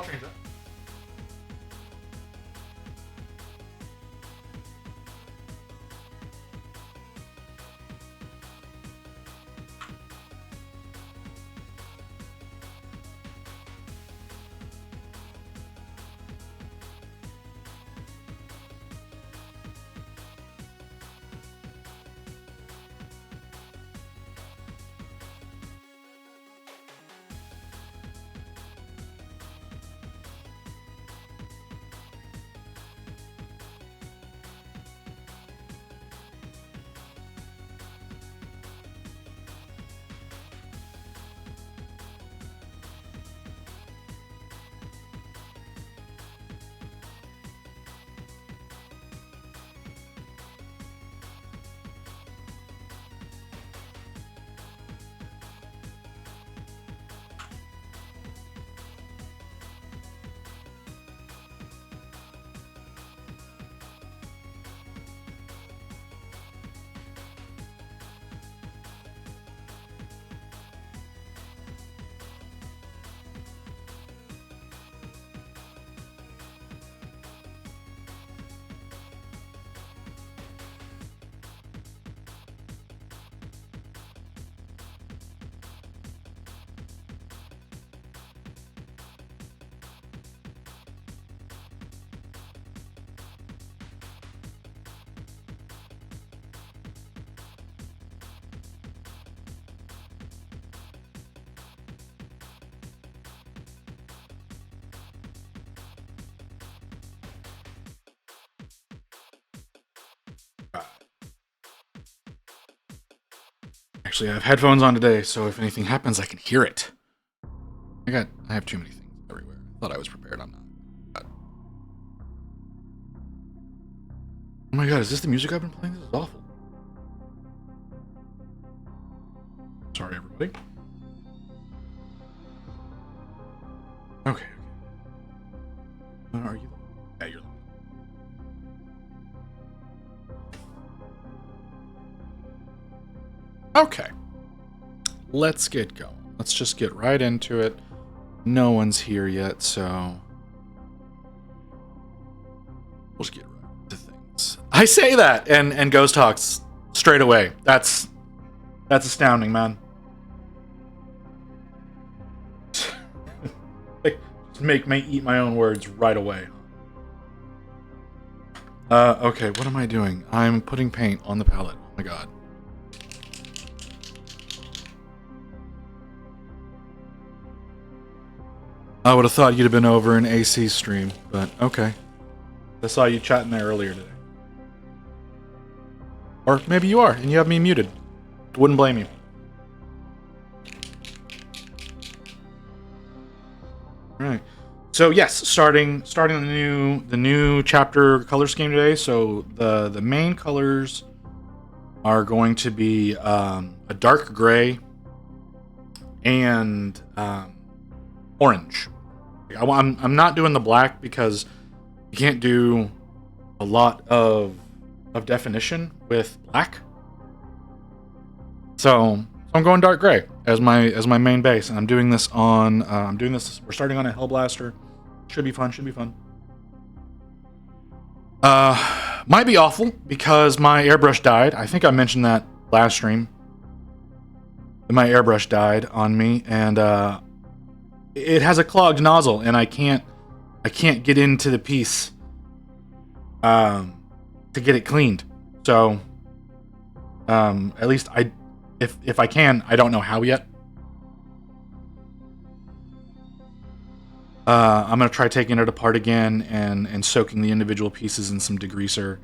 I'll change that. Actually, I have headphones on today, so if anything happens, I can hear it. I have too many things everywhere. I thought I was prepared. I'm not. Oh my god, is this the music I've been playing? This is awful. Sorry, everybody. Okay. Are you? Yeah, you're. Okay. Let's get going. Let's just get right into it. No one's here yet, so we'll just get right into things. I say that, and Ghost talks straight away. That's astounding, man. Just make me eat my own words right away. Okay, what am I doing? I'm putting paint on the palette. Oh my god. I would have thought you'd have been over in AC stream, but okay. I saw you chatting there earlier today. Or maybe you are, and you have me muted. Wouldn't blame you. Alright. So yes, starting the new chapter color scheme today. So the main colors are going to be a dark gray and orange. I'm not doing the black because you can't do a lot of definition with black. So I'm going dark gray as my main base, and I'm doing this on we're starting on a Hellblaster. Should be fun. Might be awful because my airbrush died. I think I mentioned that last stream. My airbrush died on me, and it has a clogged nozzle, and I can't get into the piece to get it cleaned. So at least if I can, I don't know how yet. I'm gonna try taking it apart again and soaking the individual pieces in some degreaser.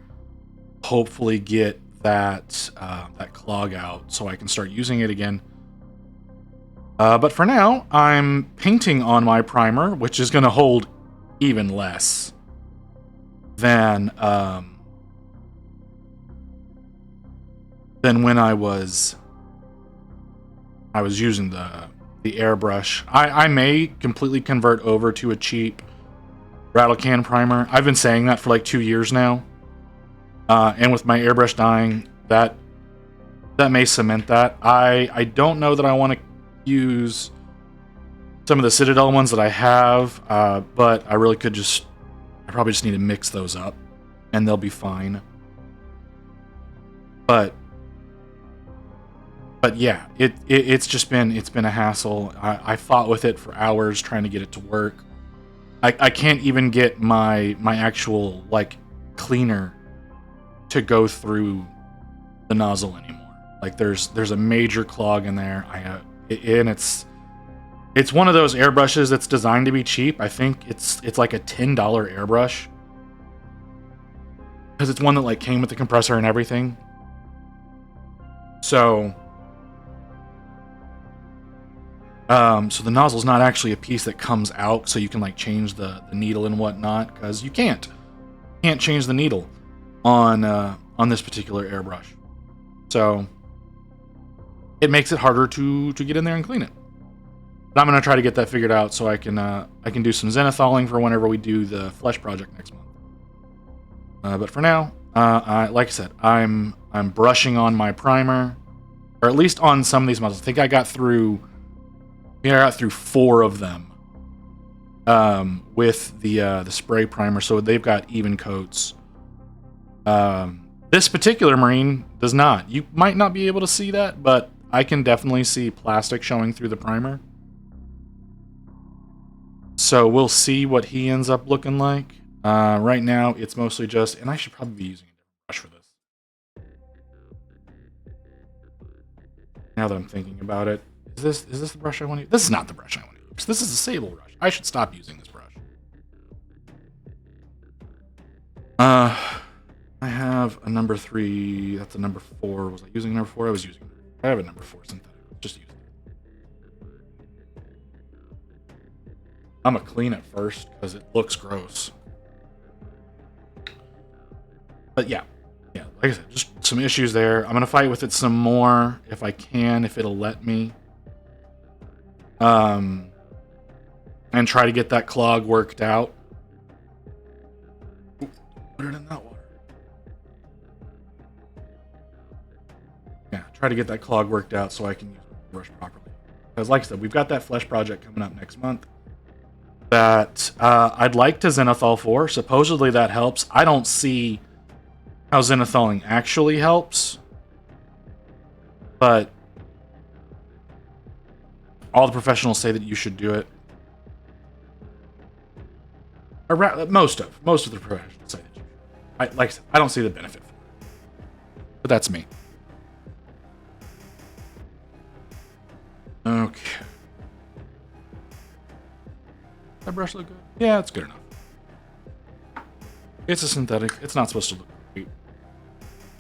Hopefully get that clog out so I can start using it again. But for now, I'm painting on my primer, which is going to hold even less than when I was using the airbrush. I may completely convert over to a cheap rattle can primer. I've been saying that for like 2 years now, and with my airbrush dying, that may cement that. I don't know that I want to use some of the Citadel ones that I have, but I really could I probably just need to mix those up, and they'll be fine. But yeah, it's been a hassle. I fought with it for hours trying to get it to work. I can't even get my actual like cleaner to go through the nozzle anymore. Like there's a major clog in there. And it's one of those airbrushes that's designed to be cheap. I think it's like a $10 airbrush because it's one that like came with the compressor and everything. So the nozzle's not actually a piece that comes out, so you can like change the needle and whatnot, because you can't change the needle on this particular airbrush. So it makes it harder to get in there and clean it. But I'm gonna try to get that figured out so I can do some zenitholing for whenever we do the flesh project next month. But for now, like I said, I'm brushing on my primer, or at least on some of these models. I think I got through 4 of them with the spray primer, so they've got even coats. This particular Marine does not. You might not be able to see that, but I can definitely see plastic showing through the primer. So we'll see what he ends up looking like. Right now, it's mostly just, and I should probably be using a different brush for this. Now that I'm thinking about it, is this the brush I want to use? This is not the brush I want to use. This is a sable brush. I should stop using this brush. I have a number 3. That's a number 4. Was I using number 4? I was using. I have a number 4 synthetic. Just use it. I'm gonna clean it first because it looks gross. But yeah, like I said, just some issues there. I'm gonna fight with it some more if I can, if it'll let me. And try to get that clog worked out. Ooh, put it in that water. Yeah, try to get that clog worked out so I can use the brush properly. Because like I said, we've got that flesh project coming up next month that I'd like to zenithal for. Supposedly that helps. I don't see how zenithaling actually helps, but all the professionals say that you should do it. Most of the professionals say that you should. Like I said, I don't see the benefit for it, but that's me. Okay. That brush look good? Yeah, it's good enough. It's a synthetic. It's not supposed to look great.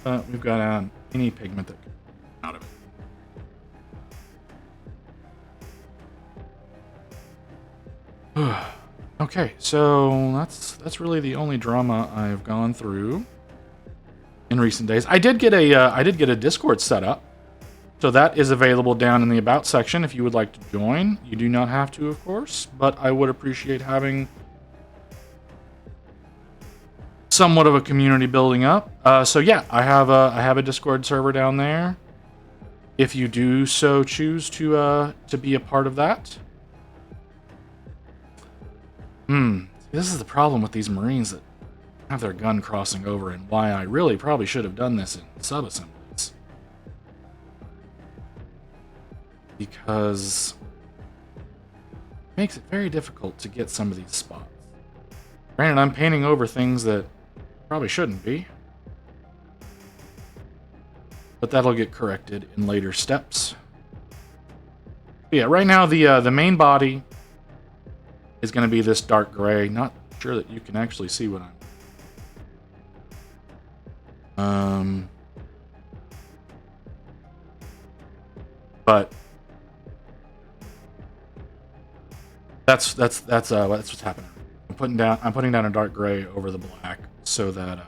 But we've got any pigment that can come out of it. Okay, so that's really the only drama I've gone through in recent days. I did get a Discord set up. So that is available down in the About section if you would like to join. You do not have to, of course, but I would appreciate having somewhat of a community building up. So yeah, I have a Discord server down there. If you do so choose to be a part of that. This is the problem with these Marines that have their gun crossing over, and why I really probably should have done this in sub-assemblies. Because it makes it very difficult to get some of these spots. Granted, I'm painting over things that probably shouldn't be, but that'll get corrected in later steps. But yeah, right now the main body is going to be this dark gray. Not sure that you can actually see what but that's what's happening. I'm putting down a dark gray over the black so that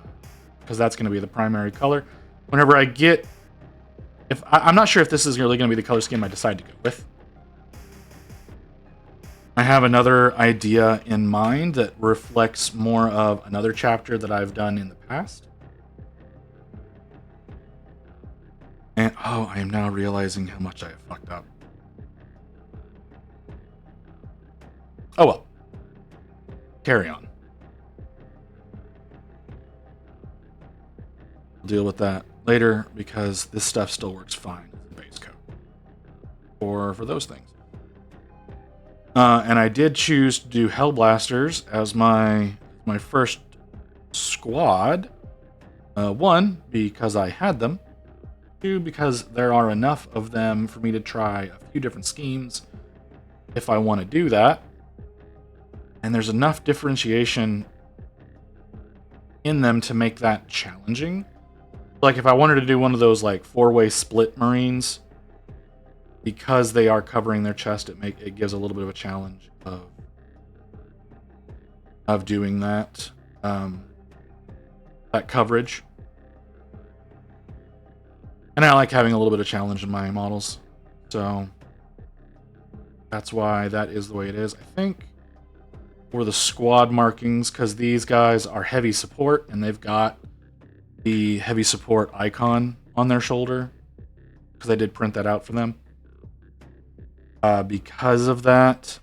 because that's going to be the primary color. Whenever I get, I'm not sure if this is really going to be the color scheme I decide to go with. I have another idea in mind that reflects more of another chapter that I've done in the past. And I am now realizing how much I have fucked up. Oh well. Carry on. I'll deal with that later because this stuff still works fine as the base code for those things. And I did choose to do Hellblasters as my first squad. One, because I had them. Two, because there are enough of them for me to try a few different schemes if I want to do that. And there's enough differentiation in them to make that challenging. Like if I wanted to do one of those like 4-way split Marines, because they are covering their chest, it gives a little bit of a challenge of doing that that coverage. And I like having a little bit of challenge in my models, so that's why that is the way it is. I think for the squad markings, because these guys are heavy support and they've got the heavy support icon on their shoulder, because I did print that out for them. Because of that,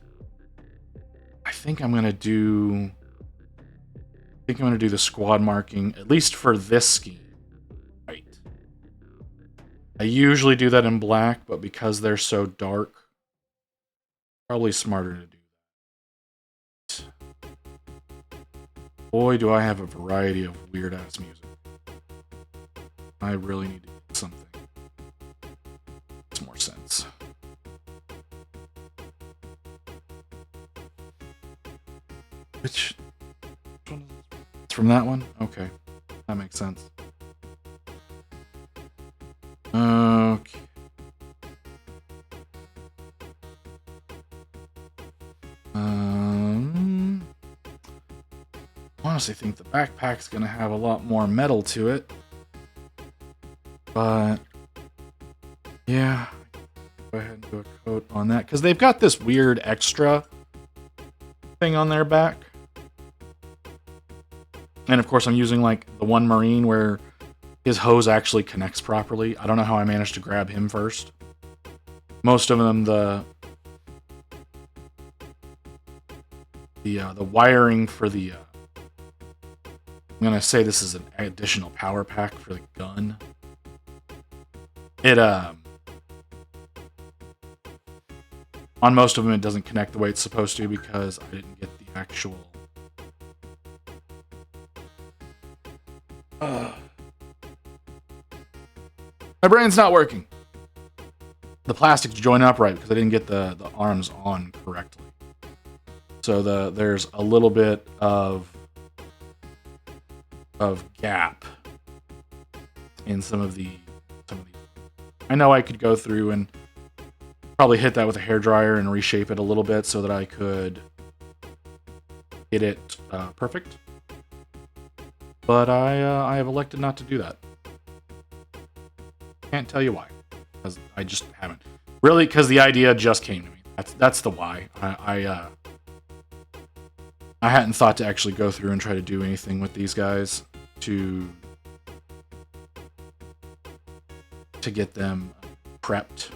I think I'm gonna do the squad marking, at least for this scheme. Right. I usually do that in black, but because they're so dark, probably smarter to do that. Boy, do I have a variety of weird-ass music. I really need to get something that makes more sense. Which one is this? It's from that one? Okay. That makes sense. Okay. Honestly think the backpack's gonna have a lot more metal to it. But yeah, go ahead and do a coat on that, because they've got this weird extra thing on their back. And of course I'm using like the one Marine where his hose actually connects properly. I don't know how I managed to grab him first. Most of them, the wiring for the I'm gonna say this is an additional power pack for the gun. It on most of them it doesn't connect the way it's supposed to because I didn't get the actual my brain's not working. The plastics join up right because I didn't get the arms on correctly. So there's a little bit of gap in some of these. I know I could go through and probably hit that with a hairdryer and reshape it a little bit so that I could get it perfect. But I have elected not to do that. Can't tell you why, because I just haven't. Really, because the idea just came to me. That's the why. I hadn't thought to actually go through and try to do anything with these guys to get them prepped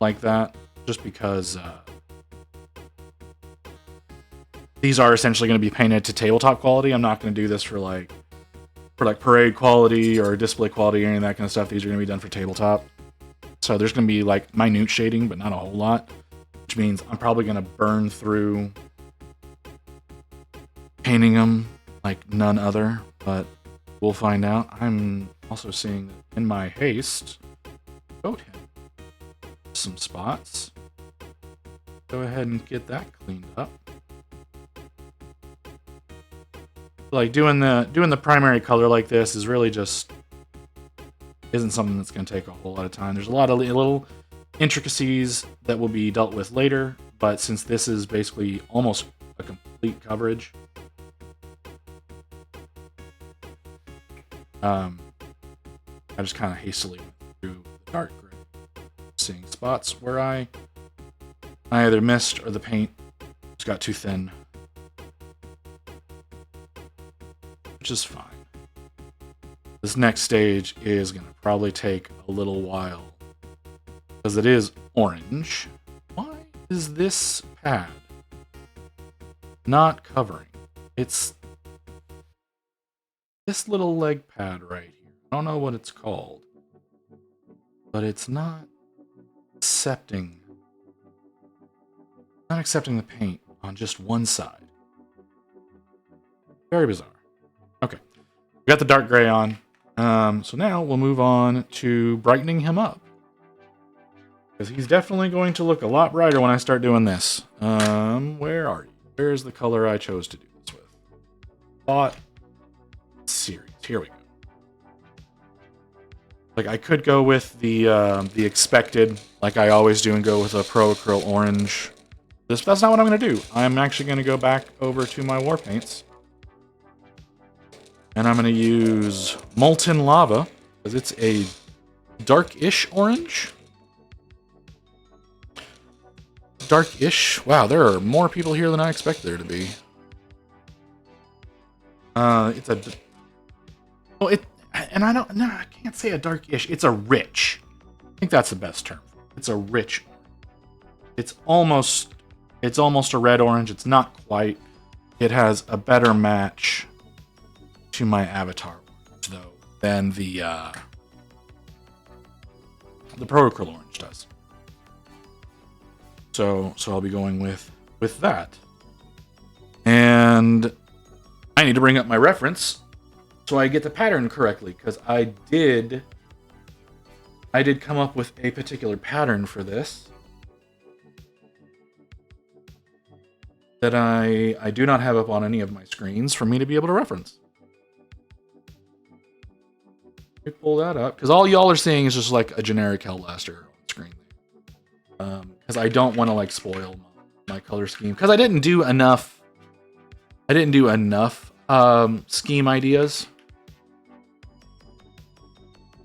like that, just because these are essentially going to be painted to tabletop quality. I'm not going to do this for like parade quality or display quality or any of that kind of stuff. These are going to be done for tabletop. So there's going to be like minute shading, but not a whole lot, which means I'm probably going to burn through painting them like none other, but we'll find out. I'm also seeing that in my haste, coat him some spots. Go ahead and get that cleaned up. Like doing the primary color like this is really just isn't something that's going to take a whole lot of time. There's a lot of little intricacies that will be dealt with later, but since this is basically almost a complete coverage, I just kind of hastily went through the dark gray, seeing spots where I either missed or the paint just got too thin, which is fine. This next stage is going to probably take a little while because it is orange. Why is this pad not covering. It's this little leg pad right here. I don't know what it's called, but it's not accepting the paint on just one side. Very bizarre. Okay, we got the dark gray on. So now we'll move on to brightening him up, because he's definitely going to look a lot brighter when I start doing this. Where are you? Where's the color I chose to do this with? Thought series. Here we go. Like, I could go with the expected, like I always do, and go with a Pro Acryl Orange. That's not what I'm going to do. I'm actually going to go back over to my war paints. And I'm going to use Molten Lava, because it's a dark-ish orange. Dark-ish. Wow, there are more people here than I expected there to be. It's a... Oh, I can't say a dark-ish. It's a rich. I think that's the best term. It's a rich. It's almost a red orange. It's not quite. It has a better match to my avatar orange, though, than the Pro Acryl Orange does. So I'll be going with that. And I need to bring up my reference so I get the pattern correctly, because I did come up with a particular pattern for this that I do not have up on any of my screens for me to be able to reference. Let me pull that up, because all y'all are seeing is just like a generic Hellblaster on screen. Because I don't want to like spoil my color scheme, because I didn't do enough scheme ideas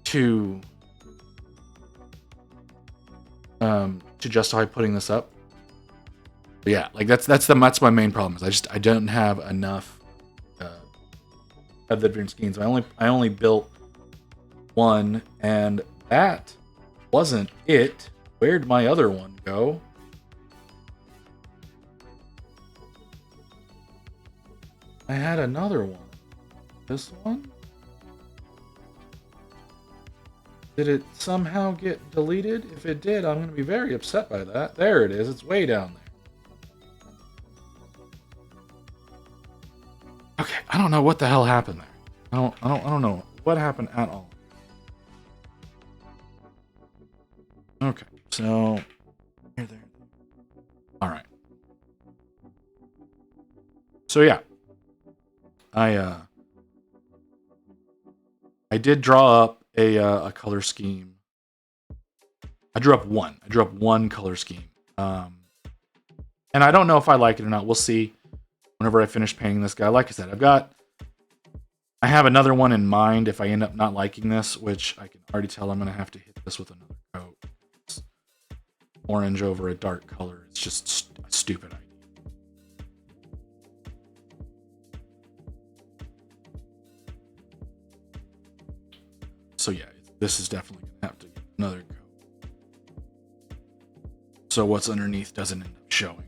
to justify putting this up. But yeah, like that's my main problem, is I don't have enough of the different schemes. I only built one, and that wasn't it. Where'd my other one go? I had another one. This one? Did it somehow get deleted? If it did, I'm going to be very upset by that. There it is. It's way down there. Okay, I don't know what the hell happened there. I don't know what happened at all. Okay, so here, there. All right. So yeah, I did draw up a color scheme. I drew up one color scheme. And I don't know if I like it or not. We'll see whenever I finish painting this guy. Like I said, I have another one in mind if I end up not liking this, which I can already tell I'm going to have to hit this with another coat. It's orange over a dark color. It's just a stupid idea. So yeah, this is definitely going to have to get another coat. So what's underneath doesn't end up showing.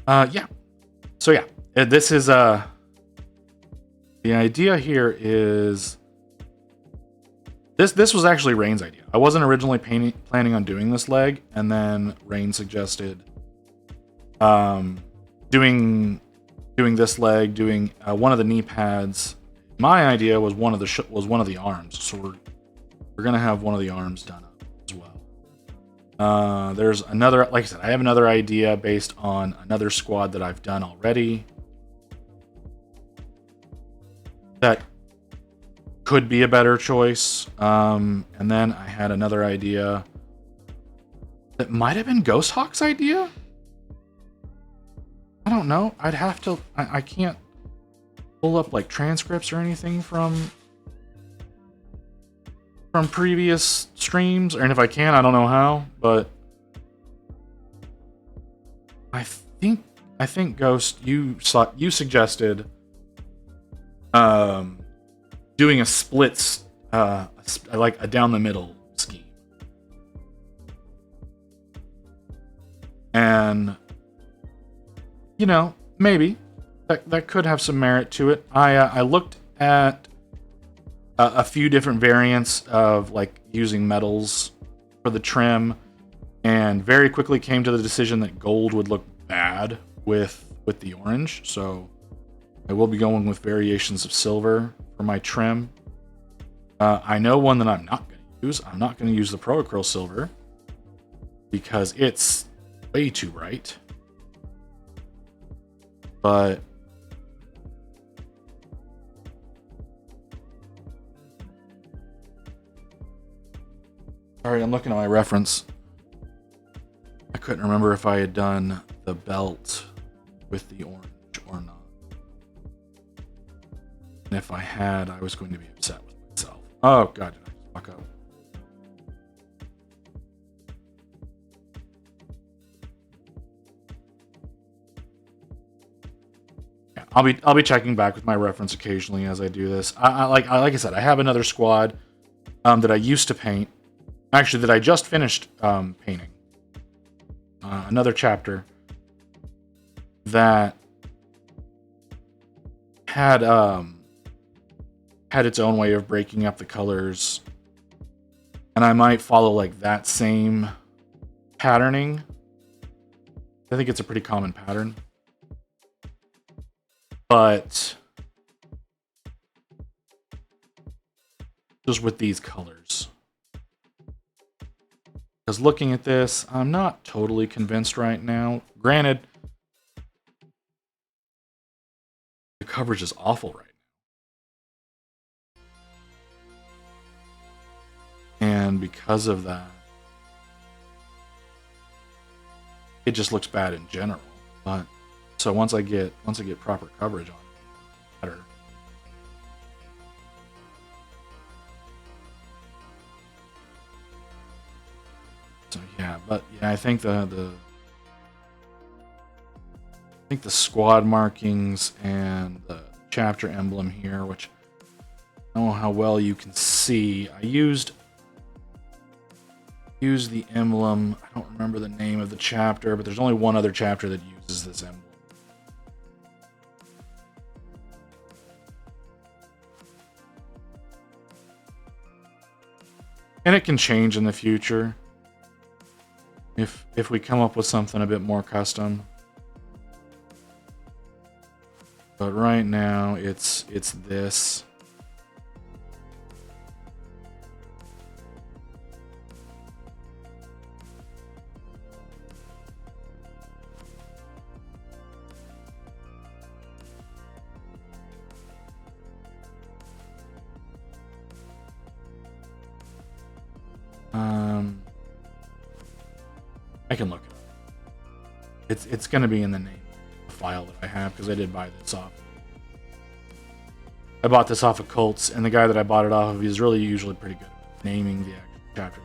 Yeah. So yeah, this is the idea here is this was actually Rain's idea. I wasn't originally planning on doing this leg, and then Rain suggested doing this leg, doing one of the knee pads. My idea was one of the arms, so we're gonna have one of the arms done up as well. There's another, like I said, I have another idea based on another squad that I've done already that could be a better choice. And then I had another idea that might have been Ghost Hawk's idea. I don't know. I'd have to. I can't pull up like transcripts or anything from previous streams, and if I can, I don't know how. But I think Ghost, you suggested doing a splits, like a down the middle scheme. you know, maybe that could have some merit to it. I looked at a few different variants of like using metals for the trim, and very quickly came to the decision that gold would look bad with the orange. So I will be going with variations of silver for my trim. I know one that I'm not going to use. I'm not going to use the Pro Acryl Silver because it's way too bright. But sorry, I'm looking at my reference. I couldn't remember if I had done the belt with the orange or not. And if I had, I was going to be upset with myself. Oh, God, did I just fuck up? Yeah, I'll be checking back with my reference occasionally as I do this. Like I said, I have another squad that I used to paint. Actually, that I just finished painting. Another chapter that had its own way of breaking up the colors, and I might follow like that same patterning. I think it's a pretty common pattern, but just with these colors. Because looking at this, I'm not totally convinced right now. Granted, the coverage is awful right now. And because of that, it just looks bad in general. But so once I get proper coverage on it, better. So yeah, but yeah, I think the squad markings and the chapter emblem here, which I don't know how well you can see. I used the emblem. I don't remember the name of the chapter, but there's only one other chapter that uses this emblem. And it can change in the future if we come up with something a bit more custom. But right now it's this. I can look it up. It's going to be in the name of the file that I have because I did buy this off. I bought this off of Colts, and the guy that I bought it off of, he's really usually pretty good at naming the actual chapter.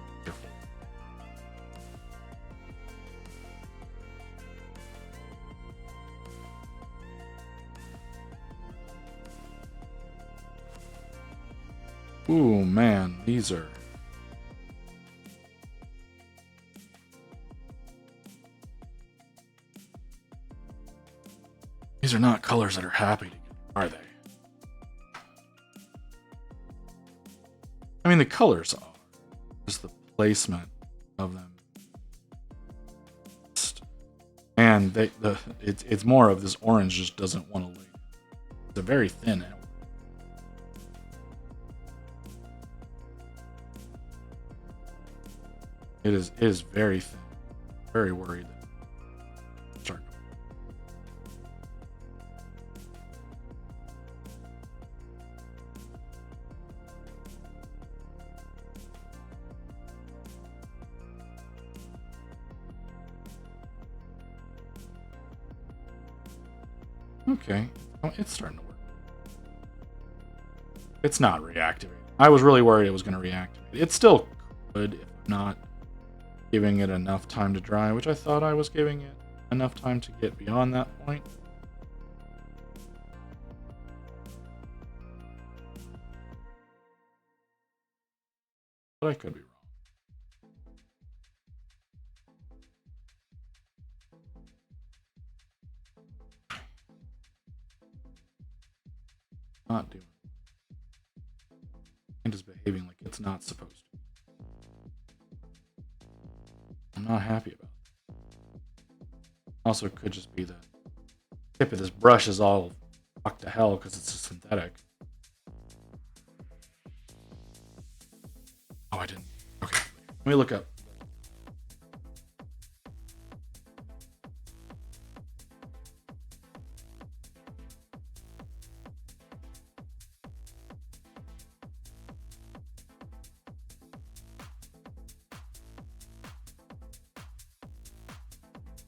Ooh, man, these are... These are not colors that are happy to get, are they? I mean, the colors are. Just the placement of them. And it's more of this orange just doesn't want to leave. It's a very thin outline. It is very thin. Very worried. Start. Okay, well, it's starting to work. It's not reactivating. I was really worried it was going to reactivate. It still could if I'm not giving it enough time to dry, which I thought I was giving it enough time to get beyond that point. But I could be wrong. not doing. And is behaving like it's not supposed to. I'm not happy about it. Also, it could just be the tip of this brush is all fucked to hell because it's a synthetic. Oh, I didn't. Okay. Let me look up.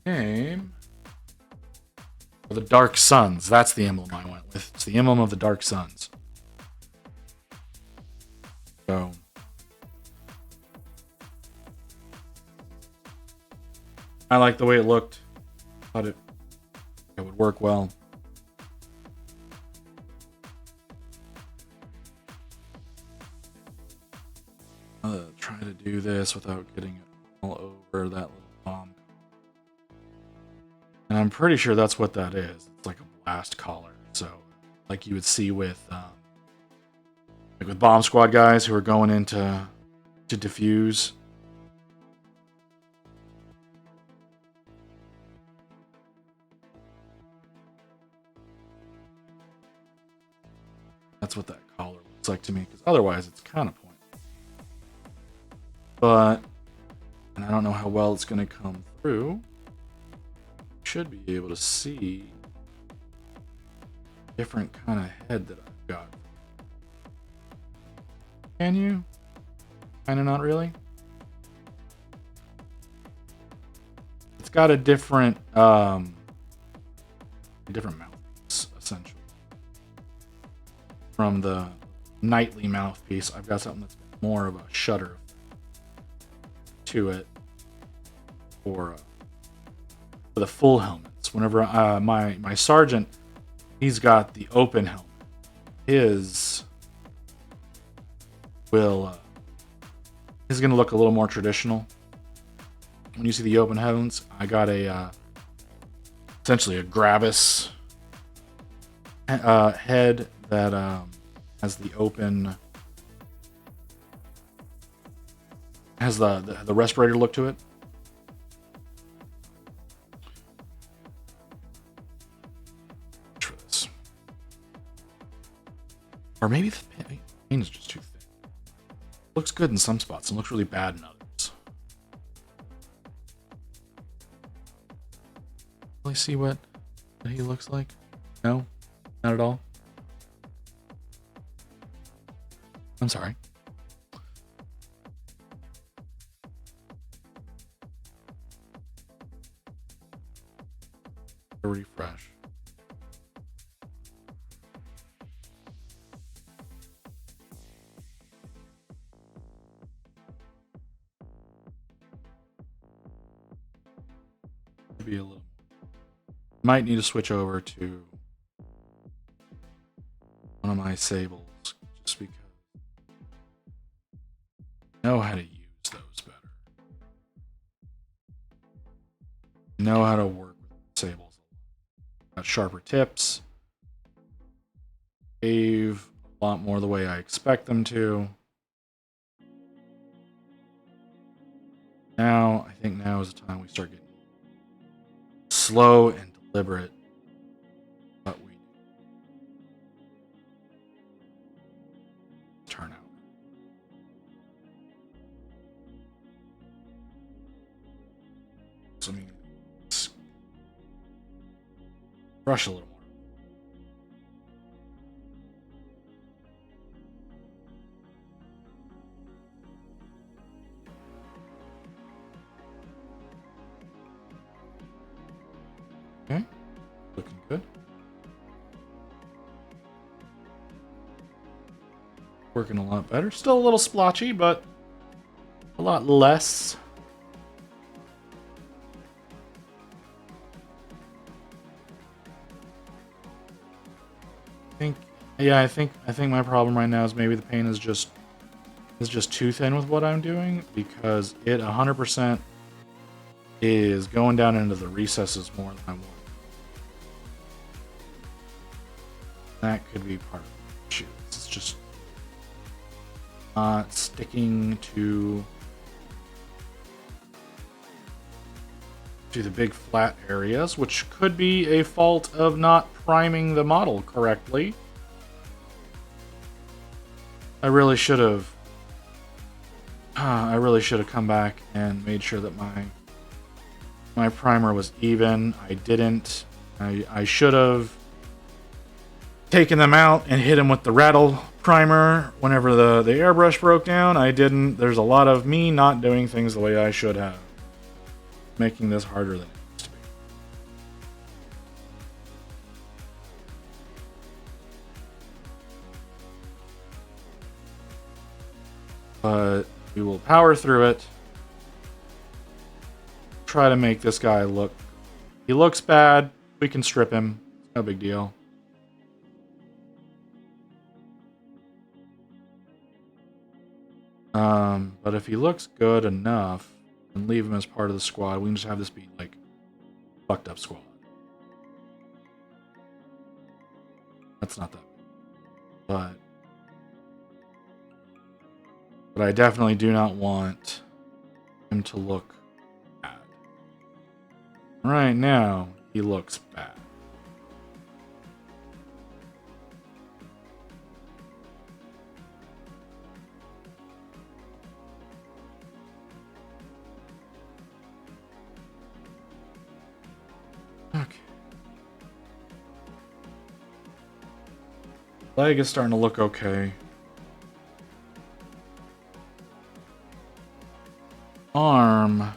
Name. The Dark Suns. That's the emblem I went with. It's the emblem of the Dark Suns. So. I like the way it looked. Thought it would work well. Try to do this without getting it all over that little bomb. And I'm pretty sure that's what that is. It's like a blast collar. So, like you would see with bomb squad guys who are going into to defuse. That's what that collar looks like to me, because otherwise it's kind of pointless. But, and I don't know how well it's going to come through. Should be able to see different kind of head that I've got. Can you? Kind of not really. It's got a different mouthpiece, essentially. From the nightly mouthpiece, I've got something that's more of a shutter to it for the full helmets. Whenever my sergeant, he's got the open helmet. His is going to look a little more traditional. When you see the open helmets, I got essentially a Gravis head that has the open, has the respirator look to it. For this, or maybe the paint is just too thin. Looks good in some spots and looks really bad in others. Really see what he looks like? No, not at all. I'm sorry. A refresh. Maybe a little. Might need to switch over to one of my sables just because I know how to use those better. Know how to work with sables. Got sharper tips. Behave a lot more the way I expect them to. Now, I think now is the time we start getting slow and deliberate. What we turn out. So, I mean, brush a little more. Okay, looking good. Working a lot better. Still a little splotchy, but a lot less. I think my problem right now is maybe the paint is just too thin with what I'm doing, because it 100% is going down into the recesses more than I want. That could be part of it. just not sticking to the big flat areas, which could be a fault of not priming the model correctly. I really should have come back and made sure that my primer was even. I didn't. I should have taken them out and hit them with the rattle primer whenever the airbrush broke down. I didn't. There's a lot of me not doing things the way I should have, making this harder than it needs to be. But we will power through it. Try to make this guy look... He looks bad. We can strip him. No big deal. But if he looks good enough, and leave him as part of the squad, we can just have this be like fucked up squad. That's not that bad. But I definitely do not want him to look bad. Right now, he looks bad. Okay. Leg is starting to look okay. Arm.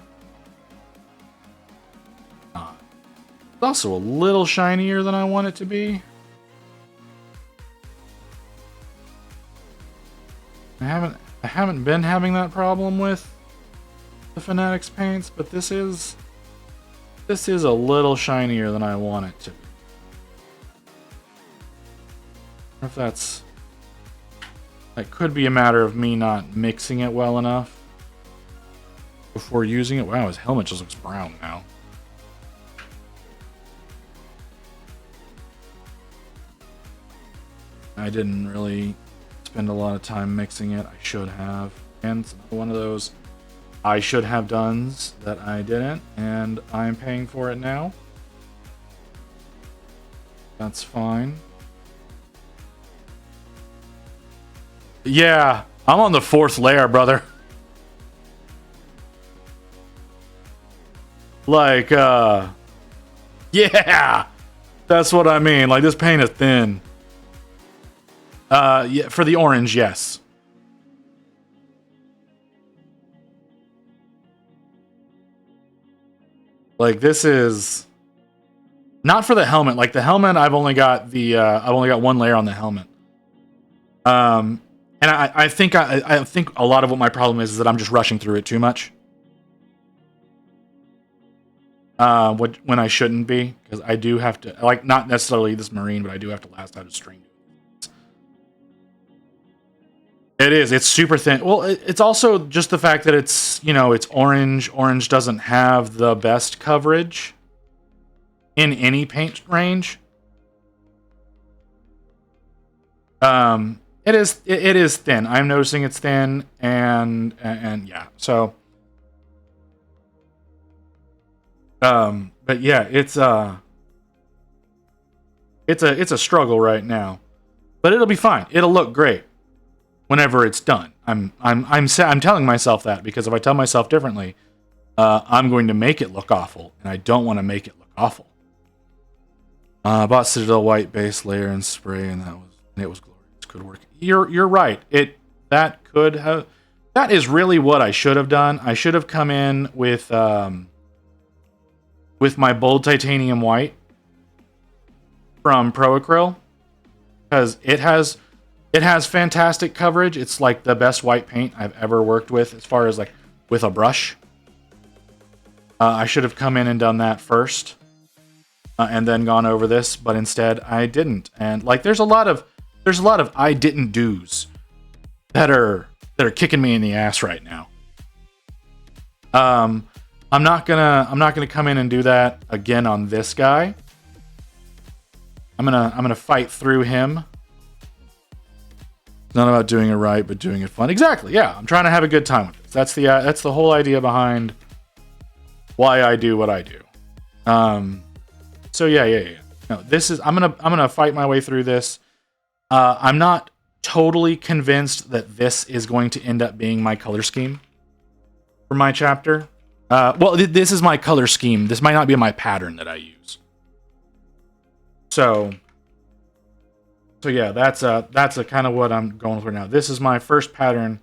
It's also a little shinier than I want it to be. I haven't been having that problem with the Fanatics paints, but this is a little shinier than I want it to be. I wonder if that could be a matter of me not mixing it well enough before using it. Wow, his helmet just looks brown now. I didn't really spend a lot of time mixing it. I should have. And it's one of those I should have dones that I didn't, and I'm paying for it now. That's fine. Yeah, I'm on the 4th layer, brother. Like, yeah, that's what I mean. Like, this paint is thin. Yeah, for the orange, yes. Like, this is not for the helmet. Like, the helmet, I've only got one layer on the helmet. And I think a lot of what my problem is that I'm just rushing through it too much. When I shouldn't be, because I do have to, like, not necessarily this Marine, but I do have to last out a string. It's super thin. Well, it's also just the fact that it's orange. Orange doesn't have the best coverage in any paint range. It is thin. I'm noticing it's thin, and yeah. So, but yeah, it's a struggle right now, but it'll be fine. It'll look great whenever it's done. I'm telling myself that, because if I tell myself differently, I'm going to make it look awful, and I don't want to make it look awful. I bought Citadel white base layer and spray, and it was glorious. Good work. You're right. That is really what I should have done. I should have come in with my bold titanium white from Pro Acryl, because it has fantastic coverage. It's like the best white paint I've ever worked with as far as like with a brush. I should have come in and done that first, and then gone over this, but instead I didn't. And like, there's a lot of I didn't do's that are kicking me in the ass right now. I'm not gonna come in and do that again on this guy. I'm gonna fight through him. It's not about doing it right, but doing it fun. Exactly. Yeah, I'm trying to have a good time with this. That's the whole idea behind why I do what I do. So yeah. No, this is I'm gonna fight my way through this. I'm not totally convinced that this is going to end up being my color scheme for my chapter. Well, this is my color scheme. This might not be my pattern that I use. So yeah, that's a kind of what I'm going for now. This is my first pattern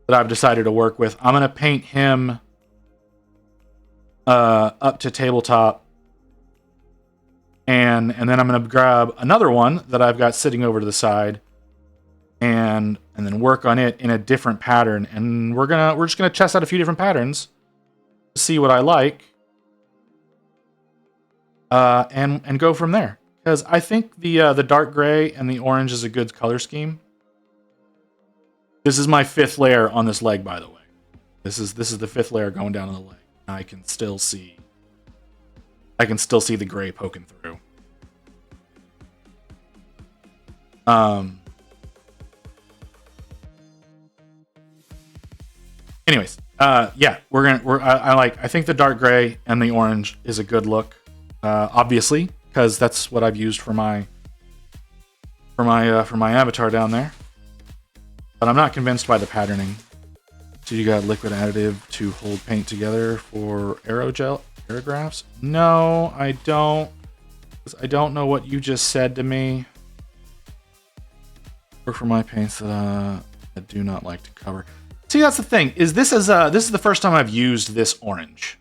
that I've decided to work with. I'm gonna paint him up to tabletop, and then I'm gonna grab another one that I've got sitting over to the side, and then work on it in a different pattern. And we're just gonna test out a few different patterns, see what I like, and go from there. Because I think the dark gray and the orange is a good color scheme. This is my 5th layer on this leg, by the way. This is the 5th layer going down on the leg. I can still see the gray poking through. Anyways, yeah, I think the dark gray and the orange is a good look. Obviously, because that's what I've used for my avatar down there. But I'm not convinced by the patterning. So you got liquid additive to hold paint together for aerographs? No, I don't. I don't know what you just said to me. Or for my paints that I do not like to cover. See, that's the thing. This is the first time I've used this orange.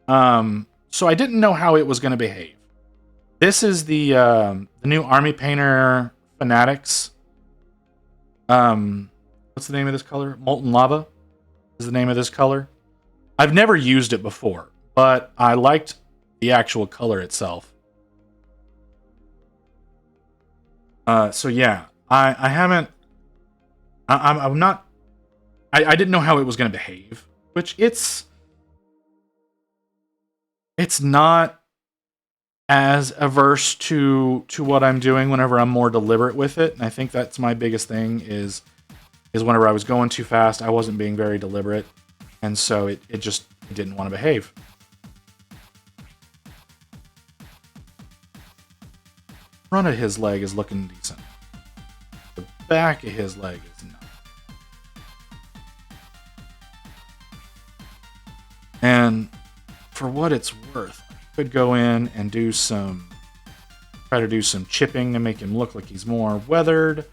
So I didn't know how it was going to behave. This is the new Army Painter Fanatics. What's the name of this color? Molten Lava is the name of this color. I've never used it before, but I liked the actual color itself. So yeah, I haven't. I'm not. I didn't know how it was going to behave, which it's not as averse to what I'm doing whenever I'm more deliberate with it. And I think that's my biggest thing is whenever I was going too fast, I wasn't being very deliberate. And so it didn't want to behave. Front of his leg is looking decent. The back of his leg is not. And for what it's worth, I could go in and try to do some chipping to make him look like he's more weathered.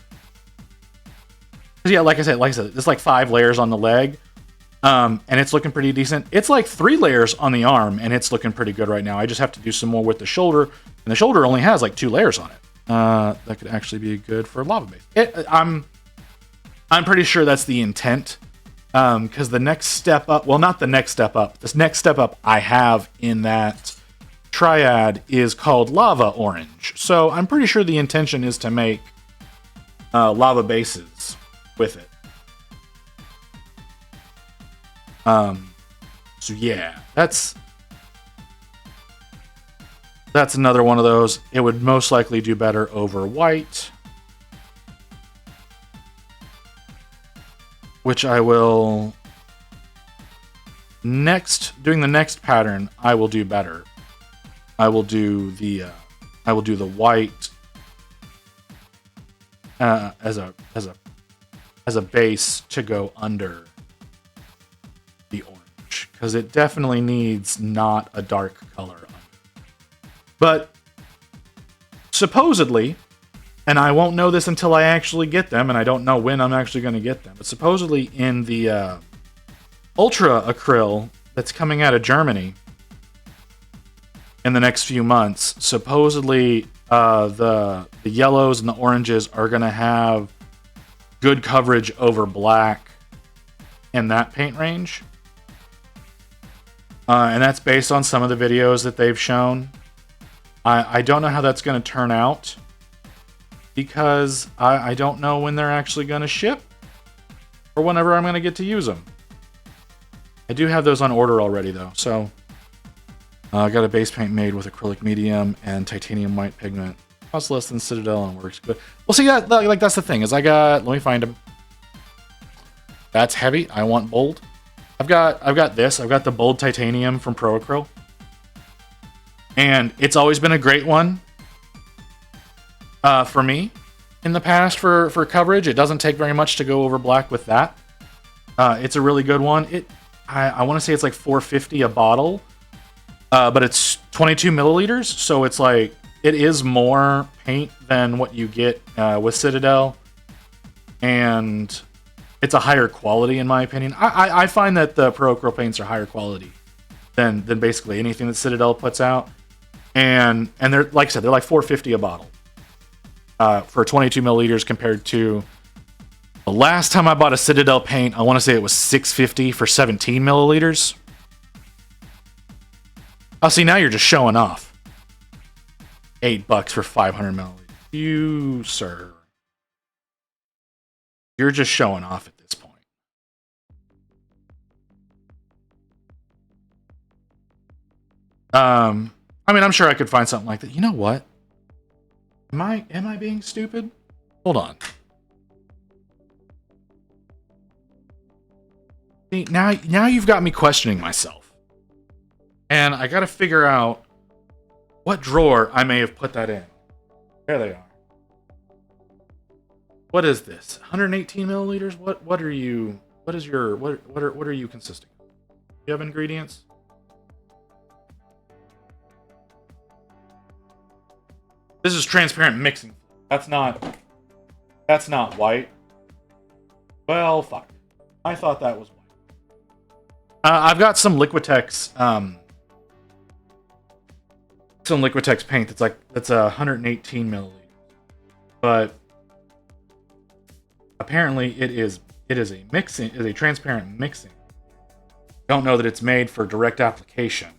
Yeah, like I said, there's like 5 layers on the leg, and it's looking pretty decent. It's like 3 layers on the arm, and it's looking pretty good right now. I just have to do some more with the shoulder, and the shoulder only has like 2 layers on it. That could actually be good for lava base. I'm pretty sure that's the intent, because the next step up, well, not the next step up. This next step up I have in that triad is called lava orange. So I'm pretty sure the intention is to make lava bases with it. So yeah, that's another one of those. It would most likely do better over white, which I will doing the next pattern, I will do better. I will do the white as a base to go under the orange, because it definitely needs not a dark color under. But supposedly, and I won't know this until I actually get them, and I don't know when I'm actually going to get them, but supposedly in the Ultra Acryl that's coming out of Germany in the next few months, supposedly the yellows and the oranges are going to have good coverage over black in that paint range. And that's based on some of the videos that they've shown. I don't know how that's going to turn out, because I don't know when they're actually going to ship or whenever I'm going to get to use them. I do have those on order already, though, so I got a base paint made with acrylic medium and titanium white pigment Costs less than Citadel and works good. Well, see, like that's the thing, is I got, let me find him. That's heavy. I want bold. I've got this. I've got the bold titanium from Chroniclers. And it's always been a great one for me in the past for coverage. It doesn't take very much to go over black with that. It's a really good one. I want to say it's like $4.50 a bottle, but it's 22 milliliters, so it's like it is more paint than what you get with Citadel, and it's a higher quality in my opinion. I find that the Pro Acryl paints are higher quality than basically anything that Citadel puts out, and they're, like I said, they're like $4.50 a bottle for 22 milliliters compared to the last time I bought a Citadel paint. I want to say it was $6.50 for 17 milliliters. Oh, see, now you're just showing off. $8 for 500 milliliters. You, sir. You're just showing off at this point. I mean, I'm sure I could find something like that. You know what? Am I being stupid? Hold on. See, now you've got me questioning myself. And I gotta figure out what drawer I may have put that in. There they are. What is this? 118 milliliters? What are you consisting of? Do you have ingredients? This is transparent mixing. That's not white. Well, fuck. I thought that was white. I've got some Liquitex paint that's 118 milliliters, but apparently it is a transparent mixing. Don't know that it's made for direct application.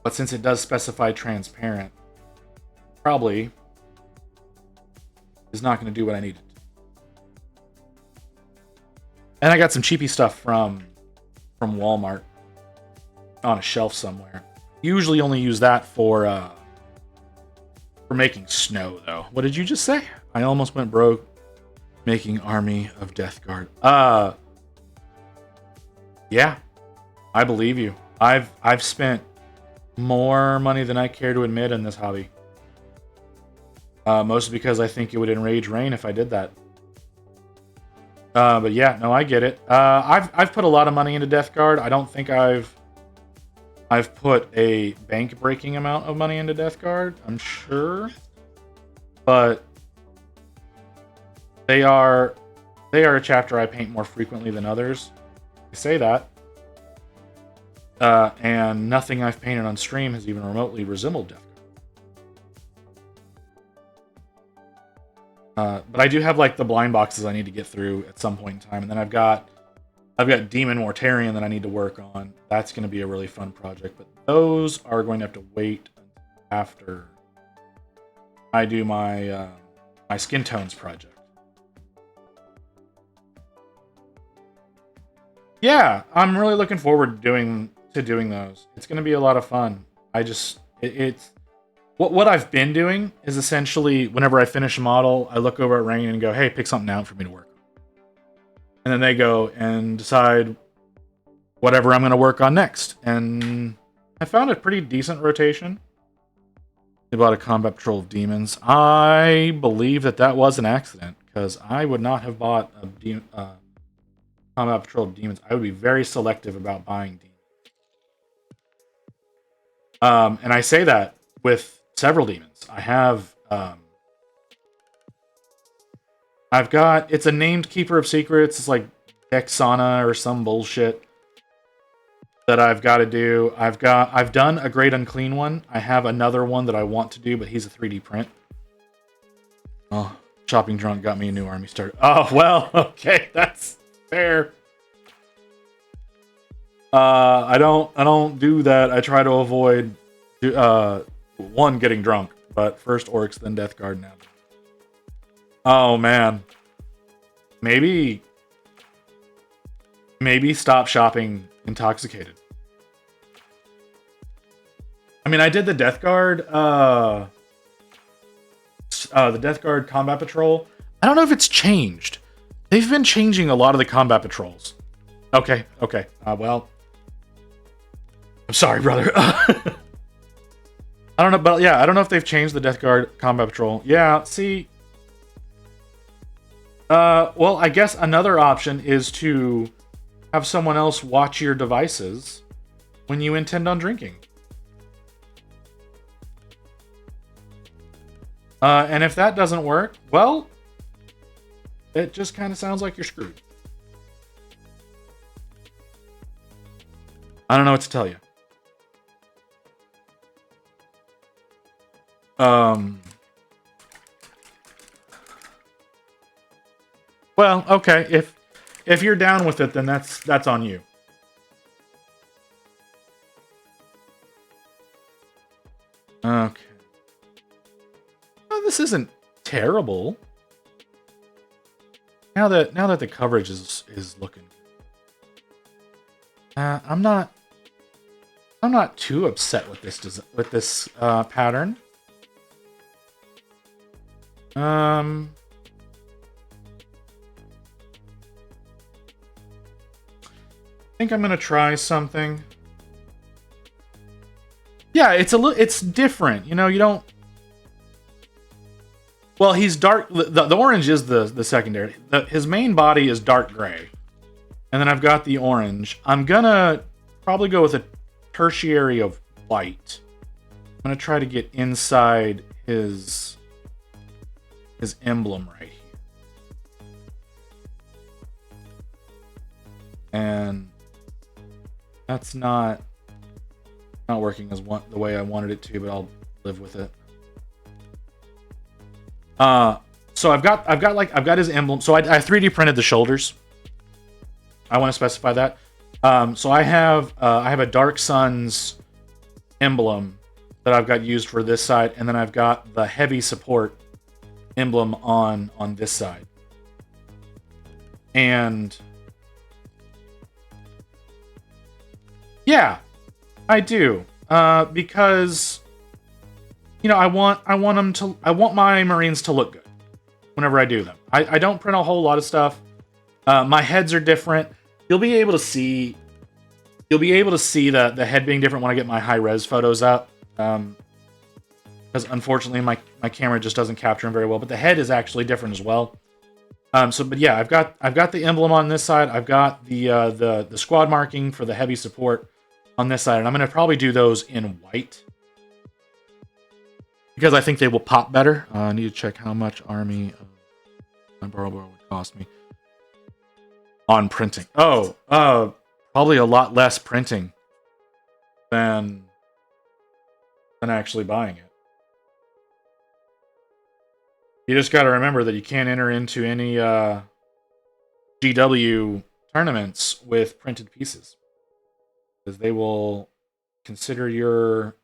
But since it does specify transparent, probably is not going to do what I needed. And I got some cheapy stuff from Walmart on a shelf somewhere. Usually only use that for making snow, though. What did you just say? I almost went broke making Army of Death Guard. Yeah, I believe you. I've spent more money than I care to admit in this hobby. Mostly because I think it would enrage Rain if I did that. But yeah, no, I get it. I've put a lot of money into Death Guard. I don't think I've put a bank-breaking amount of money into Death Guard, I'm sure. But they are a chapter I paint more frequently than others. I say that. And nothing I've painted on stream has even remotely resembled Death Guard. But I do have like the blind boxes I need to get through at some point in time, and then I've got Demon Mortarion that I need to work on. That's going to be a really fun project, but those are going to have to wait after I do my my skin tones project. Yeah, I'm really looking forward to doing those. It's going to be a lot of fun. It's what I've been doing is essentially whenever I finish a model, I look over at Rain and go, "Hey, pick something out for me to work on," and then they go and decide whatever I'm going to work on next. And I found a pretty decent rotation. They bought a Combat Patrol of Demons. I believe that was an accident, because I would not have bought a Combat Patrol of Demons. I would be very selective about buying demons. And I say that with several demons. I have I've got, it's a named Keeper of Secrets. It's like Dexana or some bullshit that I've got to do. I've done a Great Unclean one. I have another one that I want to do, but he's a 3D print. Oh, Shopping Drunk got me a new army starter. Oh, well, okay, that's fair. I don't do that. I try to avoid one, getting drunk, but first Orcs, then Death Guard now. Oh man. Maybe stop shopping intoxicated. I mean, I did the Death Guard, the Death Guard Combat Patrol. I don't know if it's changed. They've been changing a lot of the combat patrols. Okay. Well, I'm sorry, brother. I don't know, but yeah, I don't know if they've changed the Death Guard Combat Patrol. Yeah, see. Well, I guess another option is to have someone else watch your devices when you intend on drinking. And if that doesn't work, well, it just kind of sounds like you're screwed. I don't know what to tell you. Well, okay. If you're down with it, then that's on you. Okay. Well, this isn't terrible. Now that the coverage is looking, I'm not too upset with this pattern. I think I'm gonna try something. Yeah, it's different. You know, you don't. Well, he's dark. The orange is the secondary. His main body is dark gray, and then I've got the orange. I'm gonna probably go with a tertiary of white. I'm gonna try to get inside his emblem right here, and that's not working as the way I wanted it to, but I'll live with it. So I've got his emblem. So I 3D printed the shoulders. I want to specify that. So I have a Dark Suns emblem that I've got used for this side, and then I've got the heavy support emblem on this side. And yeah, I do. Because I want my Marines to look good whenever I do them. I don't print a whole lot of stuff. My heads are different. You'll be able to see the head being different when I get my high res photos up. Because unfortunately my camera just doesn't capture them very well. But the head is actually different as well. But yeah, I've got the emblem on this side. I've got the squad marking for the heavy support on this side, and I'm gonna probably do those in white because I think they will pop better. I need to check how much Army of Borough would cost me on printing. Probably a lot less printing than actually buying it. You just got to remember that you can't enter into any GW tournaments with printed pieces, because they will consider your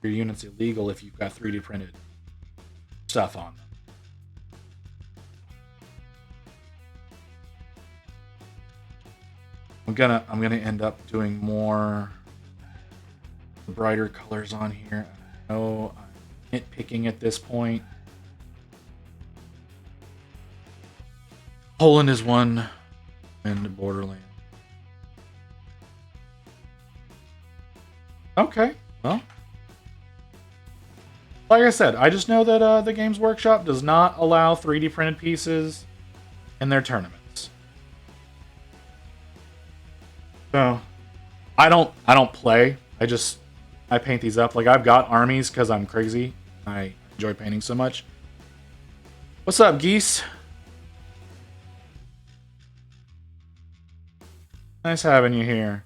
units illegal if you've got 3D printed stuff on them. I'm gonna end up doing more brighter colors on here. I know I'm nitpicking at this point. Poland is one, and Borderland. Okay, well, like I said, I just know that the Games Workshop does not allow 3D printed pieces in their tournaments. So I don't play. I paint these up. Like, I've got armies because I'm crazy. I enjoy painting so much. What's up, Geese? Nice having you here.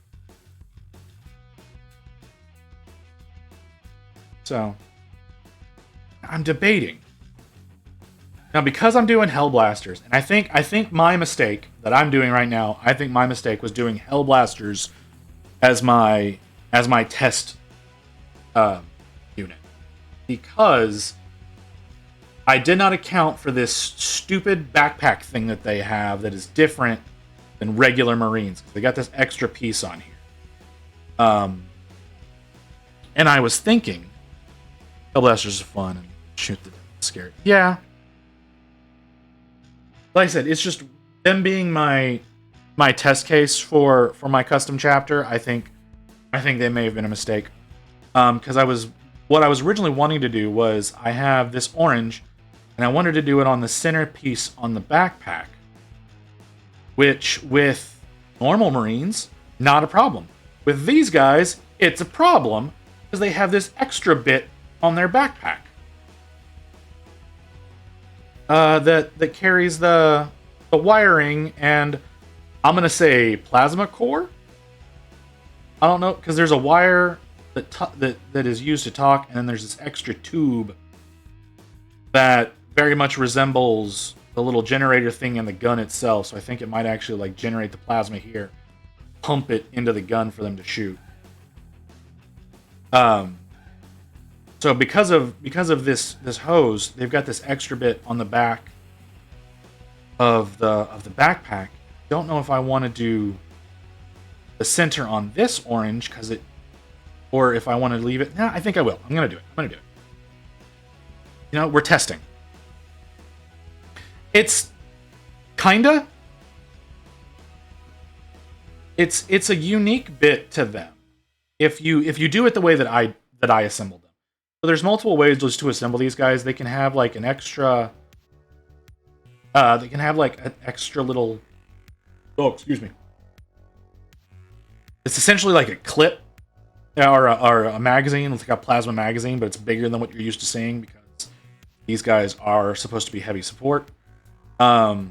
So I'm debating. Now, because I'm doing Hellblasters, and I think my mistake that I'm doing right now, I think my mistake was doing Hellblasters as my test unit. Because I did not account for this stupid backpack thing that they have that is different than regular Marines. They got this extra piece on here. And I was thinking, blasters are fun and shoot the scary. Yeah. Like I said, it's just them being my test case for my custom chapter. I think they may have been a mistake. Because what I was originally wanting to do was I have this orange, and I wanted to do it on the center piece on the backpack, which with normal Marines, not a problem. With these guys, it's a problem because they have this extra bit on their backpack that carries the wiring and I'm gonna say plasma core. I don't know because there's a wire that is used to talk, and then there's this extra tube that very much resembles the little generator thing in the gun itself. So I think it might actually like generate the plasma here, pump it into the gun for them to shoot. So because of this hose, they've got this extra bit on the back of the backpack. Don't know if I want to do the center on this orange or if I want to leave it. Nah, I think I will. I'm gonna do it. You know, we're testing. It's kinda. It's a unique bit to them. If you do it the way that I assembled them. So there's multiple ways just to assemble these guys. They can have like an extra. They can have like an extra little. Oh, excuse me. It's essentially like a clip or a magazine. It's like a plasma magazine, but it's bigger than what you're used to seeing because these guys are supposed to be heavy support. But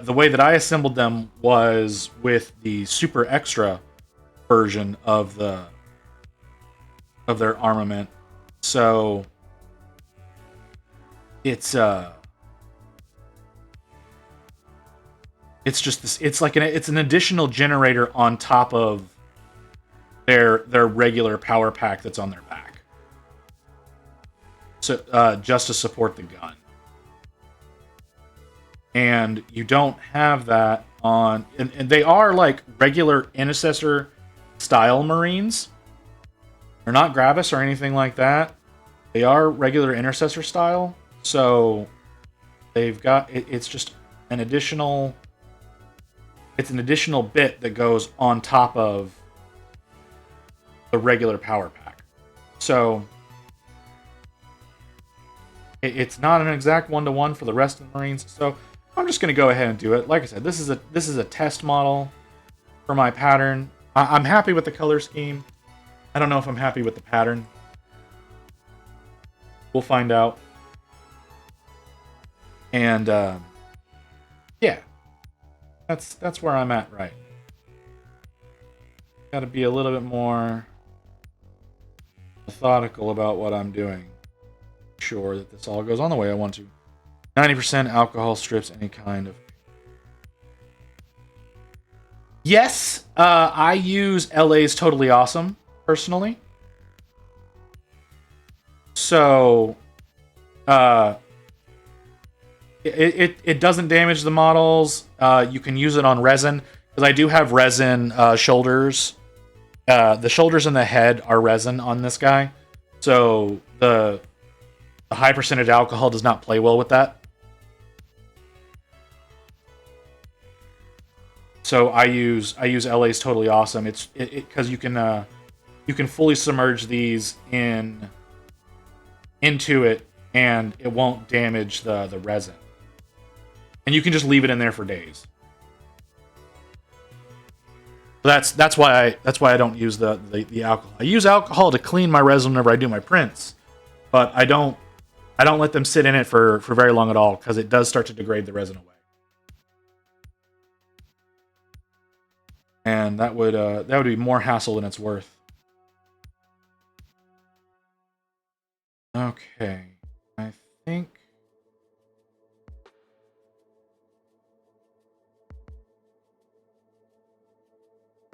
the way that I assembled them was with the super extra version of their armament. So it's just this. It's like it's an additional generator on top of their regular power pack that's on their back. So just to support the gun. And you don't have that on, and they are like regular intercessor style Marines. They're not Gravis or anything like that. They are regular intercessor style. So they've got it's just an additional. It's an additional bit that goes on top of the regular power pack. So it's not an exact 1-to-1 for the rest of the Marines. So I'm just going to go ahead and do it. Like I said, this is a test model for my pattern. I'm happy with the color scheme. I don't know if I'm happy with the pattern. We'll find out. And yeah, that's where I'm at right. Got to be a little bit more methodical about what I'm doing. Sure that this all goes on the way I want to. 90% alcohol strips any kind of. Yes, I use LA's Totally Awesome personally. So, it doesn't damage the models. You can use it on resin because I do have resin shoulders. The shoulders and the head are resin on this guy, so the high percentage alcohol does not play well with that. So I use LA's Totally Awesome. It's because you can fully submerge these into it and it won't damage the resin. And you can just leave it in there for days. That's why I don't use the alcohol. I use alcohol to clean my resin whenever I do my prints, but I don't let them sit in it for very long at all because it does start to degrade the resin away. And that would be more hassle than it's worth. Okay, I think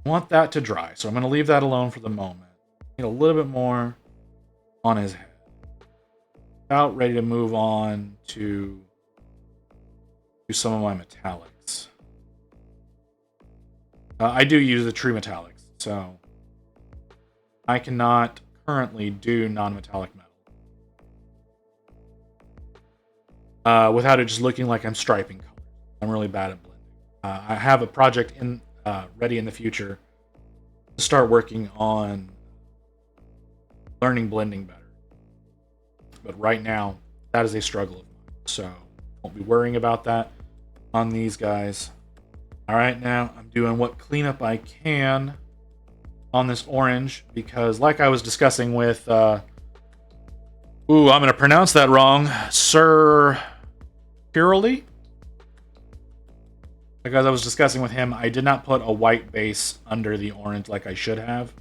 I want that to dry, so I'm going to leave that alone for the moment. Need a little bit more on his head. About ready to move on to some of my metallics. I do use the true metallics, so I cannot currently do non-metallic metal without it just looking like I'm striping colors. I'm really bad at blending. I have a project ready in the future to start working on learning blending better. But right now, that is a struggle of mine. So won't be worrying about that on these guys. All right, now I'm doing what cleanup I can on this orange because, like I was discussing with, I'm going to pronounce that wrong, Sir Purely. Because I was discussing with him, I did not put a white base under the orange like I should have.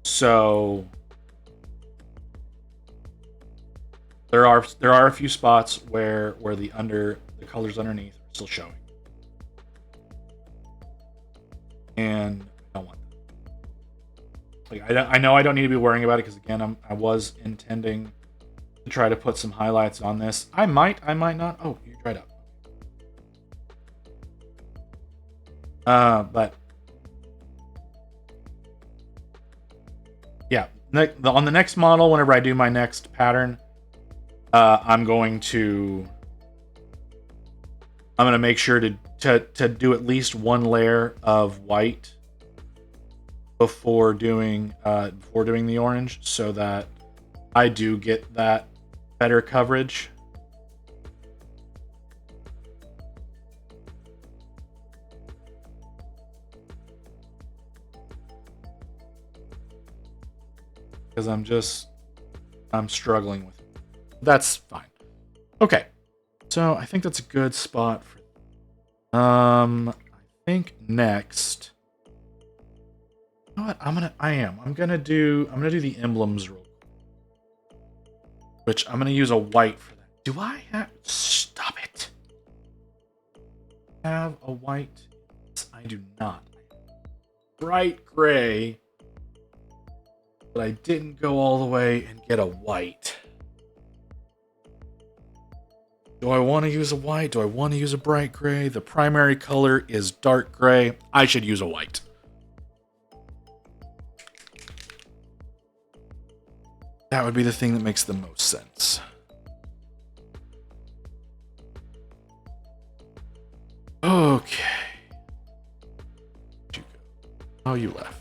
So there are a few spots where the colors underneath are still showing. And I don't want that. Like I know I don't need to be worrying about it because again I was intending to try to put some highlights on this. I might not. Oh, you dried up. But yeah, on the next model, whenever I do my next pattern, I'm going to make sure to do at least one layer of white before doing the orange, so that I do get that better coverage. Because I'm struggling with it. That's fine. Okay. So I think that's a good spot for I think next. You know what? I'm gonna do the emblems real quick. Which I'm gonna use a white for that. Do I have stop it? Have a white? I do not. Bright gray. But I didn't go all the way and get a white. Do I want to use a white? Do I want to use a bright gray? The primary color is dark gray. I should use a white. That would be the thing that makes the most sense. Okay. Where'd you go? Oh, you left.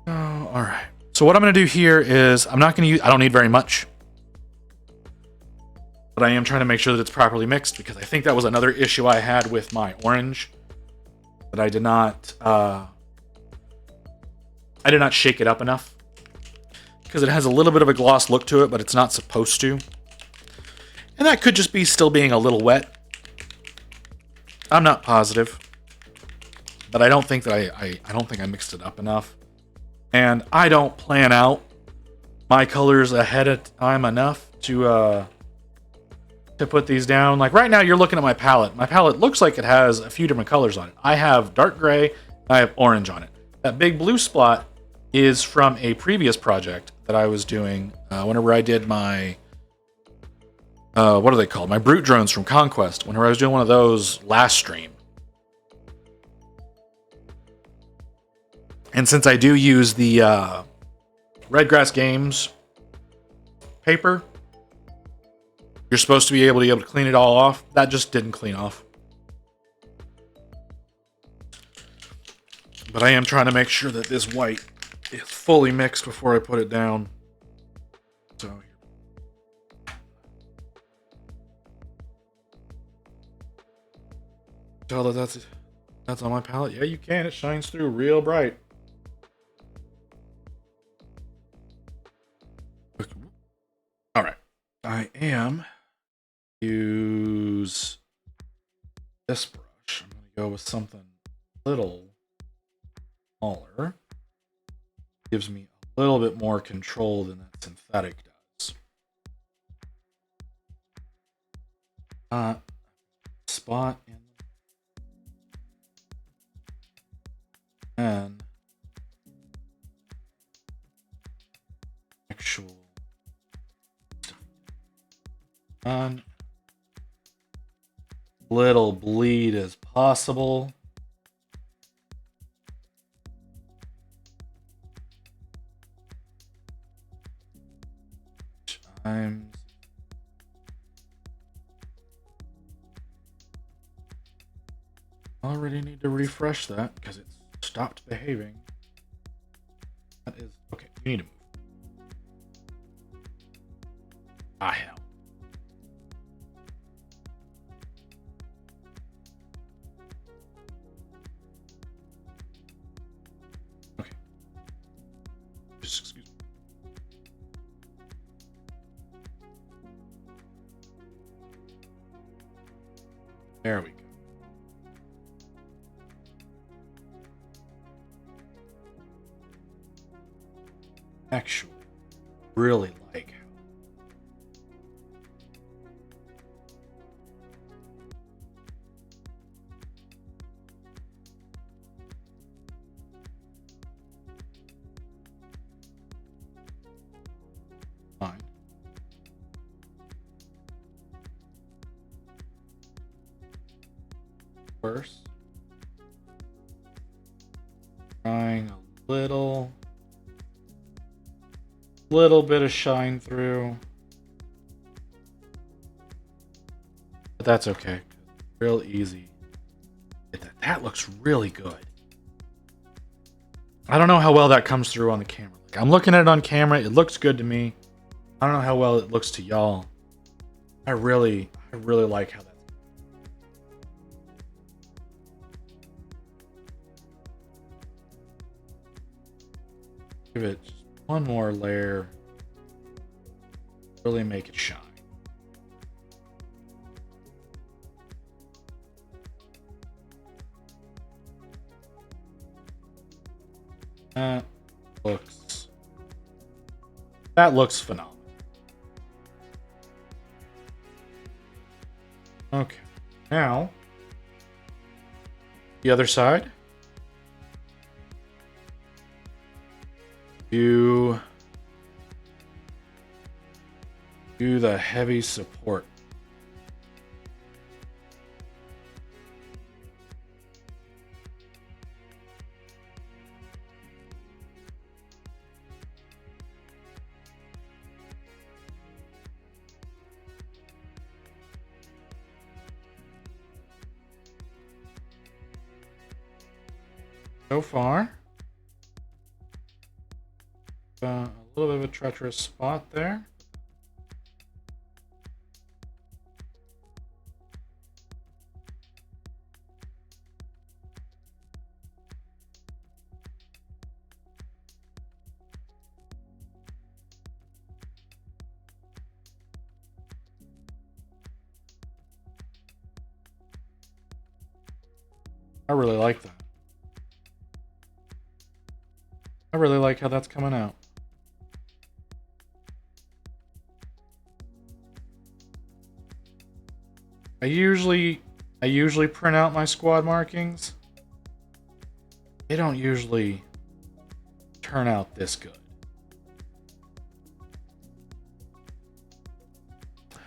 Oh, all right. So what I'm going to do here is I don't need very much. But I am trying to make sure that it's properly mixed because I think that was another issue I had with my orange. That I did not shake it up enough. Because it has a little bit of a gloss look to it, but it's not supposed to. And that could just be still being a little wet. I'm not positive. But I don't think that I don't think I mixed it up enough. And I don't plan out my colors ahead of time enough to put these down. Like right now, you're looking at my palette. My palette looks like it has a few different colors on it. I have dark gray, I have orange on it. That big blue spot is from a previous project that I was doing whenever I did my what are they called? My brute drones from Conquest. Whenever I was doing one of those last stream. And since I do use the Redgrass Games paper, you're supposed to be able to clean it all off. That just didn't clean off. But I am trying to make sure that this white is fully mixed before I put it down. So tell that that's on my palette. Yeah, you can. It shines through real bright. All right. I am use this brush. I'm going to go with something a little smaller. Gives me a little bit more control than that synthetic does. Spot in and On little bleed as possible. Times. Already need to refresh that because it stopped behaving. That is okay. You need to move. Ah, hell. Okay. Just excuse me. There we go. Actually, really like fine. First, trying a little bit of shine through, but that's okay. Real easy. That looks really good. I don't know how well that comes through on the camera. Like, I'm looking at it on camera. It looks good to me. I don't know how well it looks to y'all. I really like how that. Give it just one more layer. Really make it shine. That looks phenomenal. Okay. Now, the other side. Do the heavy support. So far, a little bit of a treacherous spot there. I really like that. I really like how that's coming out. I usually print out my squad markings. They don't usually turn out this good.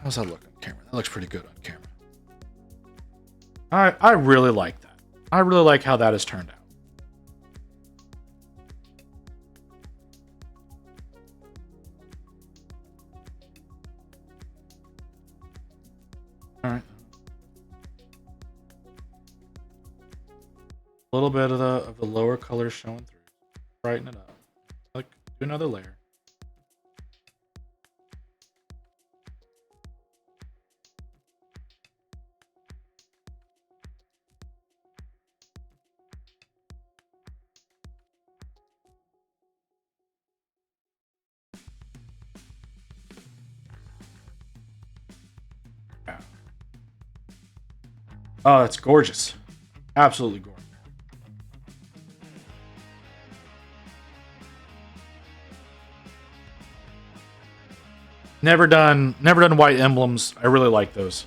How's that look on camera? That looks pretty good on camera. I really like that. I really like how that has turned out. All right. A little bit of the lower colors showing through. Brighten it up. Like, do another layer. Oh, that's gorgeous. Absolutely gorgeous. Never done white emblems. I really like those.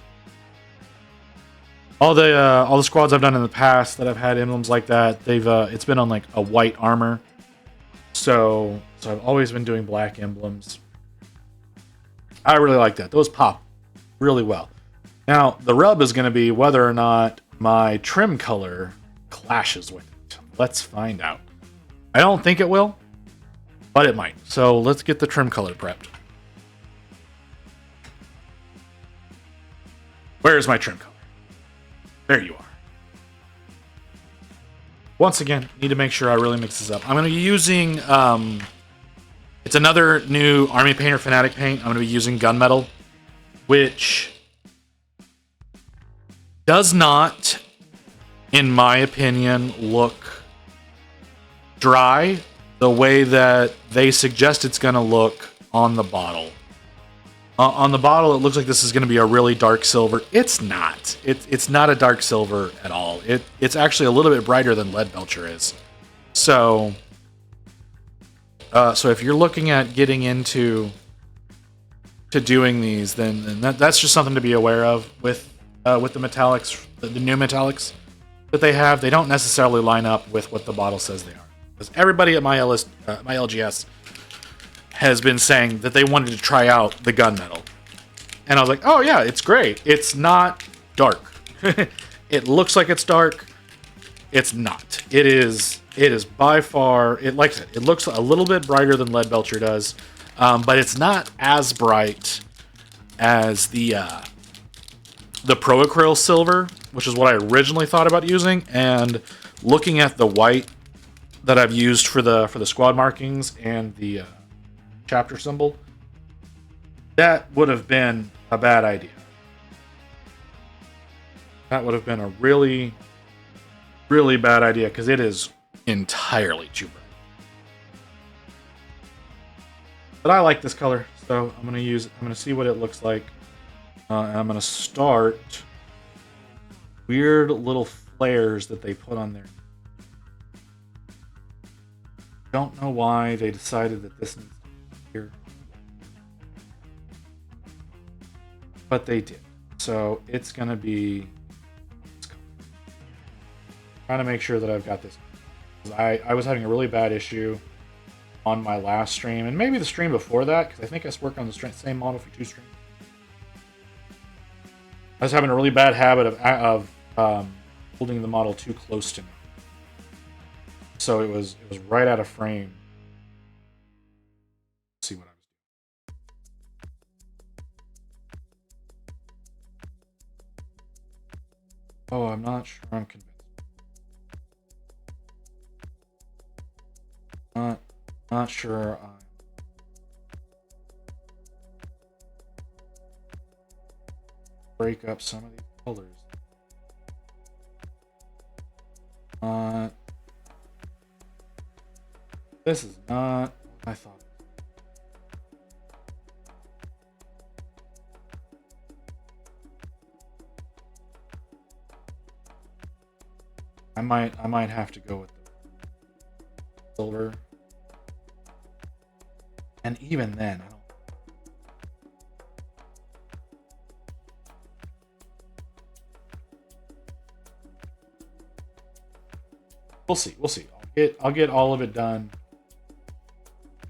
All the squads I've done in the past that have had emblems like that, they've it's been on like a white armor. So I've always been doing black emblems. I really like that. Those pop. really well. Now, the rub is going to be whether or not my trim color clashes with it. Let's find out. I don't think it will, but it might. So let's get the trim color prepped. Where's my trim color? There you are. Once again, need to make sure I really mix this up. I'm going to be using, it's another new Army Painter Fanatic paint. I'm going to be using Gunmetal, which does not, in my opinion, look dry the way that they suggest it's going to look on the bottle. On the bottle, it looks like this is going to be a really dark silver. It's not. It's not a dark silver at all. It's actually a little bit brighter than Lead Belcher is. So if you're looking at getting into doing these, then that's just something to be aware of with the metallics, the new metallics that they have. They don't necessarily line up with what the bottle says they are. Because everybody at my LGS has been saying that they wanted to try out the gunmetal. And I was like, oh yeah, it's great. It's not dark. It looks like it's dark. It's not. It is by far, like I said, it looks a little bit brighter than Lead Belcher does, but it's not as bright as the Pro Acryl Silver, which is what I originally thought about using. And looking at the white that I've used for the squad markings and the chapter symbol, that would have been a bad idea. That would have been a really, really bad idea because it is entirely too bright. But I like this color, so I'm gonna see what it looks like. And I'm gonna start weird little flares that they put on there. Don't know why they decided that this needs to be here, but they did. So it's gonna be trying to make sure that I've got this. I was having a really bad issue on my last stream, and maybe the stream before that, because I think I worked on the same model for 2 streams. I was having a really bad habit of holding the model too close to me. So it was right out of frame. Let's see what I was doing. Oh, I'm not sure I'm convinced. Not sure I'm break up some of these colors. This is not what I thought. I might have to go with the silver. And even then, I don't. We'll see. I'll get all of it done.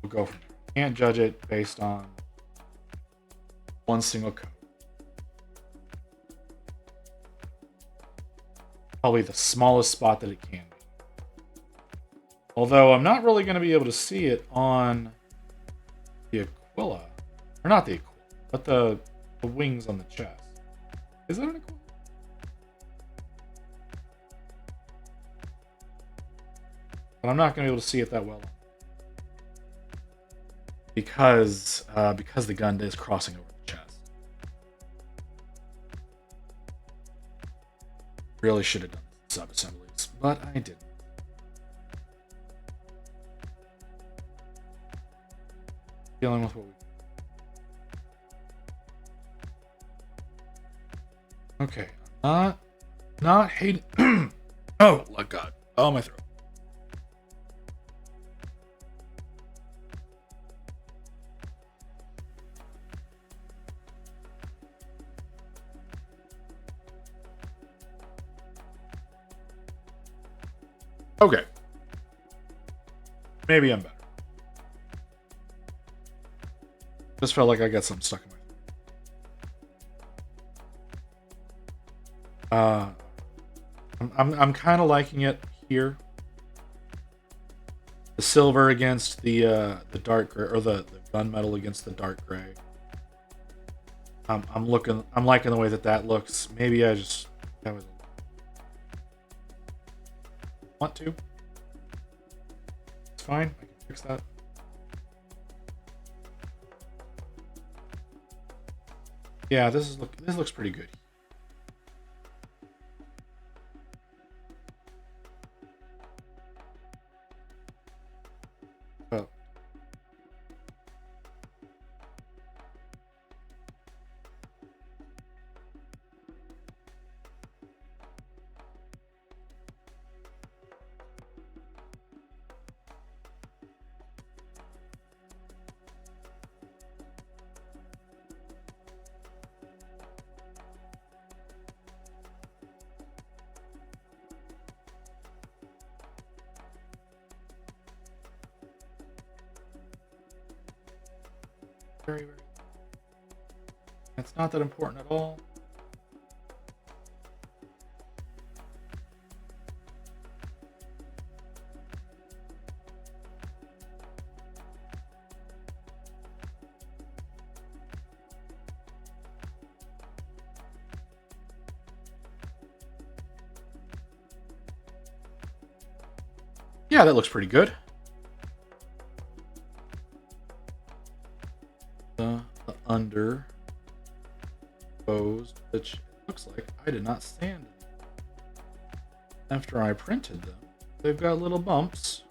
We'll go from there. Can't judge it based on one single coat. Probably the smallest spot that it can be. Although I'm not really going to be able to see it on the Aquila. Or not the Aquila, but the wings on the chest. Is that an Aquila? But I'm not going to be able to see it that well. Because the gun is crossing over the chest. Really should have done sub-assemblies, but I didn't. Dealing with what we... Okay, not hating... Oh, God. Oh, my throat. Okay. Maybe I'm better. Just felt like I got something stuck in my throat. Uh, I'm kind of liking it here. The silver against the dark gray, or the gunmetal against the dark gray. I'm liking the way that looks. Maybe that was want to. It's fine. I can fix that. Yeah, this looks pretty good. Oh. Very. It's not that important at all. Yeah, that looks pretty good. The under bows, which looks like I did not sand after I printed them. They've got little bumps.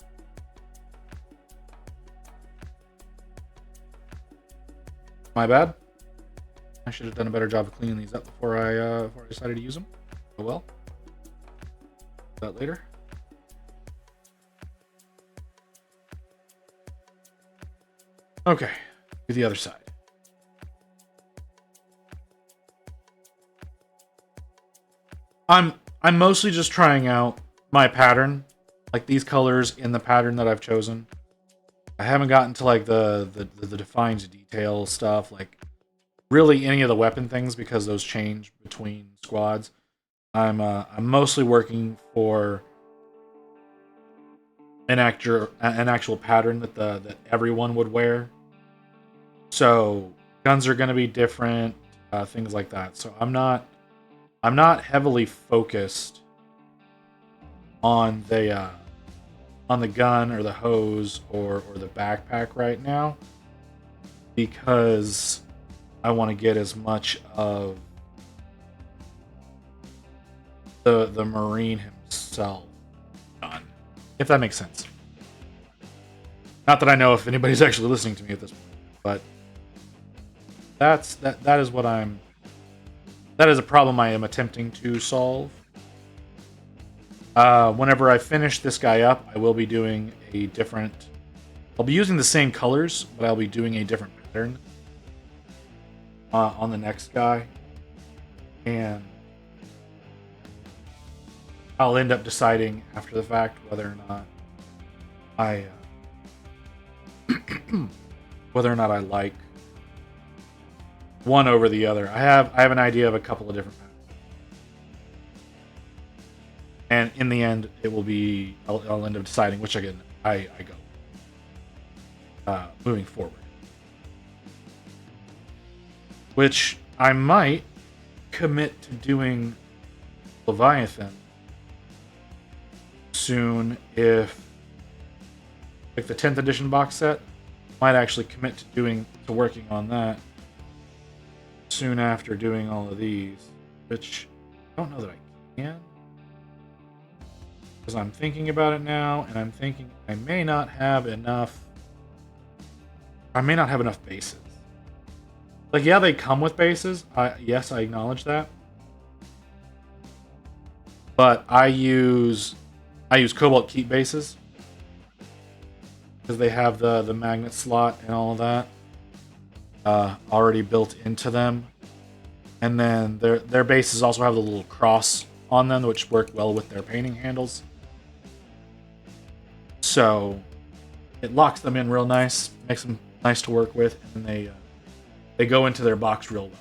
My bad. I should have done a better job of cleaning these up before I decided to use them. Oh well. That later. Okay, do the other side. I'm mostly just trying out my pattern, like these colors in the pattern that I've chosen. I haven't gotten to like the defined detail stuff, like really any of the weapon things, because those change between squads. I'm mostly working for an actual pattern that everyone would wear. So guns are going to be different, things like that. So I'm not heavily focused on the gun or the hose or the backpack right now, because I want to get as much of the Marine himself done, if that makes sense. Not that I know if anybody's actually listening to me at this point, but that is what that is a problem I am attempting to solve. Whenever I finish this guy up, I will be doing a different... I'll be using the same colors, but I'll be doing a different pattern on the next guy. And I'll end up deciding after the fact whether or not I like one over the other. I have an idea of a couple of different patterns. And in the end, it will be... I'll end up deciding which I go. Moving forward. Which I might commit to doing Leviathan soon, if... like the 10th edition box set, might actually commit to working on that soon after doing all of these, which I don't know that I can, because I'm thinking about it now, and I'm thinking I may not have enough bases. Like, yeah, they come with bases. Yes, I acknowledge that, but I use Cobalt Keep bases because they have the magnet slot and all of that already built into them, and then their bases also have the little cross on them, which work well with their painting handles. So it locks them in real nice, makes them nice to work with, and they go into their box real well.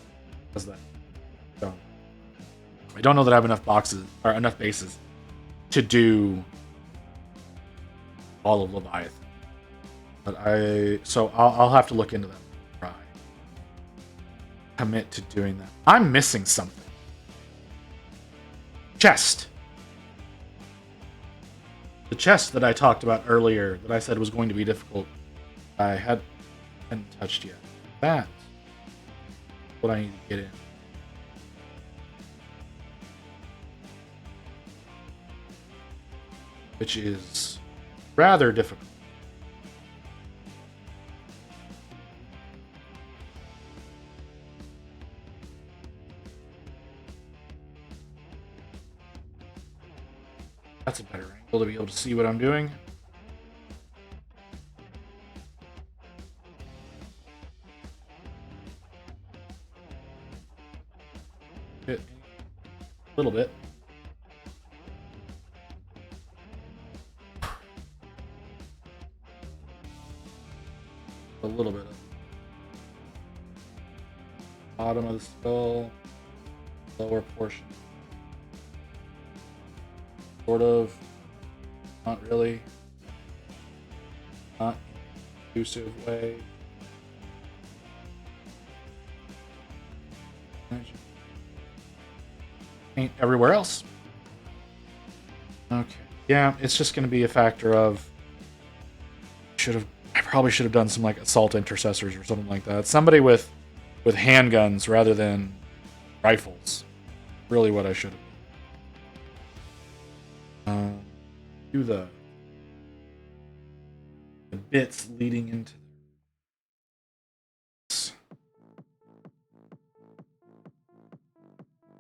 Does that? So I don't know that I have enough boxes or enough bases to do all of Leviathan. But I'll have to look into that. Try commit to doing that. I'm missing something. Chest. The chest that I talked about earlier, that I said was going to be difficult, I hadn't touched yet. That's what I need to get in. Which is rather difficult. That's a better angle to be able to see what I'm doing. A little bit. A little bit of bottom of the skull, lower portion. Sort of. Not really. Not in an intrusive way. Paint everywhere else. Okay. Yeah, it's just going to be a factor of I probably should have done some like assault intercessors or something like that. Somebody with handguns rather than rifles. Really what I should have. Do the bits leading into this.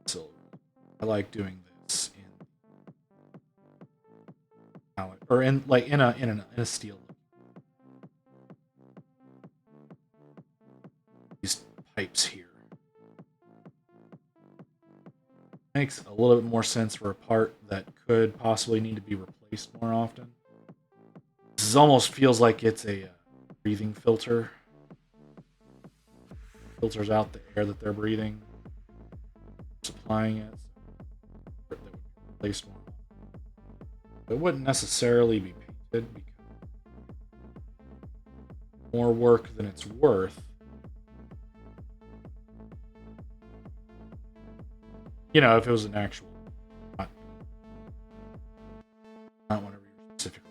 So I like doing this in a steel. These pipes here makes a little bit more sense for a part that could possibly need to be replaced more often. This almost feels like it's a breathing filter. Filters out the air that they're breathing, supplying it. That would be replaced more often. It wouldn't necessarily be painted because more work than it's worth. You know, if it was an actual, not whenever you're specifically.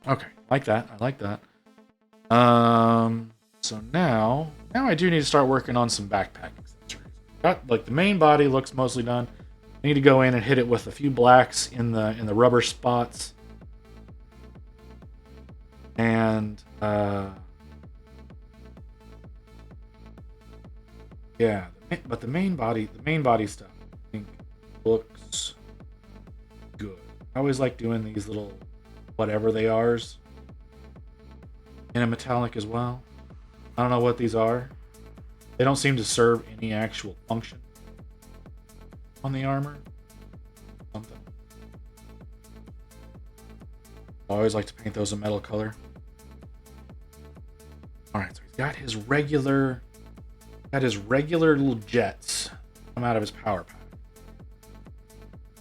Okay, like that. I like that. So now I do need to start working on some backpack accessories. Got like the main body looks mostly done. I need to go in and hit it with a few blacks in the rubber spots. And yeah. But the main body stuff, I think, looks good. I always like doing these little whatever they are's in a metallic as well. I don't know what these are. They don't seem to serve any actual function on the armor. Something. I always like to paint those a metal color. Alright, so he's got his regular little jets come out of his power pack.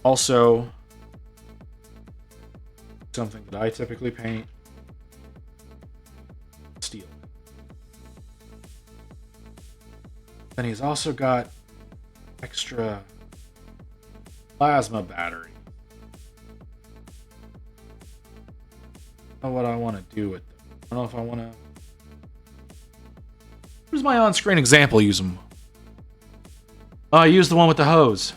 Also, something that I typically paint, steel. Then he's also got extra plasma battery. I don't know what I want to do with them. I don't know if I want to. Where's my on-screen example? Use them. Oh, I used the one with the hose.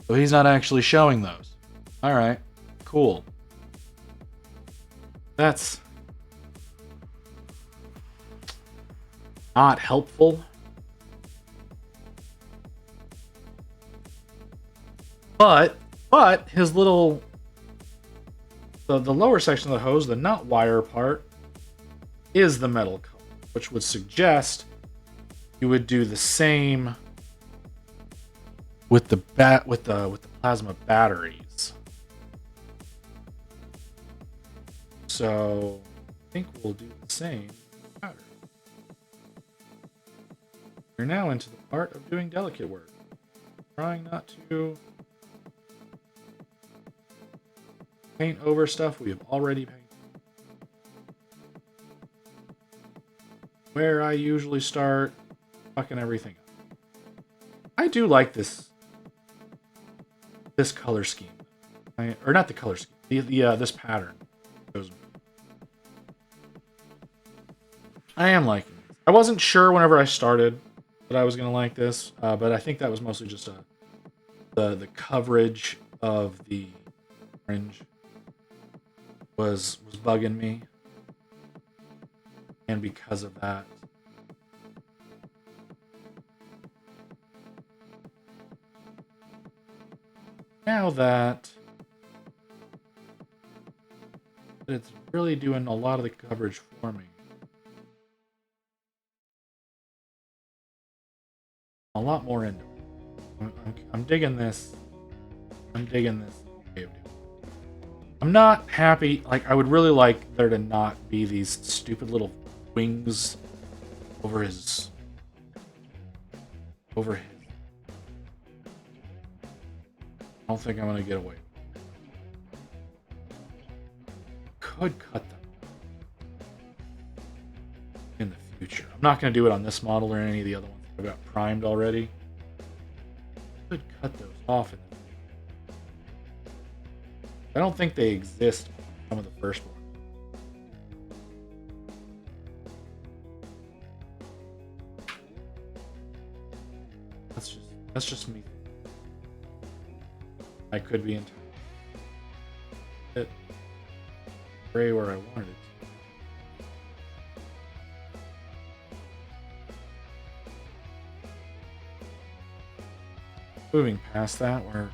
So he's not actually showing those. Alright. Cool. That's not helpful. But his little the lower section of the hose, the nut wire part, is the metal color, which would suggest you would do the same with the plasma batteries. So I think we'll do the same pattern. We're now into the part of doing delicate work. Trying not to paint over stuff we have already painted. Where I usually start fucking everything up. I do like this color scheme. Or not the color scheme. This pattern. I am liking it. I wasn't sure whenever I started that I was going to like this, but I think that was mostly just the coverage of the orange was bugging me, and because of that, now that it's really doing a lot of the coverage for me, a lot more into it. I'm digging this. I'm digging this way of doing it. I'm not happy. Like, I would really like there to not be these stupid little wings over his. I don't think I'm gonna get away. Could cut them in the future. I'm not gonna do it on this model or any of the other ones I've got primed already. Could cut those off in the future. I don't think they exist on some of the first ones. That's just me. I could be in it gray where I wanted it. Moving past that, we're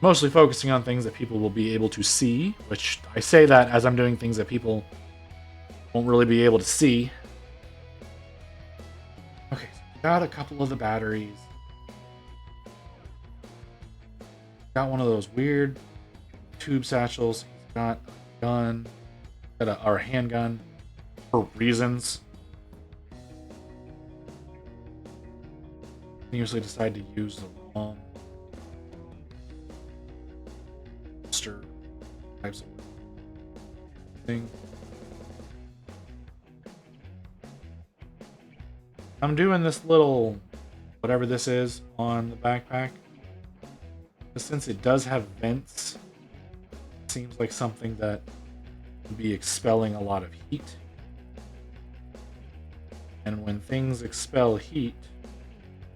mostly focusing on things that people will be able to see, which I say that as I'm doing things that people won't really be able to see. Okay, so got a couple of the batteries. Got one of those weird tube satchels. He's got a gun, or a handgun, for reasons. Usually decide to use the wrong holster types of thing. I'm doing this little whatever this is on the backpack. But since it does have vents, it seems like something that would be expelling a lot of heat. And when things expel heat,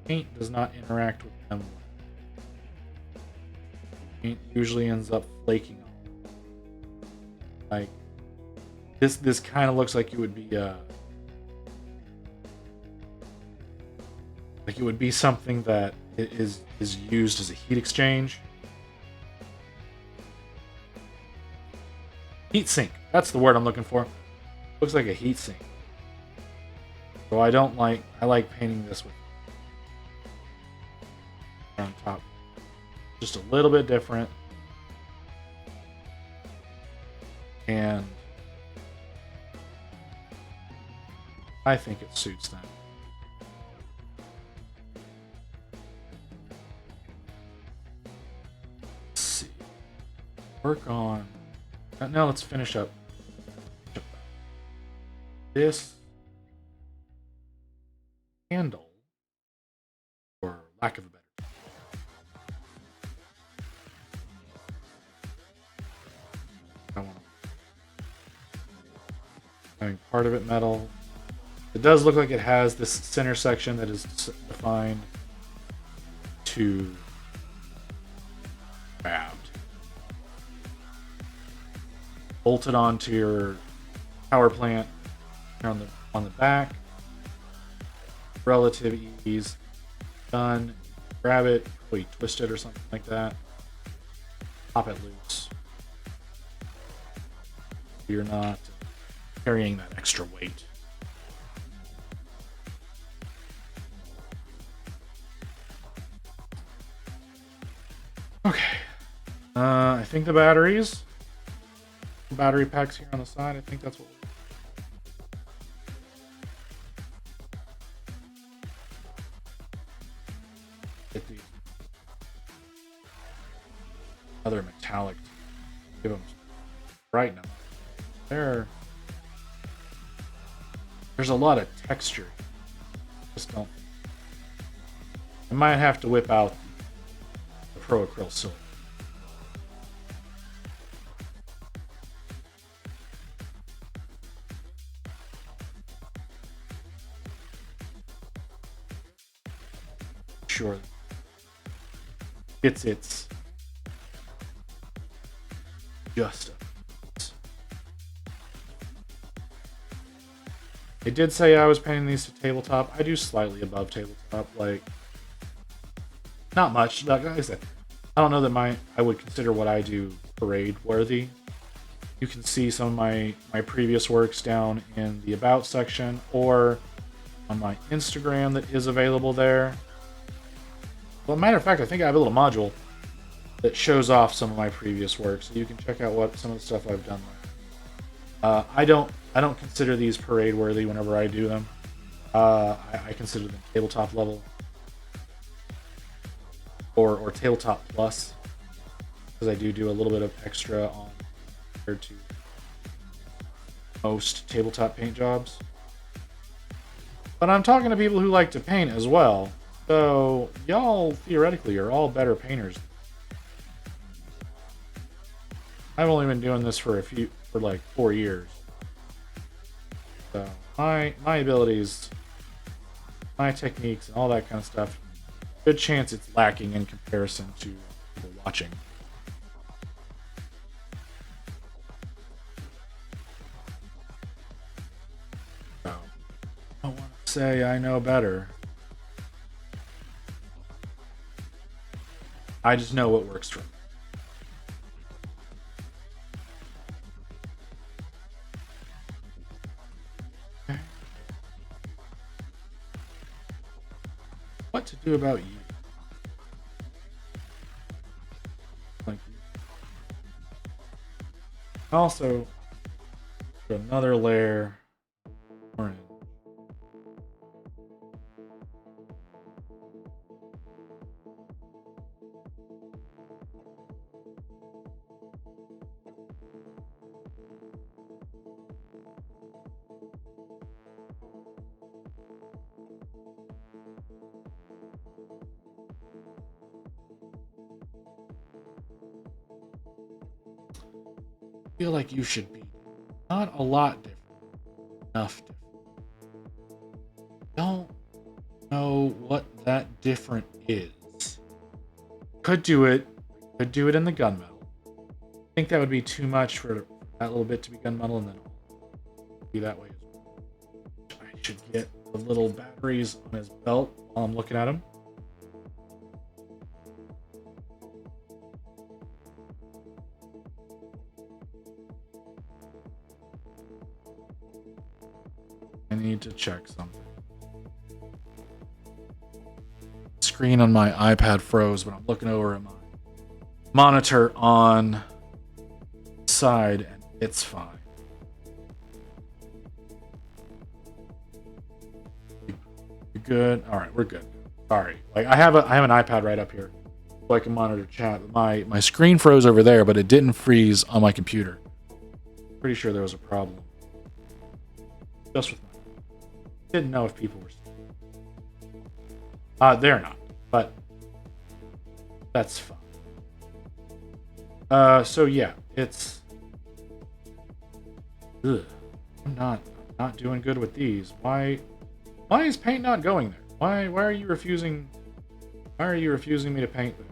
paint does not interact with them. Paint usually ends up flaking off. Like this kind of looks like it would be like it would be something that is used as a heat exchange. Heat sink. That's the word I'm looking for. Looks like a heat sink. So I like painting this with on top. Just a little bit different. And I think it suits them. Let's see. Work on. Now let's finish up this handle, or lack of a better. Having part of it metal. It does look like it has this center section that is defined to grabbed. Bolted onto your power plant on the back. Relative ease. Done. Grab it, probably twist it or something like that. Pop it loose. You're not carrying that extra weight. Okay. I think the battery packs here on the side. I think that's what. metallic. Give them brighten them. There's a lot of texture. Just don't. I might have to whip out the Pro Acryl Silver. Sure. It's just. It did say I was painting these to tabletop. I do slightly above tabletop, like not much. Like I said, I don't know that I would consider what I do parade worthy. You can see some of my previous works down in the about section or on my Instagram that is available there. Well, matter of fact, I think I have a little module that shows off some of my previous works, so you can check out what some of the stuff I've done there. I don't consider these parade worthy whenever I do them. I consider them tabletop level or tabletop plus, because I do a little bit of extra on compared to most tabletop paint jobs. But I'm talking to people who like to paint as well, so y'all theoretically are all better painters. I've only been doing this for like 4 years. So my abilities, my techniques, and all that kind of stuff, good chance it's lacking in comparison to people watching. So I don't want to say I know better. I just know what works for me. What to do about you? Thank you. Also, another layer orange. I feel like you should be not a lot different, enough different. Don't know what that different is. Could do it in the gunmetal. I think that would be too much for that little bit to be gunmetal, and then be that way as well. I should get the little batteries on his belt while I'm looking at him. I need to check something. Screen on my iPad froze, but I'm looking over at my monitor on side, and it's fine. You good? All right, we're good. Sorry, like I have an iPad right up here, so I can monitor chat. But my screen froze over there, but it didn't freeze on my computer. Pretty sure there was a problem. Just with didn't know if people were they're not, but that's fine. So yeah, it's I'm not doing good with these. Why is paint not going there? Why are you refusing me to paint there?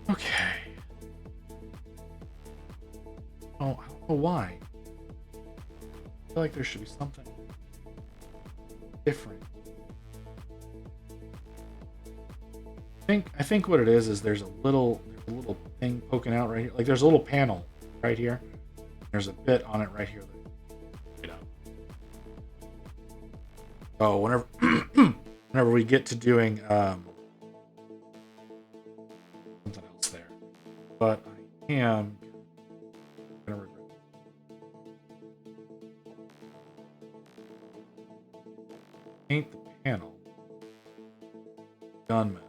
Okay. Oh, I don't know why. I feel like there should be something different. I think what it is there's a little thing poking out right here. Like there's a little panel right here. There's a bit on it right here. Oh, whenever we get to doing something else there. but I am gonna regret it. Paint the panel. Gunman.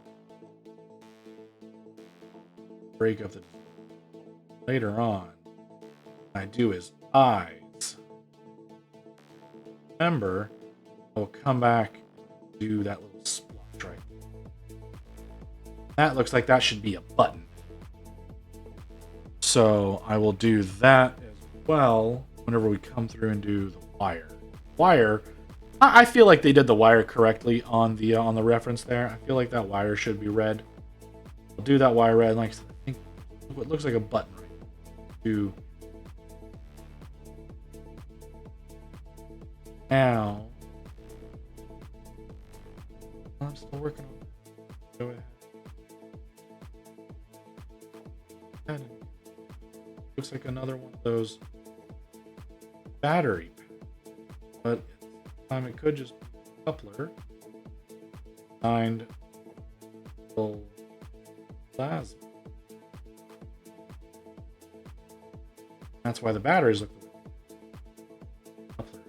Break up the... Later on, what I do is eyes. Remember, I'll come back and do that little splotch right. That looks like that should be a button. So I will do that as well whenever we come through and do the wire. Wire, I feel like they did the wire correctly on the reference there. I feel like that wire should be red. I'll do that wire red, like I think what looks like a button right do. Now I'm still working on it. Go ahead. Looks like another one of those battery packs. But at the time it could just be a coupler. Find plasma. That's why the batteries look the way. Coupler.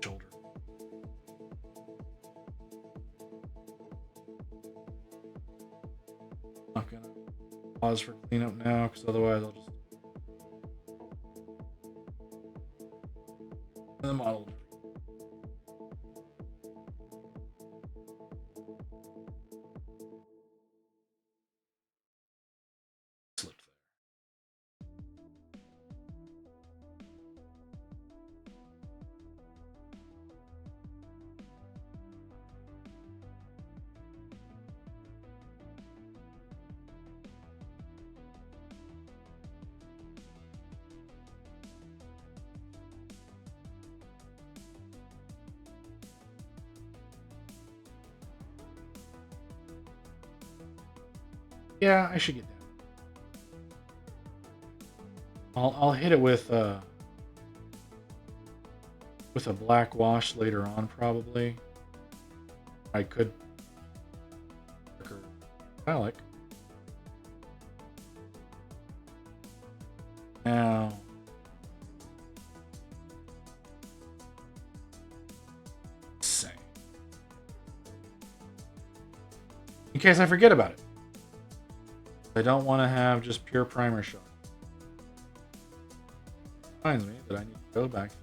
Shoulder. Not gonna pause for cleanup now, because otherwise I'll just the model. Slipped there. Yeah, I should get that. I'll hit it with a black wash later on, probably. I could metallic. Now same. In case I forget about it. I don't want to have just pure primer shot. Reminds me that I need to go back to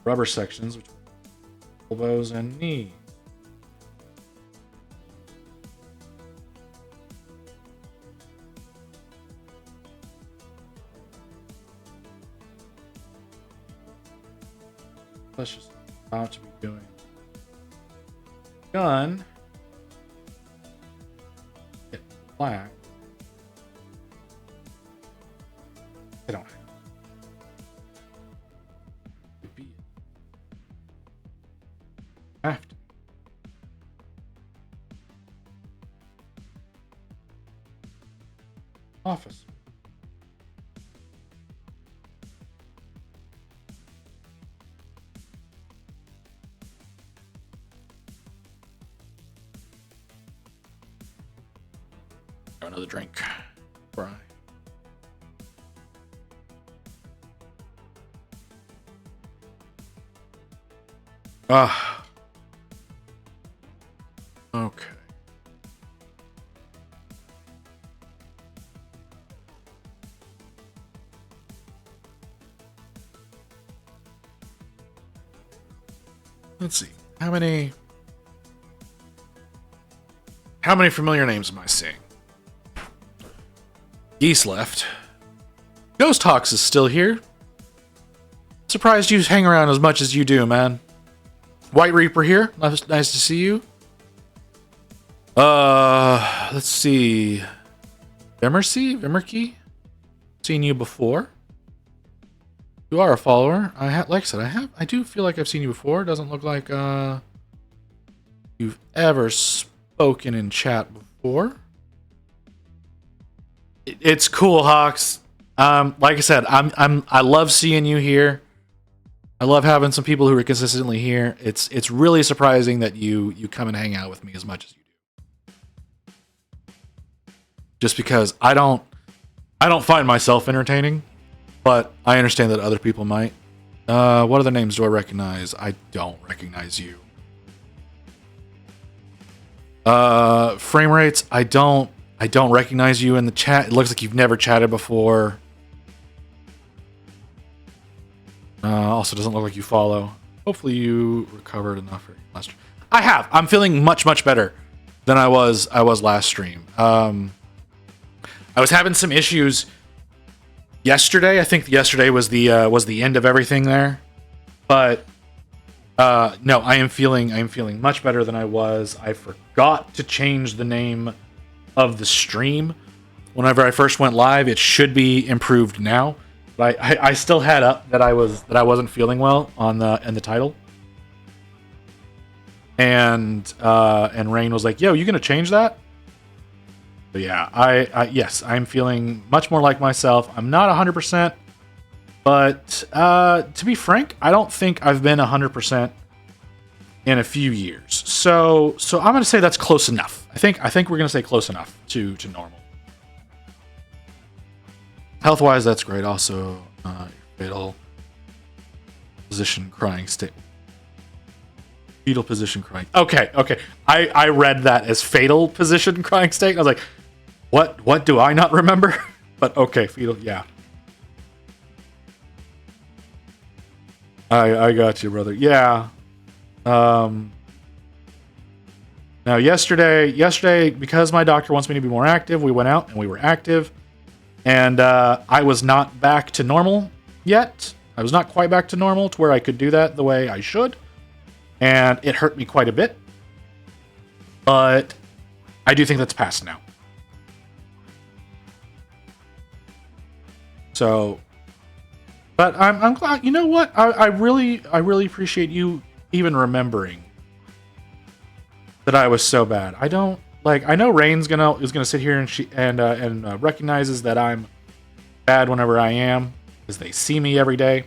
rubber sections, which are elbows and knees. Let's just about to be doing gun. Black. I don't have to. Office. Another drink. Right. Ah. Okay. Let's see. How many familiar names am I seeing? Geese left. Ghost Hawks is still here. Surprised you hang around as much as you do, man. White Reaper here. Nice to see you. Let's see. Vimerkey? Seen you before. You are a follower. Like I said, I do feel like I've seen you before. Doesn't look like you've ever spoken in chat before. It's cool, Hawks. Like I said, I love seeing you here. I love having some people who are consistently here. It's really surprising that you come and hang out with me as much as you do. Just because I don't find myself entertaining, but I understand that other people might. What other names do I recognize? I don't recognize you. Frame rates, I don't recognize you in the chat. It looks like you've never chatted before. Also doesn't look like you follow. Hopefully you recovered enough for last stream. I have. I'm feeling much better than I was last stream. I was having some issues yesterday. I think yesterday was the end of everything there. But no, I am feeling much better than I was. I forgot to change the name of the stream whenever I first went live. It should be improved now. But I still had up that I wasn't feeling well in the title. And Rain was like, "Yo, you gonna change that?" But yeah, yes, I'm feeling much more like myself. I'm not 100%, but to be frank, I don't think I've been 100% in a few years. So I'm gonna say that's close enough. I think we're gonna say close enough to normal. Health-wise, that's great. Also, fetal position crying state. Fetal position crying. Okay. I read that as fatal position crying state. I was like, what do I not remember? But okay, fetal, yeah. I got you, brother. Yeah. Now yesterday, because my doctor wants me to be more active, we went out and we were active. And I was not back to normal yet. I was not quite back to normal to where I could do that the way I should. And it hurt me quite a bit. But I do think that's past now. So, but I'm glad. You know what? I really appreciate you even remembering that I was so bad. I don't. Like, I know Rain's is gonna sit here and recognizes that I'm bad whenever I am, because they see me every day.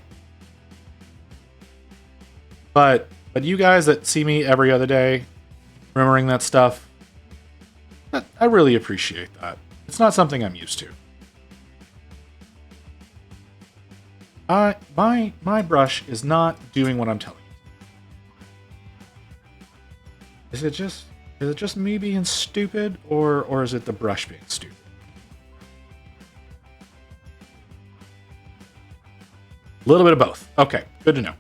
But you guys that see me every other day, remembering that stuff, I really appreciate that. It's not something I'm used to. My brush is not doing what I'm telling you. Is it just me being stupid, or is it the brush being stupid? A little bit of both. Okay, good to know.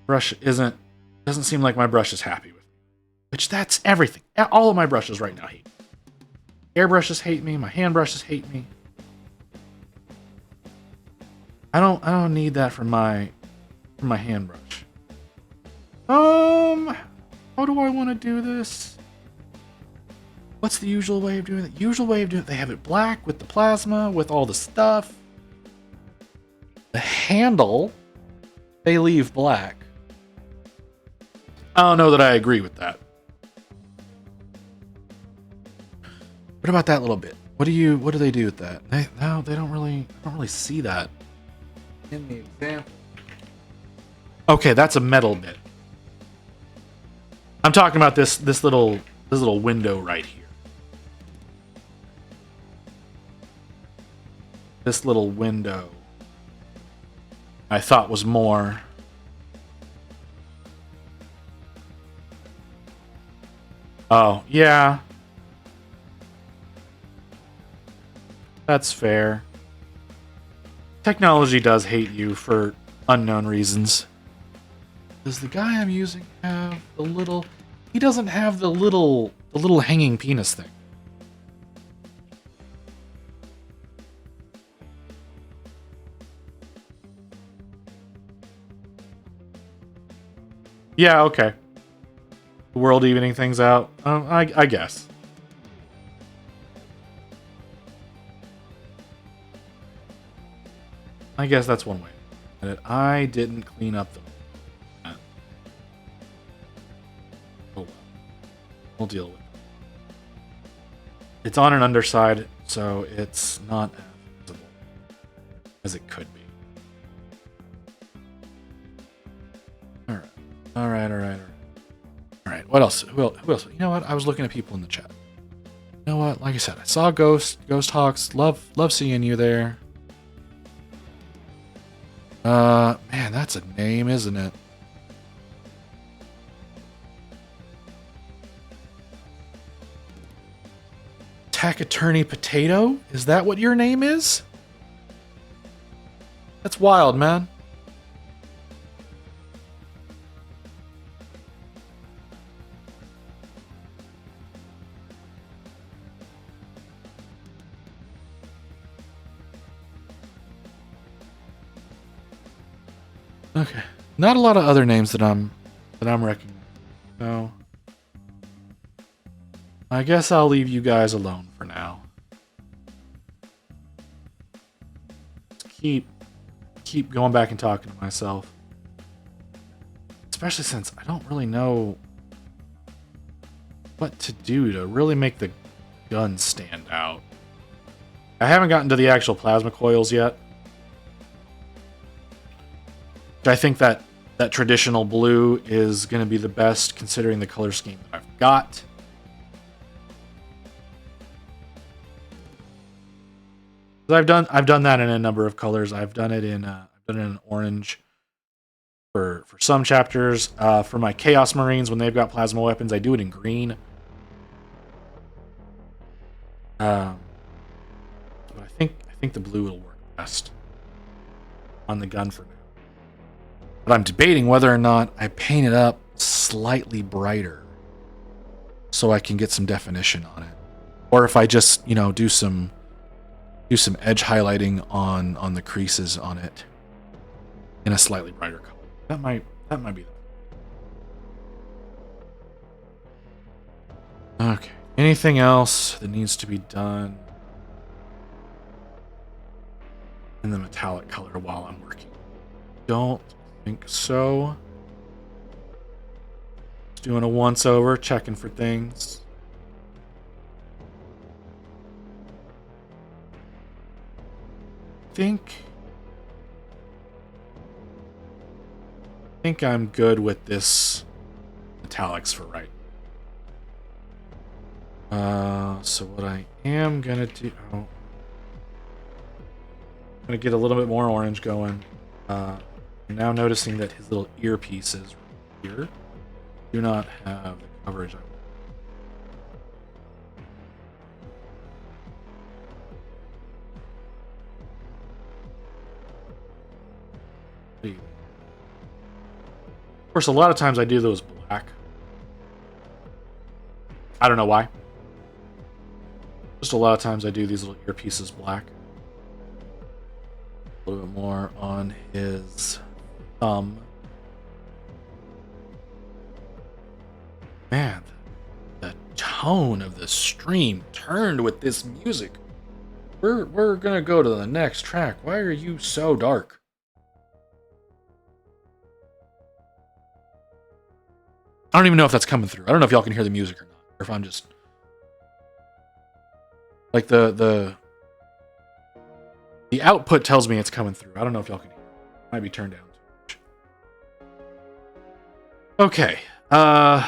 Brush doesn't seem like my brush is happy with me. Which that's everything. All of my brushes right now hate me. Airbrushes hate me, my hand brushes hate me. I don't need that from my hand brush. How do I want to do this? What's the usual way of doing it? Usual way of doing it, they have it black with the plasma, with all the stuff. The handle, they leave black. I don't know that I agree with that. What about that little bit? What do they do with that? They don't really see that in the example. Okay, that's a metal bit. I'm talking about this little window right here. This little window I thought was more. Oh, yeah. That's fair. Technology does hate you for unknown reasons. Does the guy I'm using have the little... He doesn't have the little hanging penis thing. Yeah, okay. The world evening things out. I guess. I guess that's one way. And I didn't clean up the... Oh well. We'll deal with it. It's on an underside, so it's not as visible as it could be. All right. What else? Who else? You know what? I was looking at people in the chat. You know what? Like I said, I saw Ghost Hawks. Love seeing you there. Man, that's a name, isn't it? Attack Attorney Potato? Is that what your name is? That's wild, man. Okay. Not a lot of other names that I'm recognizing. So I guess I'll leave you guys alone for now. Just keep going back and talking to myself. Especially since I don't really know what to do to really make the gun stand out. I haven't gotten to the actual plasma coils yet. I think that traditional blue is going to be the best considering the color scheme that I've got. I've done that in a number of colors. I've done it in an orange for some chapters. For my Chaos Marines, when they've got plasma weapons, I do it in green. But I think the blue will work best on the gun for now. But I'm debating whether or not I paint it up slightly brighter so I can get some definition on it, or if I just do some edge highlighting on the creases on it in a slightly brighter color. That might be that. Okay. Anything else that needs to be done in the metallic color while I'm working? Don't think so. Just doing a once over, checking for things. I think I'm good with this metallics for right. So what I am gonna do, I'm gonna get a little bit more orange going. I'm now noticing that his little earpieces right here do not have the coverage I want. Of course, a lot of times I do those black. I don't know why. Just a lot of times I do these little earpieces black. A little bit more on his thumb. Man, the tone of the stream turned with this music. We're gonna go to the next track. Why are you so dark? I don't even know if that's coming through. I don't know if y'all can hear the music or not, or if I'm just like the output tells me it's coming through. I don't know if y'all can hear it. Might be turned down too much. Okay. The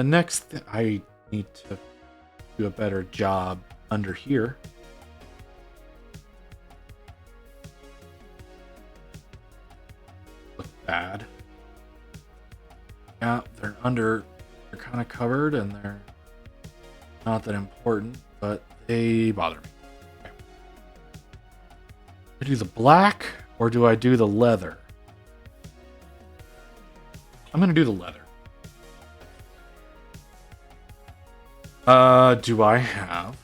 next thing I need to do a better job under here. Look bad. Yeah, they're kind of covered and they're not that important, but they bother me. Okay. Do I do the black or do I do the leather? I'm going to do the leather. Do I have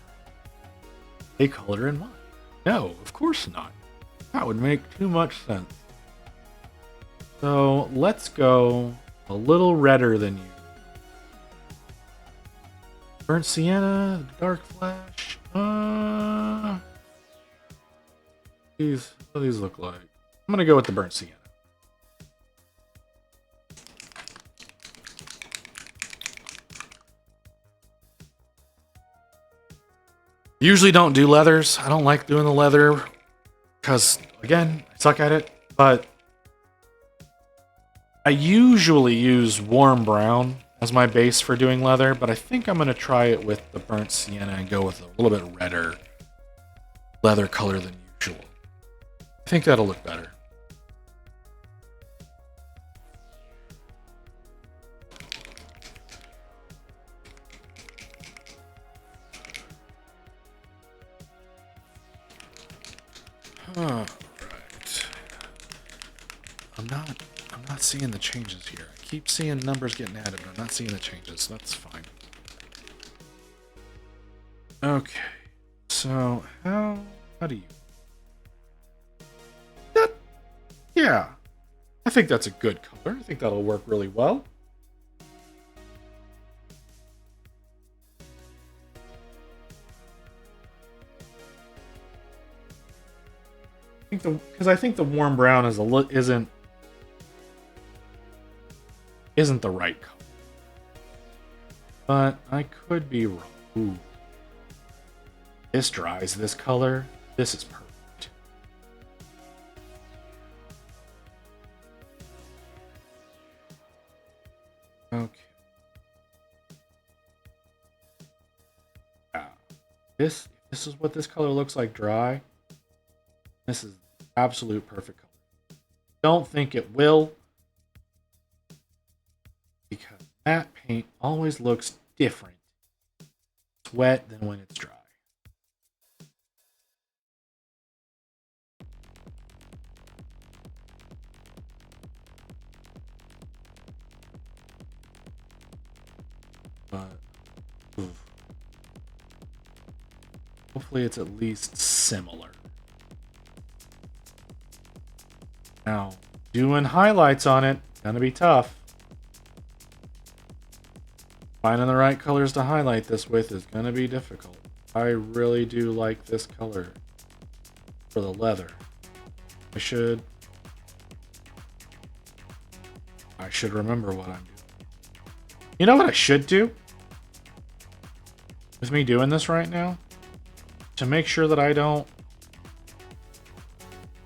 a color in mind? No, of course not. That would make too much sense. So let's go a little redder than you. Burnt sienna, dark flash. What do these look like? I'm gonna go with the burnt sienna. Usually don't do leathers. I don't like doing the leather because, again, I suck at it. But I usually use warm brown as my base for doing leather, but I think I'm going to try it with the burnt sienna and go with a little bit redder leather color than usual. I think that'll look better. All right. I'm not seeing the changes here. I keep seeing numbers getting added, but I'm not seeing the changes. That's fine. Okay. So how do you? Yeah. I think that's a good color. I think that'll work really well. Because I think the warm brown is isn't the right color. But I could be wrong. Ooh. This dries this color. This is perfect. Okay. This is what this color looks like dry. This is absolute perfect color. Don't think it will, because matte paint always looks different. It's wet than when it's dry. But hopefully it's at least similar. Now, doing highlights on it, gonna be tough. Finding the right colors to highlight this with is gonna be difficult. I really do like this color for the leather. I should remember what I'm doing. You know what I should do? With me doing this right now? To make sure that I don't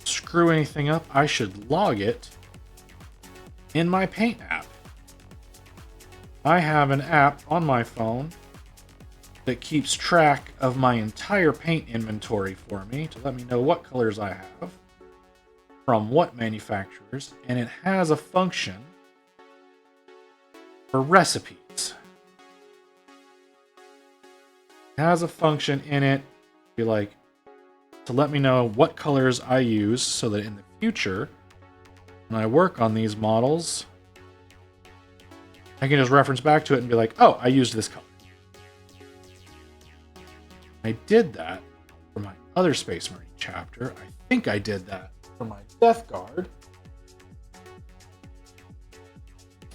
screw anything up, I should log it in my paint app. I have an app on my phone that keeps track of my entire paint inventory for me to let me know what colors I have from what manufacturers, and it has a function for recipes. It has a function in it be like to let me know what colors I use so that in the future when I work on these models I can just reference back to it and be like, oh, I used this color. I did that for my other Space Marine chapter. I think I did that for my Death Guard.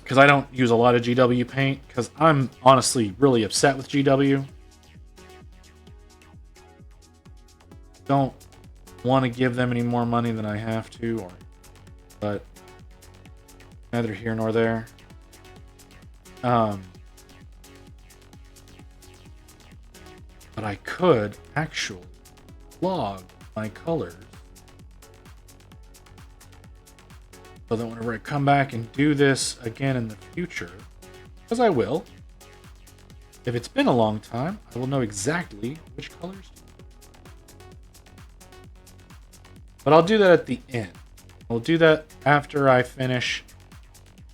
Because I don't use a lot of GW paint, because I'm honestly really upset with GW. Don't want to give them any more money than I have to, but neither here nor there. But I could actually log my colors so that whenever I come back and do this again in the future, because I will, if it's been a long time, I will know exactly which colors. But I'll do that at the end. I'll do that after I finish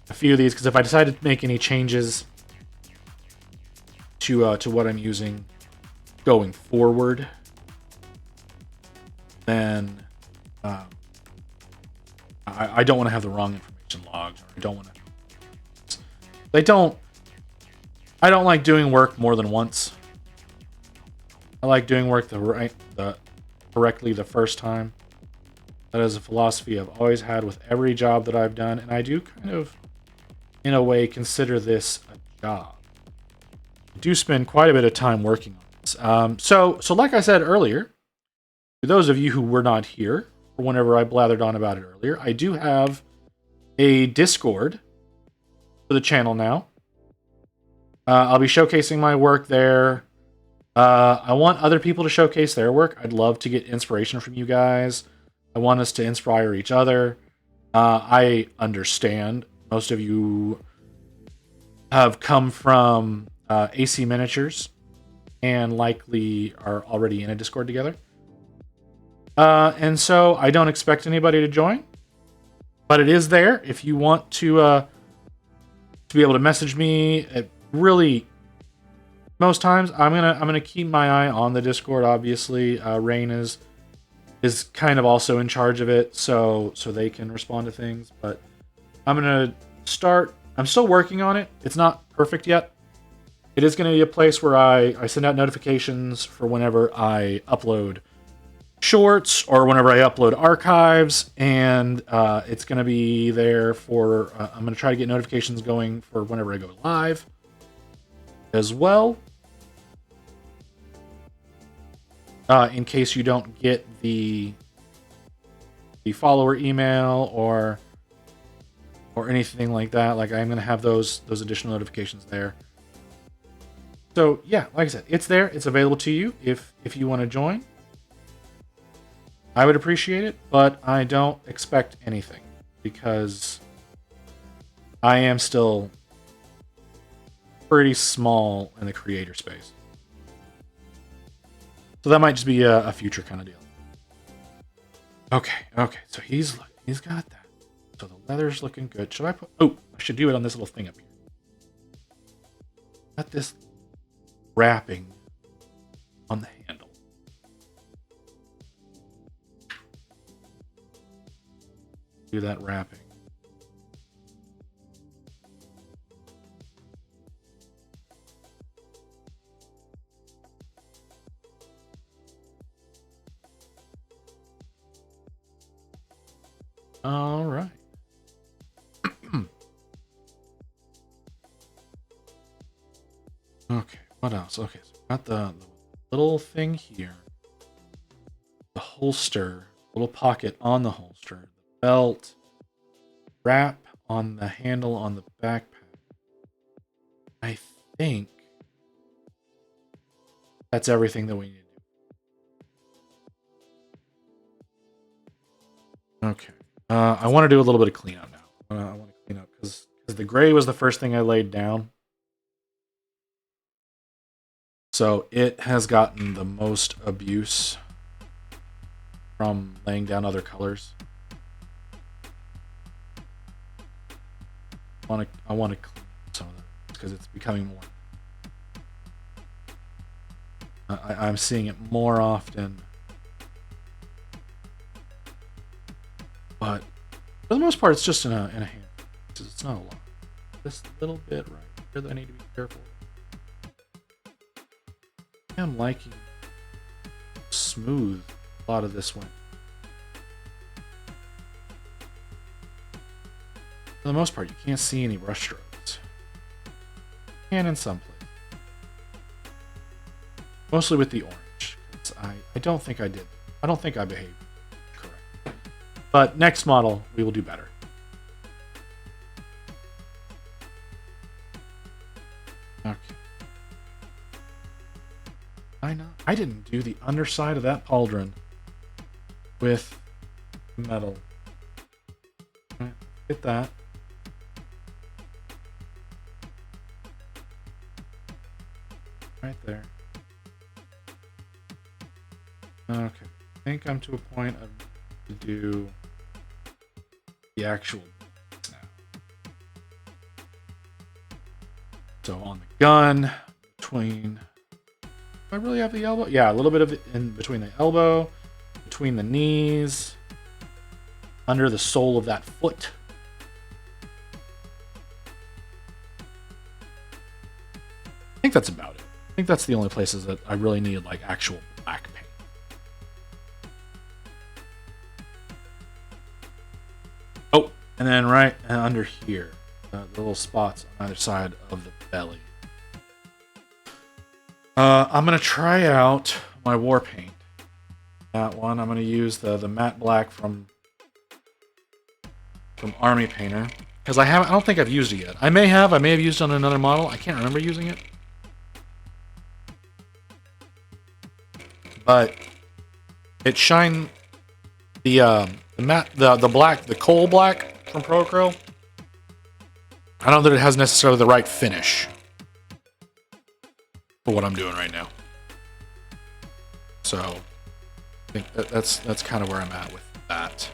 a few of these, because if I decide to make any changes to what I'm using going forward, then I don't want to have the wrong information logged, or I don't want to. I don't like doing work more than once. I like doing work correctly the first time. That is a philosophy I've always had with every job that I've done, and I do kind of, in a way, consider this a job. I do spend quite a bit of time working on this. So like I said earlier, to those of you who were not here, or whenever I blathered on about it earlier, I do have a Discord for the channel now. I'll be showcasing my work there. I want other people to showcase their work. I'd love to get inspiration from you guys. I want us to inspire each other. I understand most of you have come from AC Miniatures and likely are already in a Discord together. And so I don't expect anybody to join, but it is there if you want to be able to message me. It really, most times I'm gonna keep my eye on the Discord. Obviously, Rain is kind of also in charge of it, so they can respond to things. But I'm gonna start. I'm still working on it. It's not perfect yet. It is going to be a place where I send out notifications for whenever I upload shorts or whenever I upload archives, and it's going to be there for. I'm going to try to get notifications going for whenever I go live as well. In case you don't get the follower email or anything like that, like I'm going to have those additional notifications there. So yeah, like I said, it's there. It's available to you if you want to join. I would appreciate it, but I don't expect anything because I am still pretty small in the creator space. So that might just be a future kind of deal. Okay, so he's got that. So the leather's looking good. Should I put... Oh, I should do it on this little thing up here. Got this wrapping on the handle. Do that wrapping. All right. Okay, what else? Okay, so got the little thing here. The holster, little pocket on the holster, the belt, wrap on the handle on the backpack. I think that's everything that we need to do. Okay. I want to do a little bit of cleanup now. I want to clean up because the gray was the first thing I laid down. So it has gotten the most abuse from laying down other colors. I want to clean some of that because it's becoming more. I'm seeing it more often. But for the most part, it's just in a hand. It's not a lot. This little bit right here that I need to be careful with. I'm liking smooth a lot of this one. For the most part, you can't see any brush strokes. You can in some places. Mostly with the orange. I don't think I did. I don't think I behaved correct. But next model, we will do better. Okay. I didn't do the underside of that pauldron with metal. Right, get that. Right there. Okay. I think I'm to a point of to do the actual now. So on the gun, between... Do I really have the elbow? Yeah, a little bit of it in between the elbow, between the knees, under the sole of that foot. I think that's about it. I think that's the only places that I really needed like actual black paint. Oh, and then right under here, the little spots on either side of the belly. I'm going to try out my war paint. That one, I'm going to use the matte black from Army Painter. Because I don't think I've used it yet. I may have used it on another model. I can't remember using it. but it shined the black, the coal black from Pro Acryl. I don't know that it has necessarily the right finish for what I'm doing right now. So I think that's kind of where I'm at with that.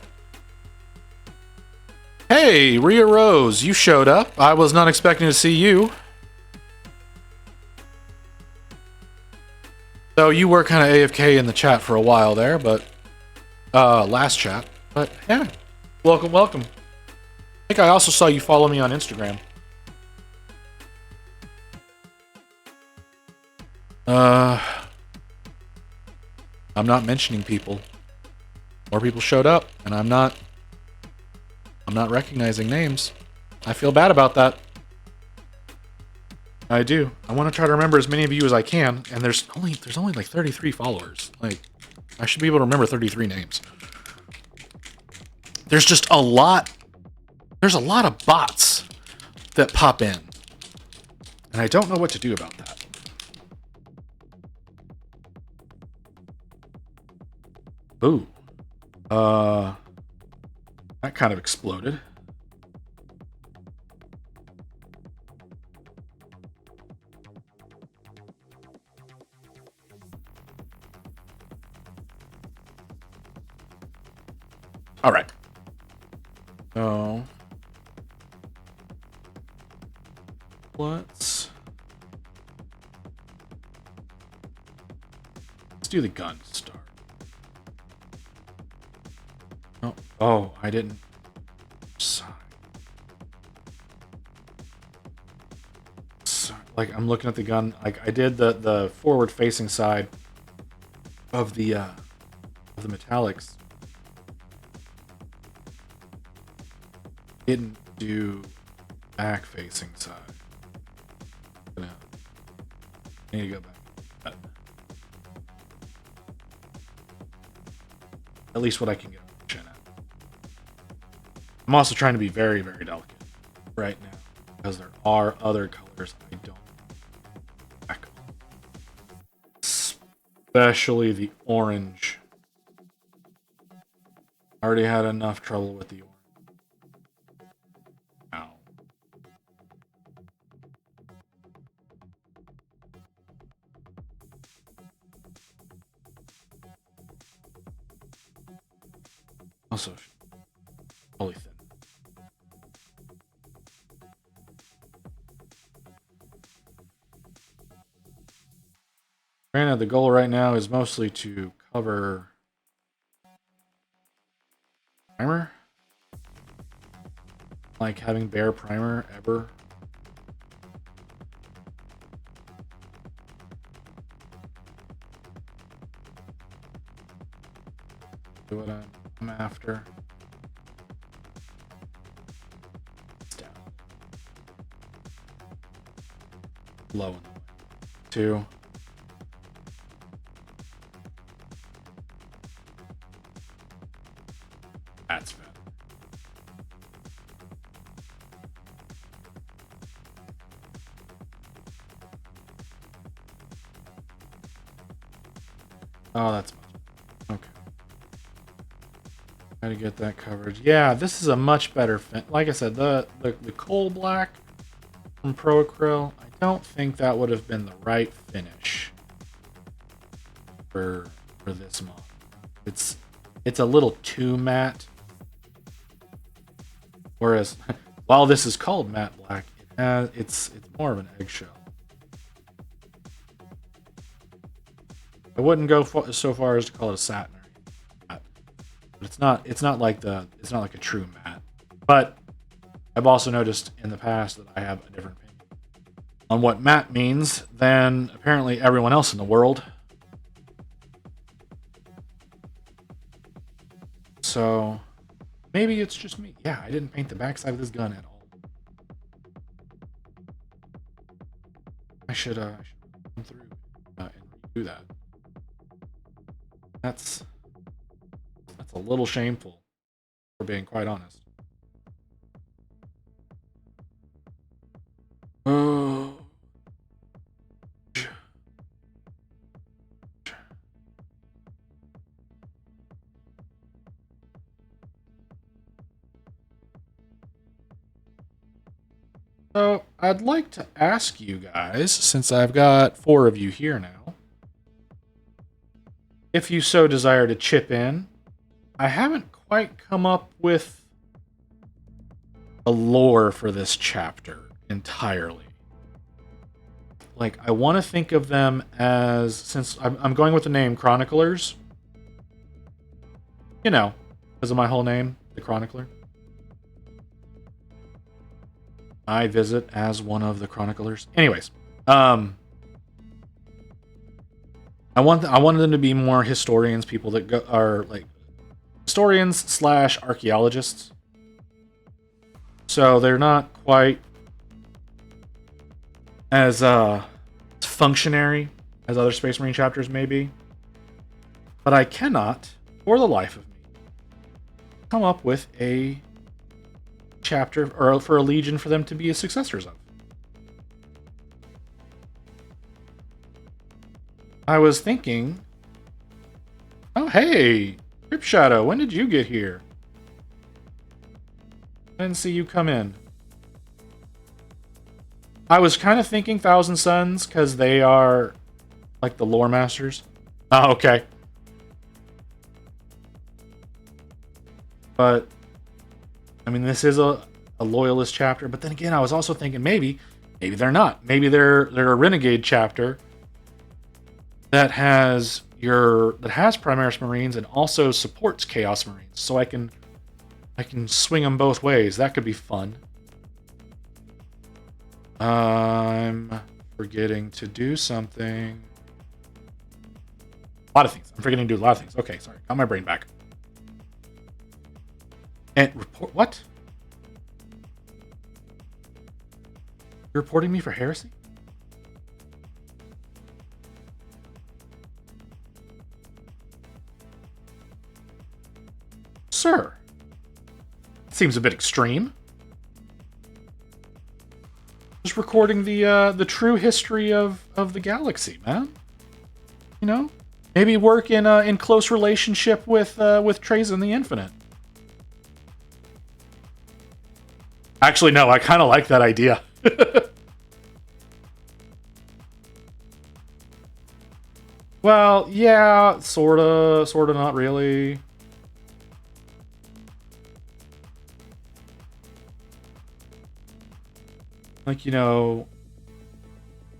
Hey, Rhea Rose, you showed up. I was not expecting to see you. So you were kind of AFK in the chat for a while there, but last chat. But yeah, welcome, welcome. I think I also saw you follow me on Instagram. I'm not mentioning people. More people showed up, and I'm not recognizing names. I feel bad about that. I do. I want to try to remember as many of you as I can, and there's only like 33 followers. Like, I should be able to remember 33 names. There's just a lot. There's a lot of bots that pop in, and I don't know what to do about that. Ooh. That kind of exploded. All right. So let's do the gun to start. Oh, I didn't. Sorry. Like, I'm looking at the gun. Like, I did the forward facing side of the metallics. Didn't do back facing side. I need to go back. At least what I can get. I'm also trying to be very, very delicate right now because there are other colors I don't back on. Especially the orange. I already had enough trouble with the orange. Ow. Also, holy thin. Granted, the goal right now is mostly to cover primer. Like having bare primer ever. Do what I'm after. It's down. Low. 2. That's better. Oh, that's much better. Okay. Try to get that coverage. Yeah, this is a much better fit. Like I said, the coal black from Pro Acryl, I don't think that would have been the right finish for this model. It's a little too matte. Whereas, while this is called matte black, it's more of an eggshell. I wouldn't go so far as to call it a satin or matte, but it's not like a true matte. But I've also noticed in the past that I have a different opinion on what matte means than apparently everyone else in the world. So maybe it's just me. Yeah, I didn't paint the backside of this gun at all. I should come through and redo that. That's a little shameful, for being quite honest. Oh. So I'd like to ask you guys, since I've got 4 of you here now, if you so desire to chip in. I haven't quite come up with a lore for this chapter entirely. Like, I want to think of them as, since I'm going with the name Chroniclers, you know, because of my whole name, the Chronicler. I visit as one of the Chroniclers. Anyways, I wanted them to be more historians, people that are like historians slash archaeologists. So they're not quite as functionary as other Space Marine chapters may be. But I cannot, for the life of me, come up with a chapter or for a legion for them to be successors of. I was thinking, oh hey, Rip Shadow, when did you get here? I didn't see you come in. I was kind of thinking Thousand Suns because they are like the lore masters. Oh, okay. But I mean, this is a loyalist chapter. But then again, I was also thinking maybe they're not. Maybe they're a renegade chapter that has Primaris Marines and also supports Chaos Marines. So I can swing them both ways. That could be fun. I'm forgetting to do something. A lot of things. I'm forgetting to do a lot of things. Okay, sorry. Got my brain back. And report what? You're reporting me for heresy? Sir. Seems a bit extreme. Just recording the true history of the galaxy, man. You know, maybe work in close relationship with Trazyn the Infinite. Actually, no, I kind of like that idea. Well, yeah, sorta, not really. Like, you know,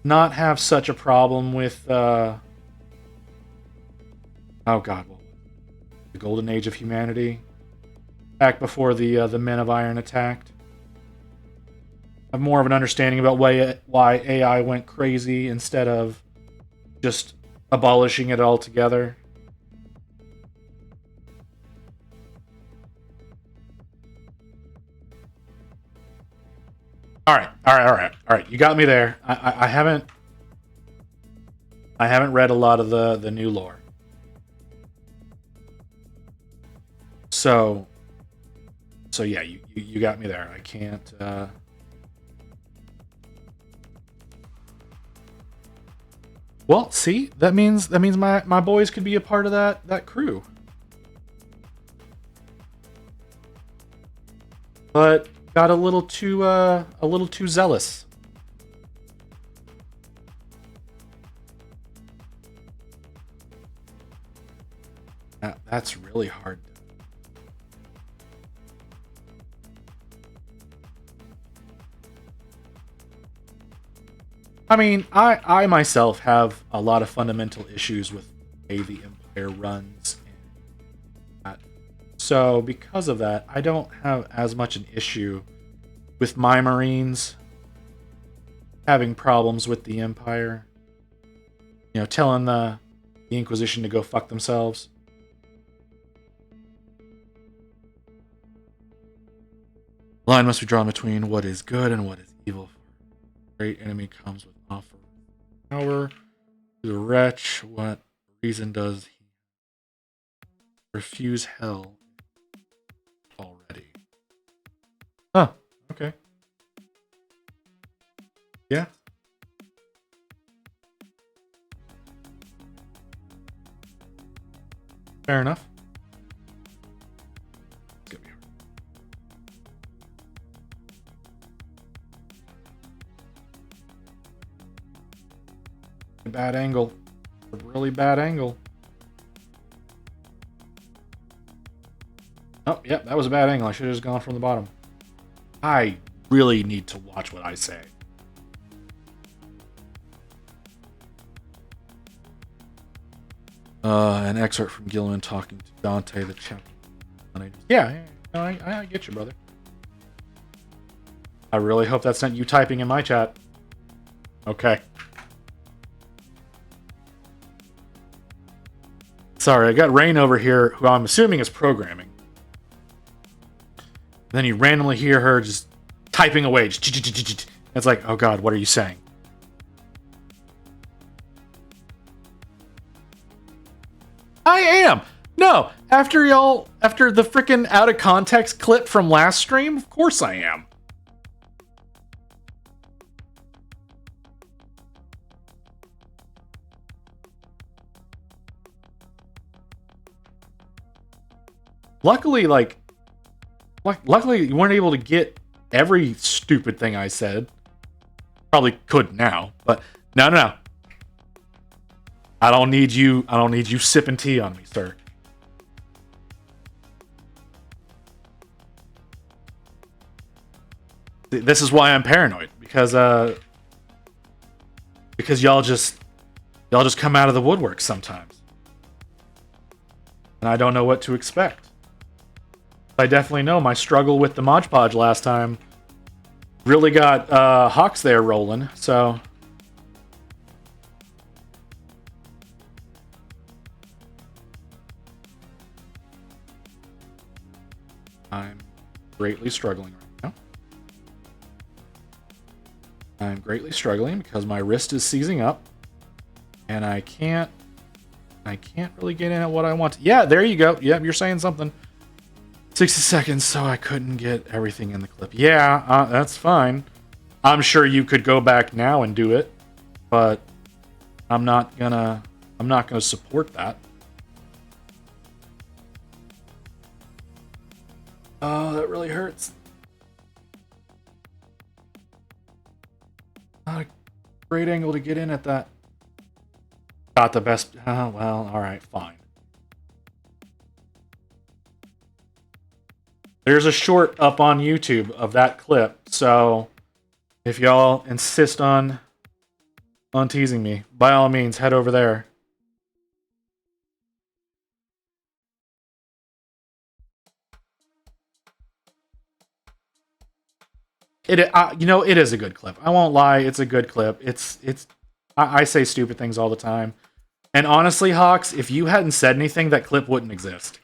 not have such a problem with oh god, well, the golden age of humanity, back before the men of iron attacked. Have more of an understanding about why AI went crazy instead of just abolishing it altogether. All right. You got me there. I haven't read a lot of the new lore. So yeah, you got me there. I can't. Well, see, that means my boys could be a part of that crew. But got a little too zealous. That's really hard. I mean, I myself have a lot of fundamental issues with the way the Empire runs. So because of that, I don't have as much an issue with my Marines having problems with the Empire. You know, telling the Inquisition to go fuck themselves. Line must be drawn between what is good and what is evil. Great enemy comes with offer power to the wretch. What reason does he refuse hell already? Huh. Okay. Yeah. Fair enough. bad angle. A really bad angle. Oh, yep, that was a bad angle. I should have just gone from the bottom. I really need to watch what I say. An excerpt from Gilliman talking to Dante, the chapter. Yeah, I get you, brother. I really hope that's not you typing in my chat. Okay. Sorry, I got Rain over here, who I'm assuming is programming. And then you randomly hear her just typing away. It's like, oh god, what are you saying? I am! No, after the freaking out of context clip from last stream, of course I am. Luckily, luckily you weren't able to get every stupid thing I said. Probably could now, but no. I don't need you sipping tea on me, sir. This is why I'm paranoid, because y'all just come out of the woodwork sometimes. And I don't know what to expect. I definitely know my struggle with the Mod Podge last time really got Hawks there rolling, so I'm greatly struggling right now. I'm greatly struggling because my wrist is seizing up and I can't really get in at what I want. Yeah, there you go. Yep, you're saying something. 60 seconds, so I couldn't get everything in the clip. Yeah, that's fine. I'm sure you could go back now and do it, but I'm not gonna support that. Oh, that really hurts. Not a great angle to get in at that. Not the best. Oh, well, all right, fine. There's a short up on YouTube of that clip, so if y'all insist on teasing me, by all means, head over there. It is a good clip. I won't lie, it's a good clip. I say stupid things all the time, and honestly, Hawks, if you hadn't said anything, that clip wouldn't exist.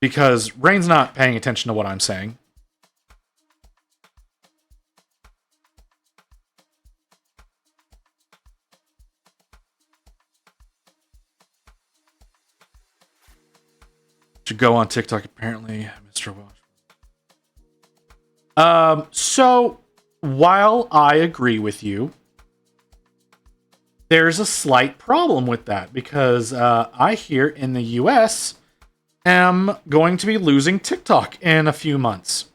Because Rain's not paying attention to what I'm saying. Should go on TikTok, apparently, Mr. Welsh. So, while I agree with you, there's a slight problem with that, because I here in the US am going to be losing TikTok in a few months.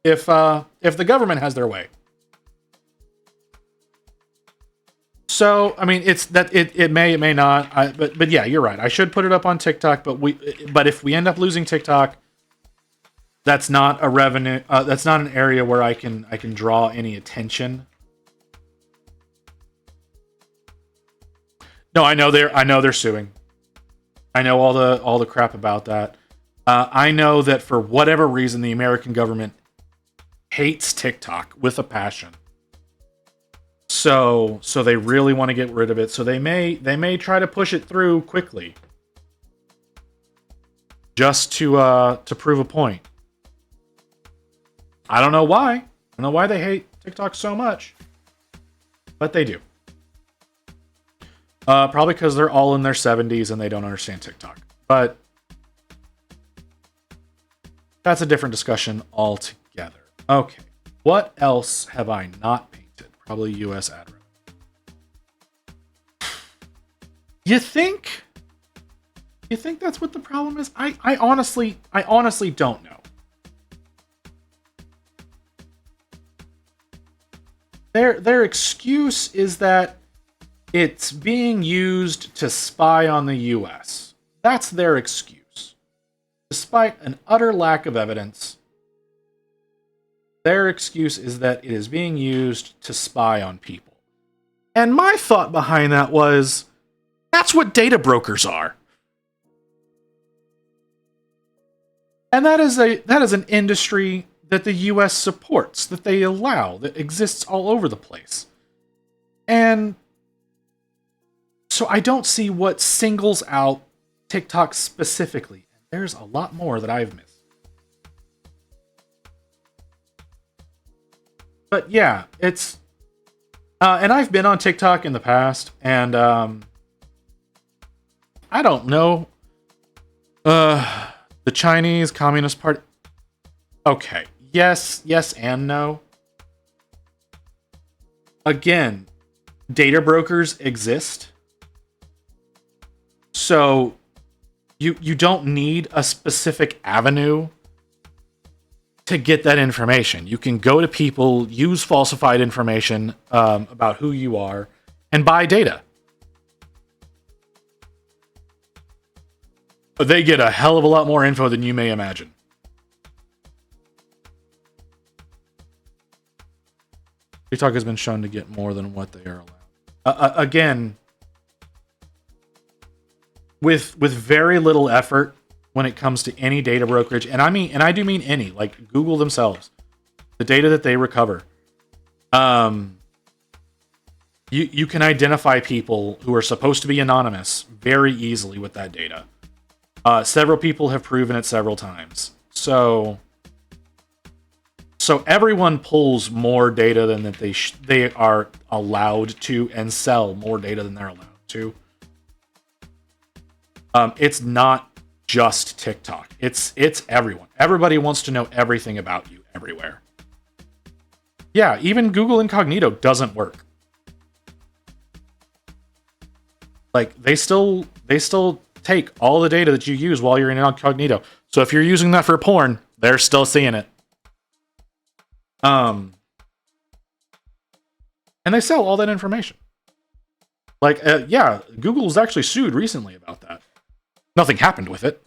If the government has their way. So, I mean, it may not. But yeah, you're right. I should put it up on TikTok. But if we end up losing TikTok, that's not a revenue. That's not an area where I can draw any attention. No, I know they're suing. I know all the crap about that. I know that for whatever reason, the American government hates TikTok with a passion. So they really want to get rid of it. So they may try to push it through quickly, just to prove a point. I don't know why. I don't know why they hate TikTok so much, but they do. Probably because they're all in their 70s and they don't understand TikTok. But that's a different discussion altogether. Okay. What else have I not painted? Probably US ad revenue. You think that's what the problem is? I honestly don't know. Their excuse is that it's being used to spy on the US. That's their excuse. Despite an utter lack of evidence, their excuse is that it is being used to spy on people. And my thought behind that was, that's what data brokers are. And that is an industry that the US supports, that they allow, that exists all over the place. And so I don't see what singles out TikTok specifically. There's a lot more that I've missed. But yeah, it's... and I've been on TikTok in the past, and I don't know. The Chinese Communist Party... Okay. Yes and no. Again, data brokers exist. So you don't need a specific avenue to get that information. You can go to people, use falsified information about who you are, and buy data. But they get a hell of a lot more info than you may imagine. TikTok has been shown to get more than what they are allowed. Again, with very little effort when it comes to any data brokerage, and I do mean any, like Google themselves, the data that they recover. You can identify people who are supposed to be anonymous very easily with that data. Several people have proven it several times. So everyone pulls more data than that they are allowed to, and sell more data than they're allowed to. It's not just TikTok. It's everyone. Everybody wants to know everything about you everywhere. Yeah, even Google Incognito doesn't work. Like they still take all the data that you use while you're in Incognito. So if you're using that for porn, they're still seeing it. And they sell all that information. Like, yeah, Google was actually sued recently about that. Nothing happened with it.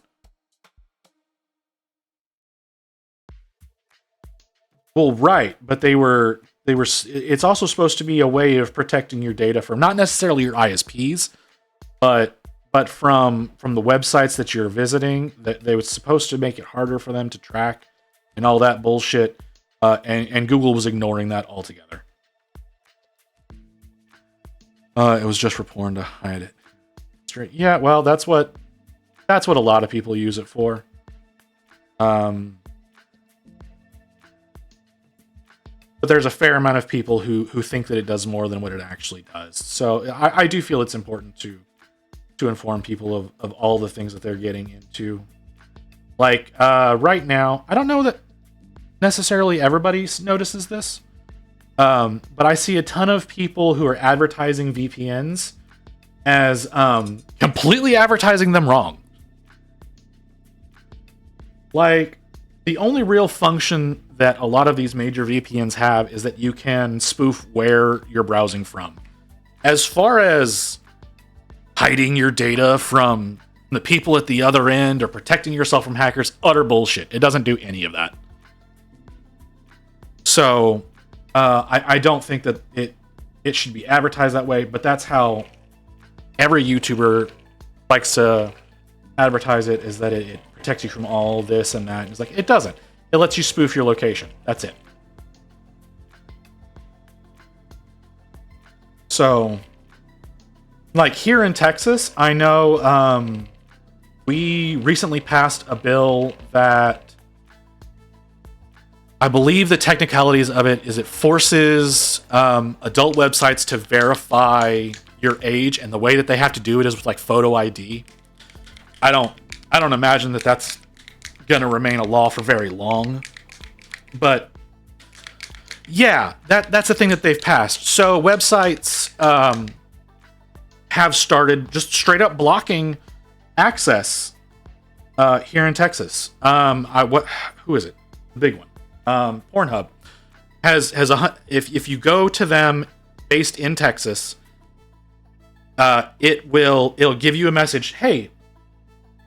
Well, right, but they were. It's also supposed to be a way of protecting your data from not necessarily your ISPs, but from the websites that you're visiting. That they were supposed to make it harder for them to track and all that bullshit. And Google was ignoring that altogether. It was just for porn to hide it. Straight. Yeah, well, that's what a lot of people use it for. But there's a fair amount of people who think that it does more than what it actually does. So I do feel it's important to inform people of all the things that they're getting into. Like right now, I don't know that necessarily everybody notices this, but I see a ton of people who are advertising VPNs as completely advertising them wrong. Like, the only real function that a lot of these major VPNs have is that you can spoof where you're browsing from. As far as hiding your data from the people at the other end or protecting yourself from hackers, utter bullshit. It doesn't do any of that. So I don't think that it should be advertised that way, but that's how every YouTuber likes to advertise it, is that it protects you from all this and that. It's like, it doesn't. It lets you spoof your location. That's it. So, like here in Texas, I know we recently passed a bill that I believe the technicalities of it is it forces adult websites to verify your age, and the way that they have to do it is with like photo ID. I don't imagine that that's going to remain a law for very long, but yeah, that's the thing that they've passed. So websites have started just straight up blocking access here in Texas. Who is it? The big one. Pornhub. has if you go to them based in Texas, it'll give you a message. Hey,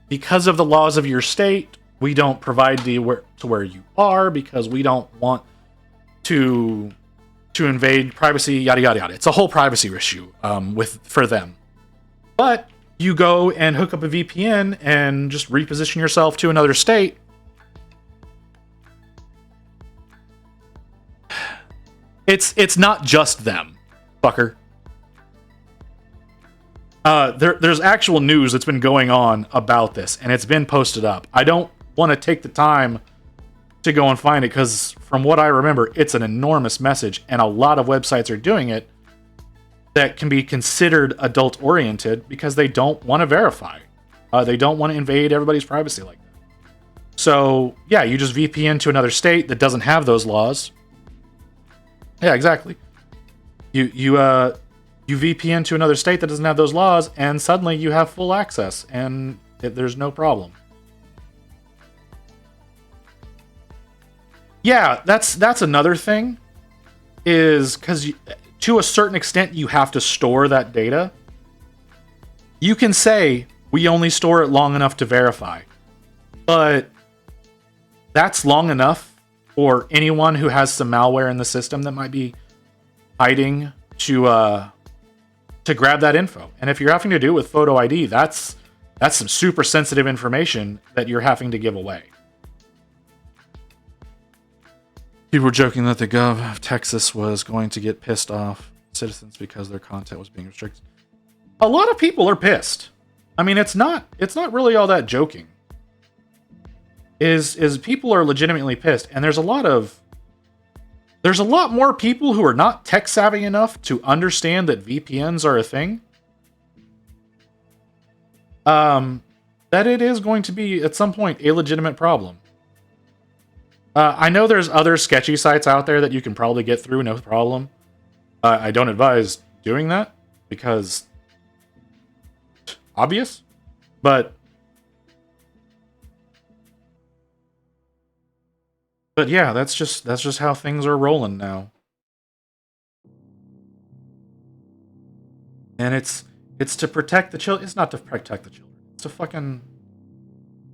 because of the laws of your state, we don't provide to where you are because we don't want to invade privacy. Yada yada yada. It's a whole privacy issue for them. But you go and hook up a VPN and just reposition yourself to another state. It's not just them, fucker. There's actual news that's been going on about this, and it's been posted up. I don't want to take the time to go and find it, because from what I remember, it's an enormous message, and a lot of websites are doing it that can be considered adult-oriented because they don't want to verify. They don't want to invade everybody's privacy like that. So, yeah, you just VPN to another state that doesn't have those laws. Yeah, exactly. You VPN to another state that doesn't have those laws, and suddenly you have full access, and there's no problem. Yeah, that's another thing, is because to a certain extent you have to store that data. You can say, we only store it long enough to verify, but that's long enough for anyone who has some malware in the system that might be hiding to grab that info. And if you're having to do it with photo ID, that's some super sensitive information that you're having to give away. People were joking that the gov of Texas was going to get pissed off citizens because their content was being restricted. A lot of people are pissed. I mean, it's not really all that joking. Is people are legitimately pissed, and there's a lot more people who are not tech savvy enough to understand that VPNs are a thing. That it is going to be at some point a legitimate problem. I know there's other sketchy sites out there that you can probably get through, no problem. I don't advise doing that because obvious, but yeah, that's just how things are rolling now. And it's to protect the children. It's not to protect the children.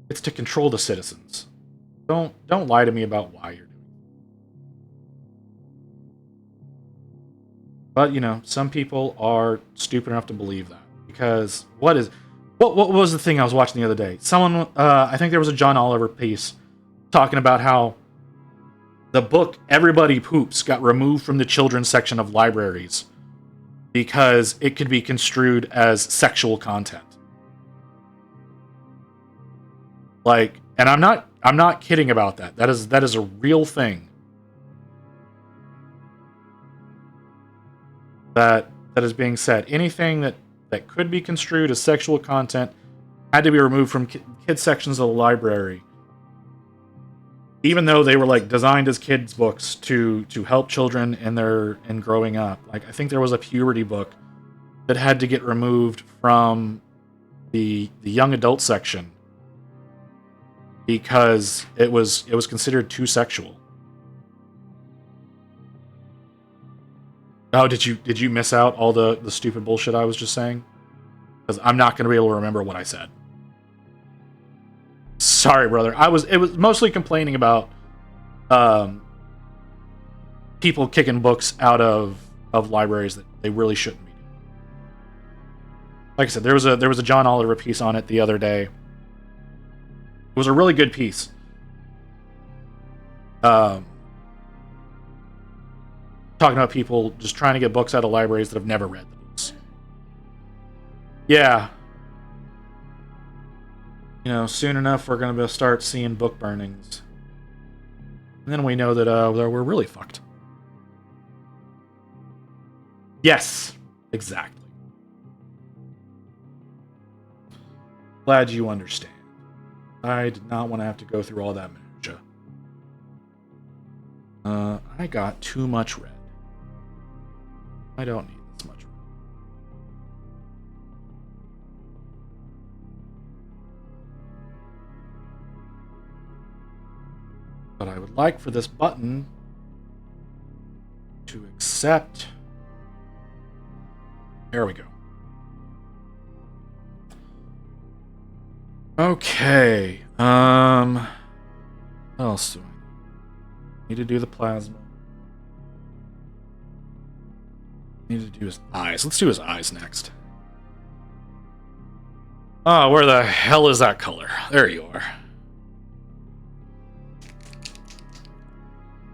It's to control the citizens. Don't lie to me about why you're doing it. But, you know, some people are stupid enough to believe that. Because what was the thing I was watching the other day? Someone, I think there was a John Oliver piece talking about how the book Everybody Poops got removed from the children's section of libraries because it could be construed as sexual content. Like, and I'm not kidding about that. That is a real thing. That is being said. Anything that could be construed as sexual content had to be removed from kids sections of the library, even though they were like designed as kids books to help children in growing up. Like, I think there was a puberty book that had to get removed from the young adult section because it was considered too sexual. Oh, did you miss out all the stupid bullshit I was just saying? Because I'm not going to be able to remember what I said. Sorry, brother. It was mostly complaining about people kicking books out of libraries that they really shouldn't be doing. Like I said, there was a John Oliver piece on it the other day. It was a really good piece. Talking about people just trying to get books out of libraries that have never read the books. Yeah. You know, soon enough we're going to start seeing book burnings. And then we know that we're really fucked. Yes, exactly. Glad you understand. I did not want to have to go through all that minutia. I got too much red. I don't need this much red. But I would like for this button to accept. There we go. Okay. What else do I need to do? The plasma. Need to do his eyes. Let's do his eyes next. Oh, where the hell is that color? There you are.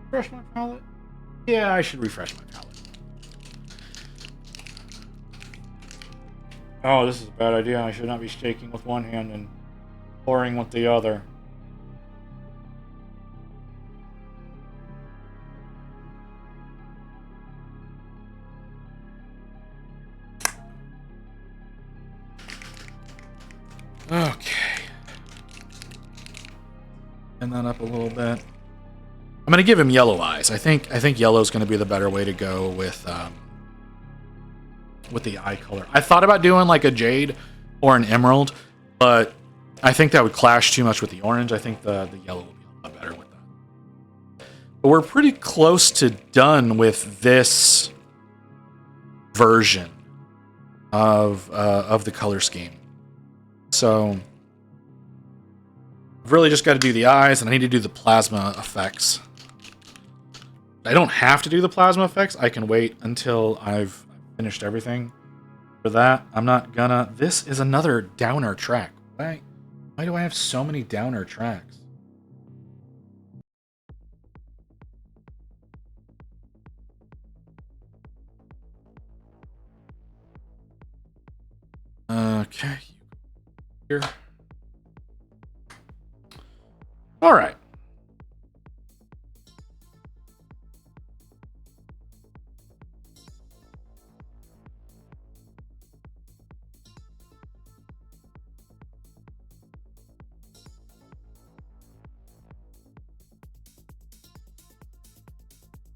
Refresh my palette? Yeah, I should refresh my palette. Oh, this is a bad idea. I should not be shaking with one hand and pouring with the other. Okay. Bend that up a little bit. I'm gonna give him yellow eyes. I think yellow is gonna be the better way to go with the eye color. I thought about doing like a jade or an emerald, but I think that would clash too much with the orange. I think the yellow will be a lot better with that. But we're pretty close to done with this version of the color scheme. So I've really just got to do the eyes, and I need to do the plasma effects. I don't have to do the plasma effects. I can wait until I've finished everything for that. I'm not gonna. This is another downer track. Why do I have so many downer tracks? Okay. Here. All right.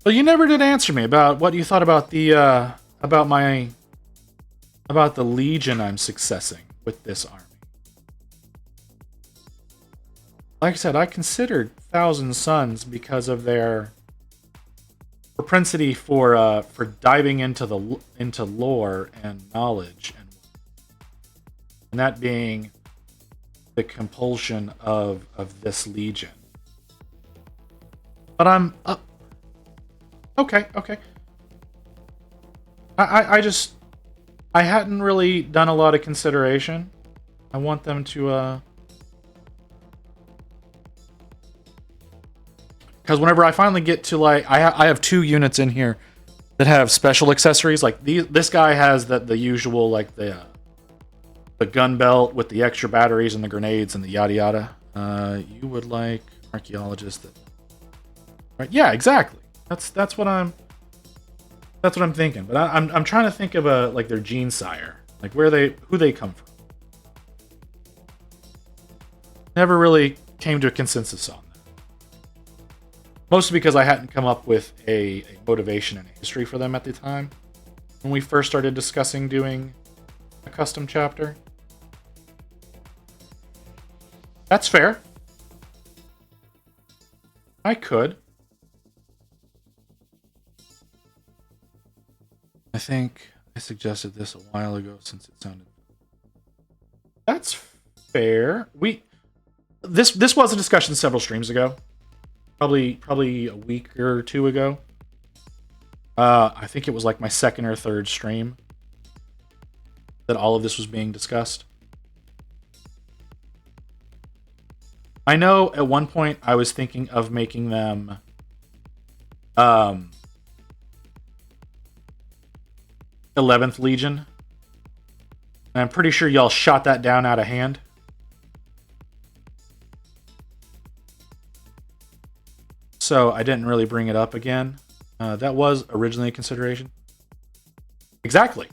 Well, you never did answer me about what you thought about the about the Legion I'm successing with this army. Like I said, I considered Thousand Suns because of their propensity for diving into lore and knowledge, and that being the compulsion of this Legion. But I'm up. Okay. I hadn't really done a lot of consideration. I want them to because whenever I finally get to like I have 2 units in here that have special accessories. Like this guy has the usual like the gun belt with the extra batteries and the grenades and the yada yada. You would like archaeologist that, right? Yeah, exactly. That's what I'm thinking. But I'm trying to think of like their gene sire, like who they come from. Never really came to a consensus on that. Mostly because I hadn't come up with a motivation and a history for them at the time when we first started discussing doing a custom chapter. That's fair. I could. I think I suggested this a while ago since it sounded. That's fair. This was a discussion several streams ago, probably a week or 2 ago. I think it was like my 2nd or 3rd stream that all of this was being discussed. I know at one point I was thinking of making them 11th Legion. And I'm pretty sure y'all shot that down out of hand. So I didn't really bring it up again. That was originally a consideration. Exactly.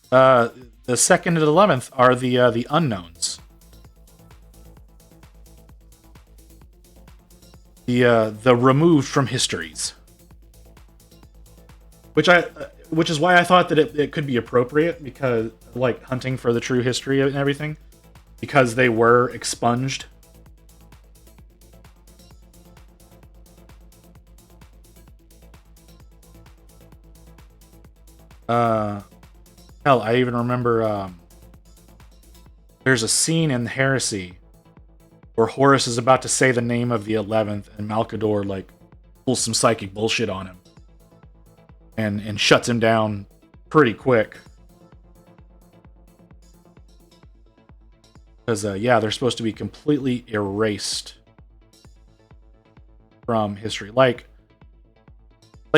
The 2nd and 11th are the unknowns. The removed from histories. Which is why I thought that it could be appropriate, because like hunting for the true history and everything, because they were expunged. Uh, hell, I even remember there's a scene in Heresy where Horus is about to say the name of the 11th, and Malkador like pulls some psychic bullshit on him and shuts him down pretty quick. Because yeah, they're supposed to be completely erased from history. Like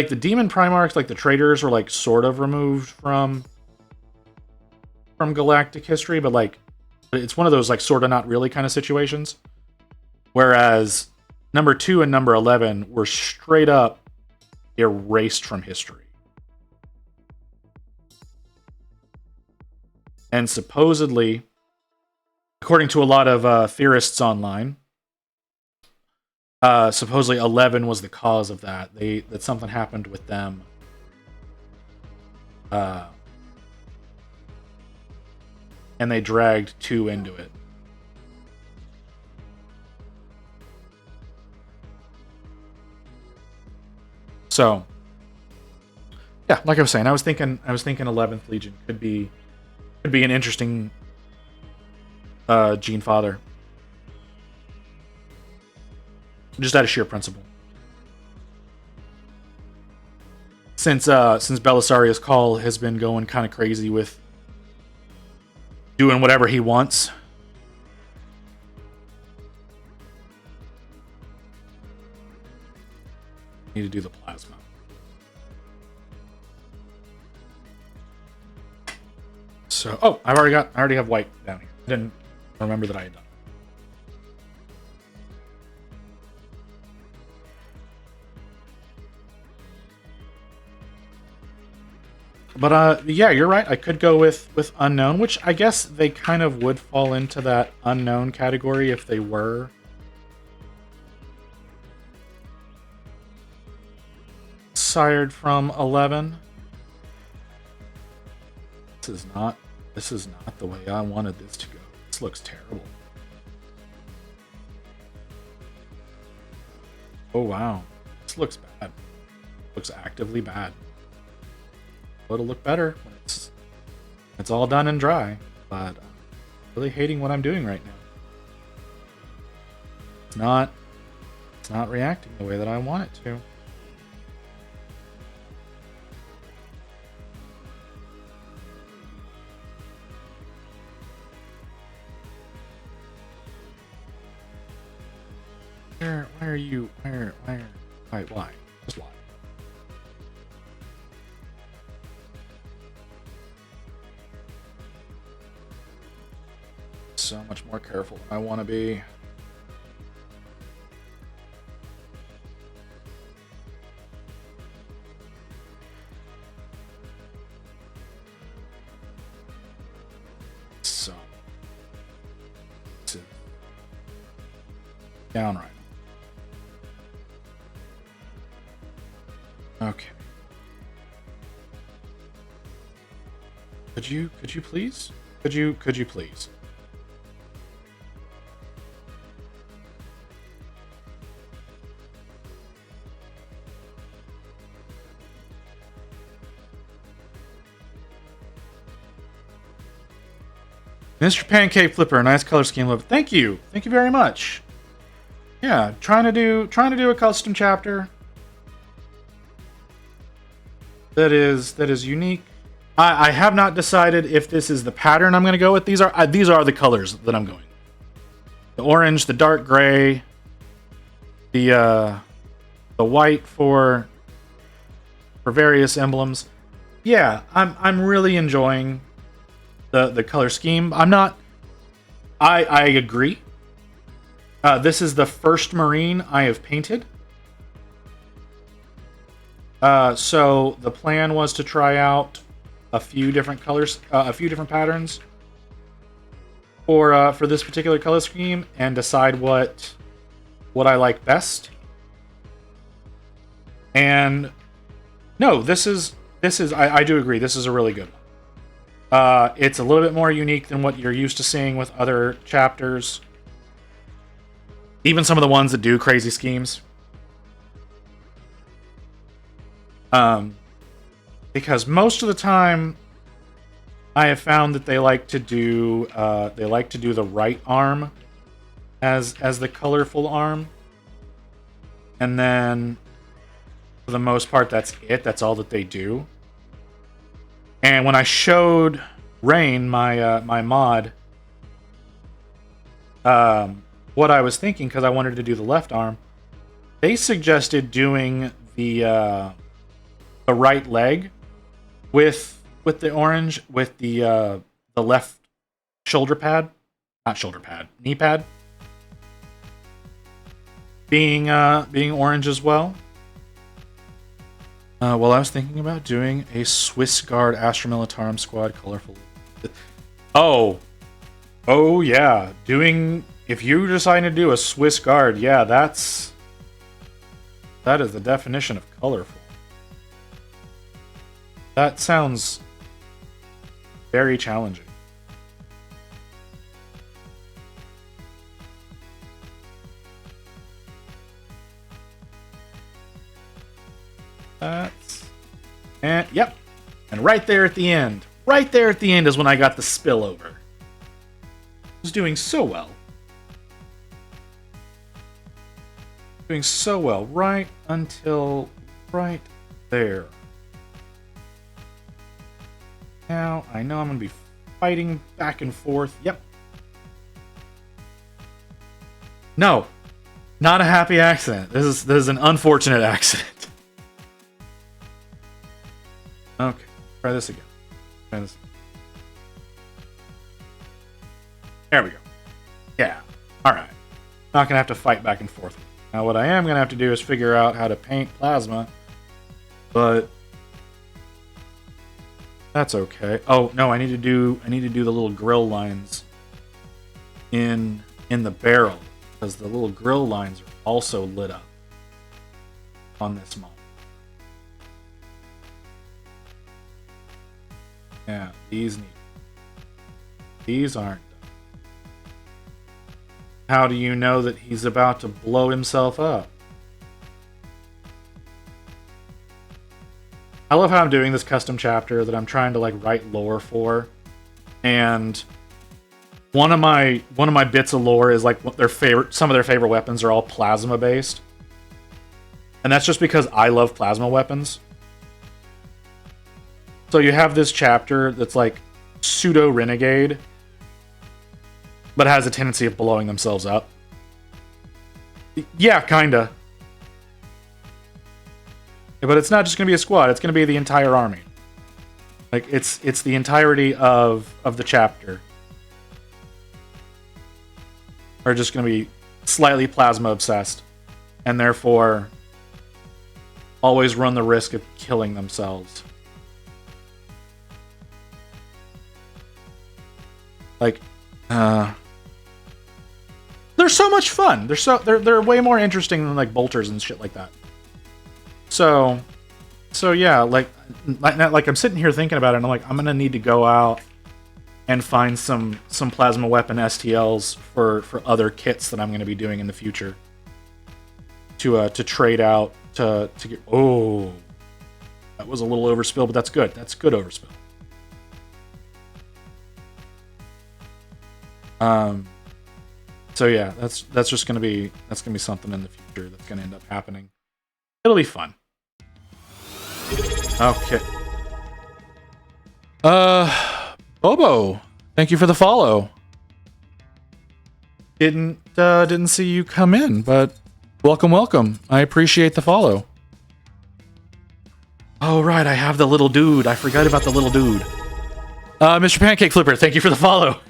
the demon primarchs, like the traitors, were like sort of removed from galactic history, but like it's one of those like sort of not really kind of situations. Whereas number 2 and number 11 were straight up erased from history. And supposedly, according to a lot of theorists online, supposedly 11 was the cause of that. That something happened with them. And they dragged 2 into it. So, yeah, like I was saying, I was thinking 11th Legion could be an interesting Gene Father. Just out of sheer principle. Since Belisarius Cawl has been going kind of crazy with doing whatever he wants. Need to do the plasma. So, oh, I already have white down here. I didn't remember that I had done. But yeah, you're right. I could go with unknown, which I guess they kind of would fall into that unknown category if they were sired from 11. This is not the way I wanted this to go. This looks terrible. Oh wow, this looks bad. Looks actively bad. It'll look better when it's all done and dry, but I'm really hating what I'm doing right now. It's not reacting the way that I want it to. Why are you? Why? Just why? So much more careful than I want to be. So, downright. Okay. Could you please? Could you please? Mr. Pancake Flipper, nice color scheme. Love it. Thank you very much. Yeah, trying to do a custom chapter that is unique. I have not decided if this is the pattern I'm going to go with. These are the colors that I'm going. The orange, the dark gray, the white for various emblems. Yeah, I'm really enjoying the color scheme. I agree. This is the first Marine I have painted. So the plan was to try out a few different colors, a few different patterns for this particular color scheme, and decide what I like best. And no, this is I do agree. This is a really good one. It's a little bit more unique than what you're used to seeing with other chapters. Even some of the ones that do crazy schemes. because most of the time I have found that they like to do the right arm as the colorful arm, and then for the most part that's it. That's all that they do. And when I showed Rain, my mod, what I was thinking, because I wanted to do the left arm, they suggested doing the right leg with the orange, with the left shoulder pad, not shoulder pad, knee pad, being orange as well. Well, I was thinking about doing a Swiss Guard Astra Militarum squad colorful. Oh yeah, if you decide to do a Swiss Guard, yeah, that is the definition of colorful. That sounds very challenging. And yep. And right there at the end is when I got the spillover. I was doing so well. Doing so well right until right there. Now I know I'm going to be fighting back and forth. Yep. No. Not a happy accident. This is an unfortunate accident. Okay, try this again. There we go. Yeah, alright. Not gonna have to fight back and forth. Now what I am gonna have to do is figure out how to paint plasma, but that's okay. Oh no, I need to do the little grill lines in the barrel, because the little grill lines are also lit up on this model. Yeah, these aren't done. How do you know that he's about to blow himself up? I love how I'm doing this custom chapter that I'm trying to like write lore for, and one of my bits of lore is like some of their favorite weapons are all plasma based, and that's just because I love plasma weapons. So you have this chapter that's like pseudo renegade, but has a tendency of blowing themselves up. Yeah, kinda. But it's not just gonna be a squad; it's gonna be the entire army. Like it's the entirety of the chapter are just gonna be slightly plasma obsessed, and therefore always run the risk of killing themselves. Like, they're so much fun. They're way more interesting than like bolters and shit like that. So yeah, like I'm sitting here thinking about it, and I'm like, I'm gonna need to go out and find some plasma weapon STLs for other kits that I'm gonna be doing in the future to trade out to get. Oh, that was a little overspill, but that's good. That's good overspill. So yeah, that's just gonna be something in the future that's gonna end up happening. It'll be fun. Okay. Bobo, thank you for the follow. Didn't see you come in, but welcome. I appreciate the follow. Oh right, I have the little dude. I forgot about the little dude. Mr. Pancake Flipper, thank you for the follow.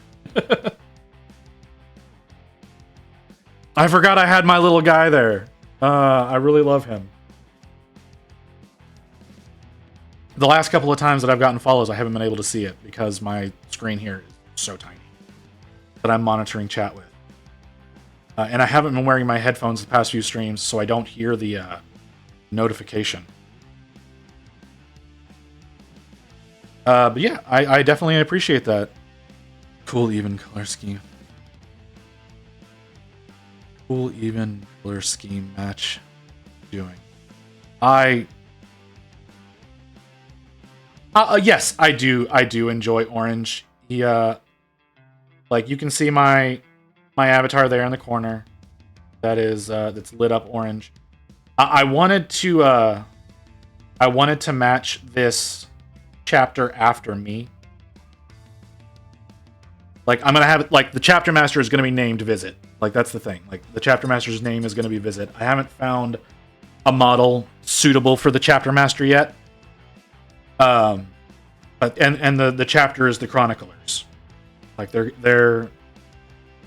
I forgot I had my little guy there. I really love him. The last couple of times that I've gotten follows, I haven't been able to see it because my screen here is so tiny that I'm monitoring chat with. And I haven't been wearing my headphones the past few streams, so I don't hear the notification. But yeah, I definitely appreciate that. Cool even color scheme. Cool even color scheme match doing. Yes, I do. I do enjoy orange. He, like you can see my avatar there in the corner. That is that's lit up orange. I wanted to match this chapter after me. Like I'm gonna have like the chapter master is gonna be named Visit. Like that's the thing. Like the chapter master's name is gonna be Visit. I haven't found a model suitable for the chapter master yet. But the chapter is the Chroniclers. Like they're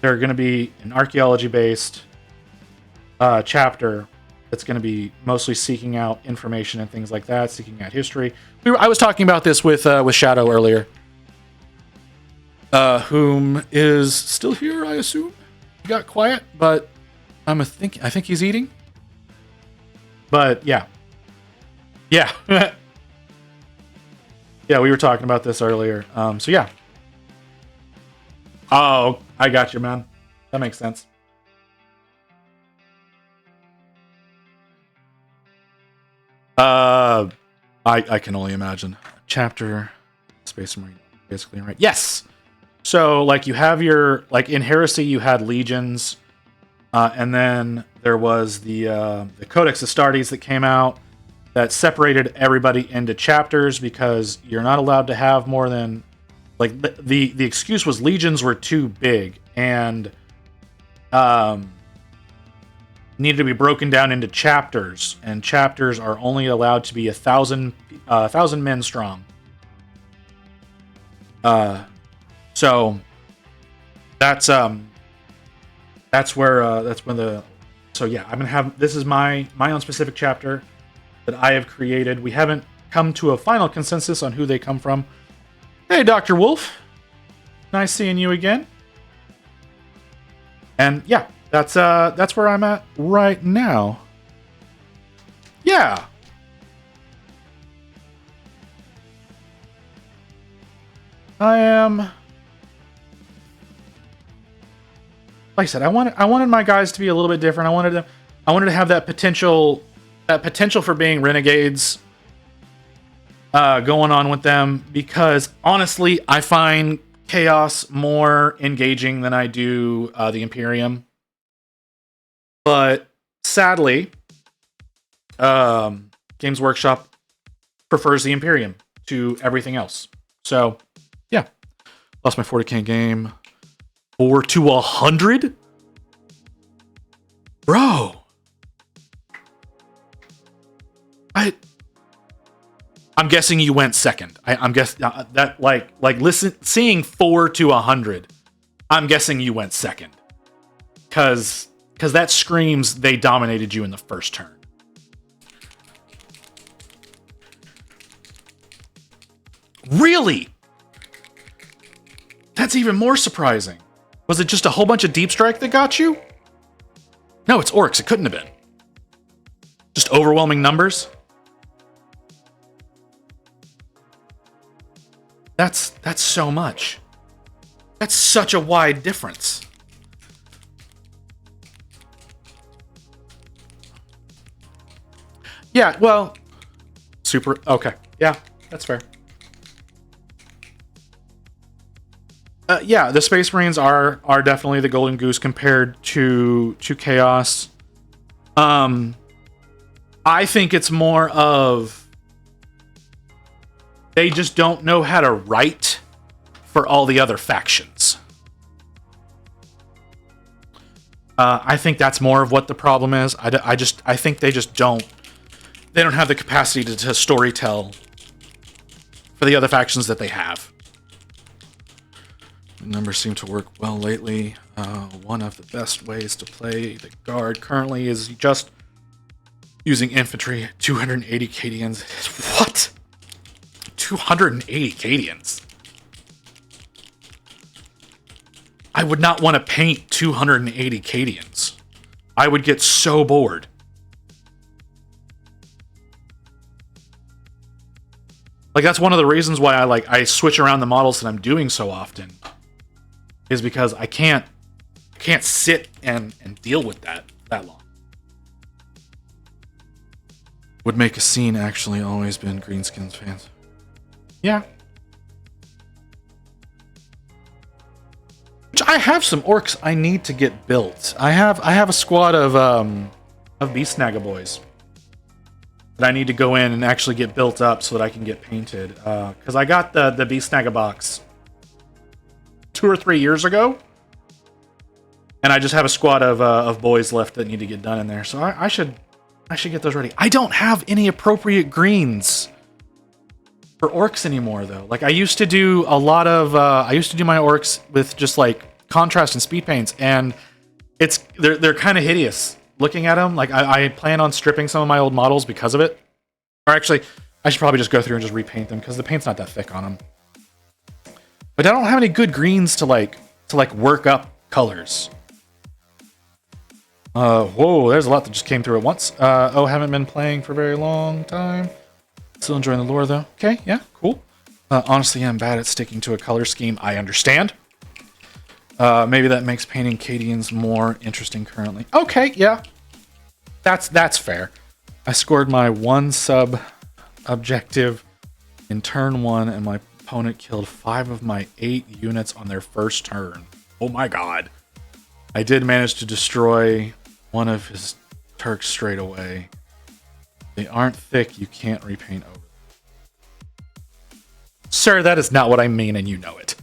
gonna be an archaeology based chapter that's going to be mostly seeking out information and things like that, seeking out history. I was talking about this with Shadow earlier, whom is still here, I assume. He got quiet, but I think he's eating. But yeah, yeah, yeah. We were talking about this earlier. So yeah. Oh, I got you, man. That makes sense. I can only imagine. Chapter Space Marine, basically, right? Yes. So like you have your like in Heresy you had legions, and then there was the Codex Astartes that came out that separated everybody into chapters because you're not allowed to have more than like the excuse was legions were too big and needed to be broken down into chapters, and chapters are only allowed to be 1,000 men strong. So that's when the so yeah, I'm gonna have this is my own specific chapter that I have created. We haven't come to a final consensus on who they come from. Hey, Dr. Wolf, nice seeing you again. And yeah. That's where I'm at right now. Yeah. I am. Like I said, I wanted my guys to be a little bit different. I wanted to have that potential for being renegades going on with them, because honestly, I find Chaos more engaging than I do the Imperium. But sadly, Games Workshop prefers the Imperium to everything else. So, yeah. Lost my 40k game. 4 to 100? Bro. I'm guessing you went second. I'm guessing that seeing 4 to 100. I'm guessing you went second. Because that screams they dominated you in the first turn. Really? That's even more surprising. Was it just a whole bunch of Deep Strike that got you? No, it's Orcs. It couldn't have been. Just overwhelming numbers? That's so much. That's such a wide difference. Yeah, well, super. Okay, yeah, that's fair. Yeah, the Space Marines are definitely the golden goose compared to Chaos. I think it's more of they just don't know how to write for all the other factions. I think that's more of what the problem is. I think they just don't. They don't have the capacity to storytell for the other factions that they have. The numbers seem to work well lately. One of the best ways to play the guard currently is just using infantry. 280 Cadians. What? 280 Cadians? I would not want to paint 280 Cadians. I would get so bored. Like, that's one of the reasons why I switch around the models that I'm doing so often. Is because I can't sit and deal with that long. Would make a scene actually always been Greenskins fans. Yeah. Which I have some orcs I need to get built. I have a squad of beast snagga boys that I need to go in and actually get built up so that I can get painted. Because I got the beast snagga box 2 or 3 years ago, and I just have a squad of boys left that need to get done in there. So I should get those ready. I don't have any appropriate greens for orcs anymore, though. Like, I used to do a lot of I used to do my orcs with just like contrast and speed paints, and they're kind of hideous looking at them. Like, I plan on stripping some of my old models because of it. Or actually, I should probably just go through and just repaint them because the paint's not that thick on them. But I don't have any good greens to work up colors. Whoa, there's a lot that just came through at once. Haven't been playing for a very long time. Still enjoying the lore, though. Okay, yeah, cool. Honestly, I'm bad at sticking to a color scheme. I understand. Maybe that makes painting Cadians more interesting currently. Okay, yeah. That's fair. I scored my 1 sub objective in turn 1, and my opponent killed 5 of my 8 units on their first turn. Oh my god. I did manage to destroy one of his Turks straight away. They aren't thick, you can't repaint over them. Sir, that is not what I mean, and you know it.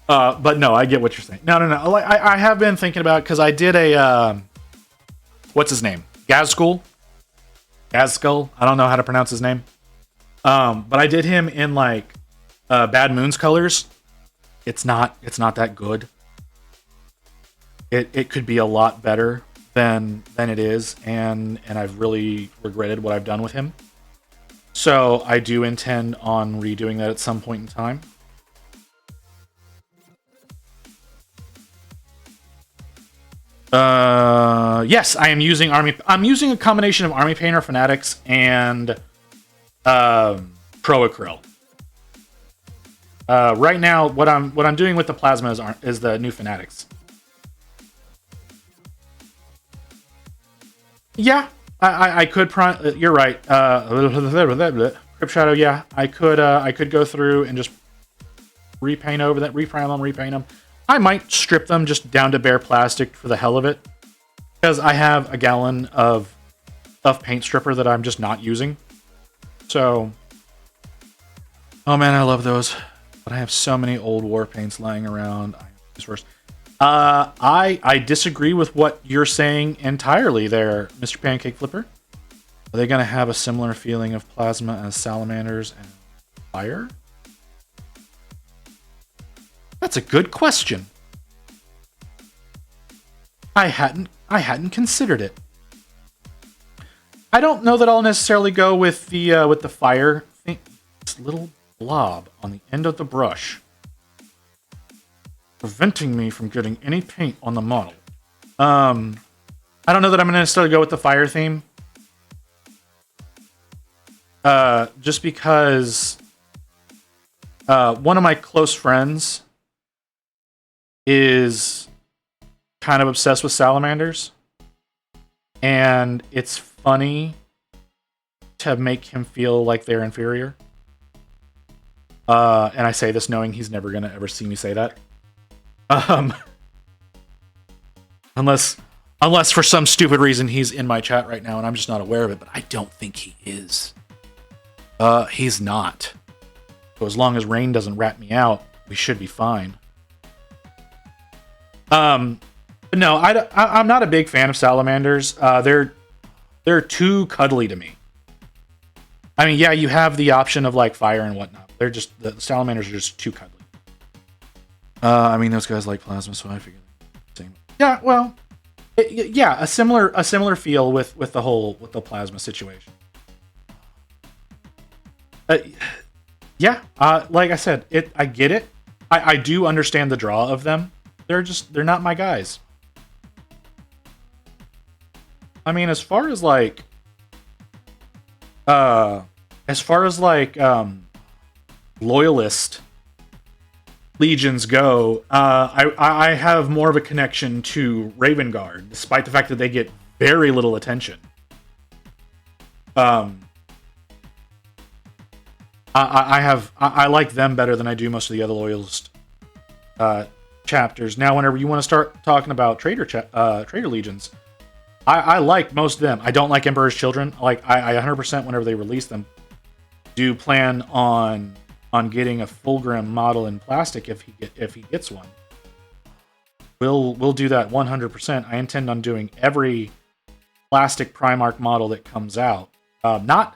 But no, I get what you're saying. No. Like, I have been thinking about, because I did a, what's his name? Gazskull? Gazskull? I don't know how to pronounce his name. But I did him in, like, Bad Moon's colors. It's not that good. It could be a lot better than it is, and I've really regretted what I've done with him. So I do intend on redoing that at some point in time. Yes, I am using Army. I'm using a combination of Army Painter Fanatics and Pro Acryl. Right now, what I'm doing with the plasma is the new Fanatics. Yeah, I could. You're right. Crypt Shadow. Yeah, I could go through and just repaint over that, repaint them. I might strip them just down to bare plastic for the hell of it, because I have a gallon of paint stripper that I'm just not using. So, oh man, I love those. But I have so many old war paints lying around. I disagree with what you're saying entirely there, Mr. Pancake Flipper. Are they going to have a similar feeling of plasma as salamanders and fire? That's a good question. I hadn't considered it. I don't know that I'll necessarily go with the fire thing. This little blob on the end of the brush, preventing me from getting any paint on the model. I don't know that I'm going to necessarily go with the fire theme. Just because one of my close friends is kind of obsessed with salamanders, and it's funny to make him feel like they're inferior. And I say this knowing he's never going to ever see me say that. Unless for some stupid reason he's in my chat right now and I'm just not aware of it, but I don't think he is. He's not. So as long as Rain doesn't rat me out, we should be fine. But no, I'm not a big fan of salamanders. They're too cuddly to me. I mean, yeah, you have the option of like fire and whatnot. The salamanders are just too cuddly. I mean, those guys like plasma, so I figured. Same. Yeah, well, yeah, a similar feel with the plasma situation. Yeah, like I said, I get it. I do understand the draw of them. They're not my guys. I mean, as far as loyalist legions go, I have more of a connection to Raven Guard, despite the fact that they get very little attention. I like them better than I do most of the other loyalist chapters. Now, whenever you want to start talking about traitor legions, I like most of them. I don't like Emperor's Children. I 100% whenever they release them do plan on getting a Fulgrim model in plastic if he gets one. We'll do that 100%. I intend on doing every plastic Primarch model that comes out. Not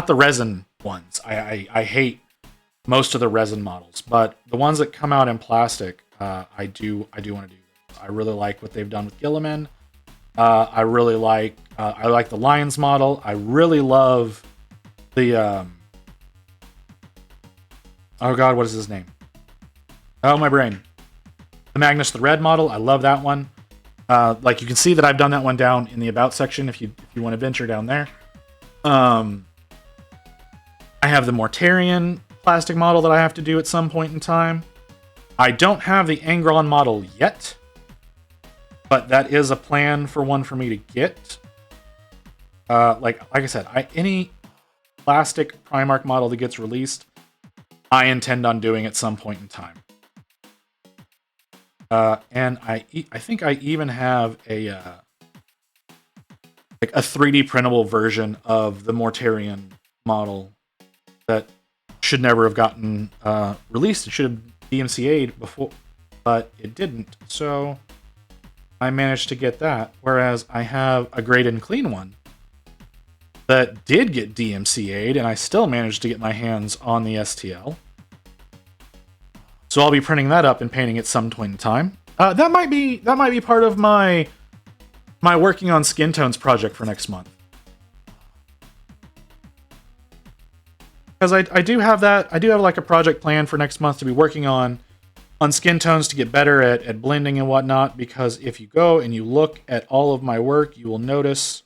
the resin ones. I hate most of the resin models, but the ones that come out in plastic, I do want to do them. I really like what they've done with Gilliman. I really like the Lions model. I really love the oh god, what is his name? Oh, my brain. The Magnus the Red model. I love that one. Like you can see that I've done that one down in the about section if you want to venture down there. I have the Mortarion plastic model that I have to do at some point in time. I don't have the Angron model yet, but that is a plan for one for me to get. Like I said, any plastic Primarch model that gets released, I intend on doing at some point in time. And I think I even have a like a 3D printable version of the Mortarion model that should never have gotten released. It should have DMCA'd before, but it didn't. So I managed to get that. Whereas I have a Great and Clean one that did get DMCA'd, and I still managed to get my hands on the STL. So I'll be printing that up and painting it some point in time. That might be part of my working on skin tones project for next month. Because I do have that. I do have like a project plan for next month to be working on skin tones to get better at blending and whatnot. Because if you go and you look at all of my work, you will notice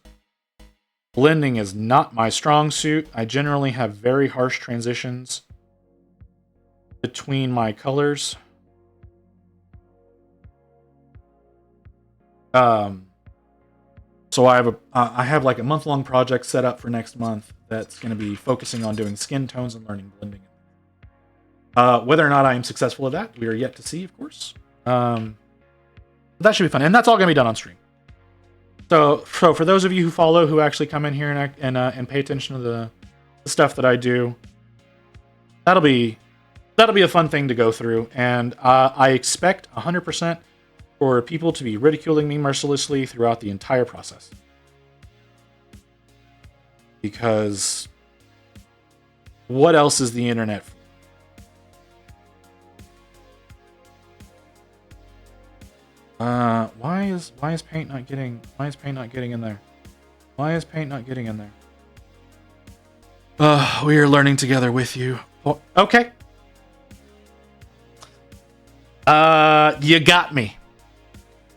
blending is not my strong suit. I generally have very harsh transitions between my colors. So I have like a month-long project set up for next month that's going to be focusing on doing skin tones and learning blending. Whether or not I am successful at that, we are yet to see, of course. That should be fun, and that's all going to be done on stream. So for those of you who follow, who actually come in here and pay attention to the stuff that I do, that'll be a fun thing to go through, and I expect 100% for people to be ridiculing me mercilessly throughout the entire process. Because what else is the internet for? Why is paint not getting in there? Why is paint not getting in there? We are learning together with you. Oh, okay. You got me.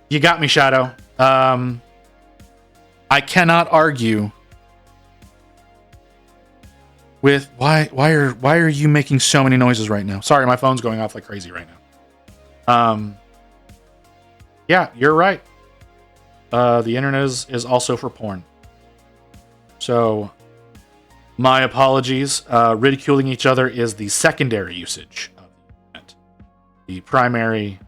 You got me, Shadow. I cannot argue with why are you making so many noises right now? Sorry, my phone's going off like crazy right now. Yeah, you're right. The internet is also for porn. So, my apologies. Ridiculing each other is the secondary usage of the internet. The primary,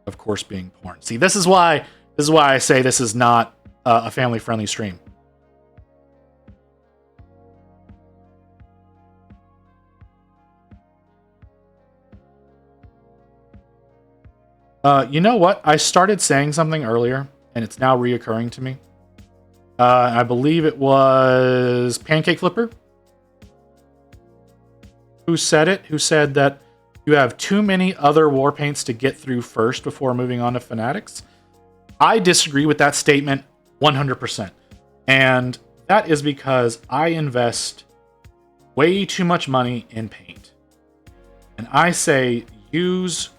of course, being porn. See, this is why I say this is not a family-friendly stream. You know what? I started saying something earlier, and it's now reoccurring to me. I believe it was Pancake Flipper who said it, who said that you have too many other war paints to get through first before moving on to Fanatics. I disagree with that statement 100%. And that is because I invest way too much money in paint. And I say use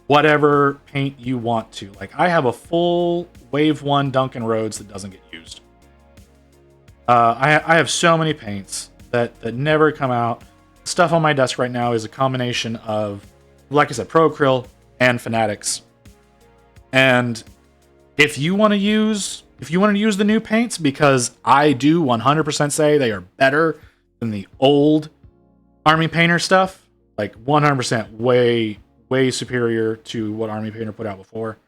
whatever paint you want to. Like, I have a full Wave 1 Duncan Rhodes that doesn't get used. I have so many paints that never come out. Stuff on my desk right now is a combination of like I said, Pro Acryl and Fanatics. And if you want to use the new paints, because I do 100% say they are better than the old Army Painter stuff, like 100% way superior to what Army Painter put out before.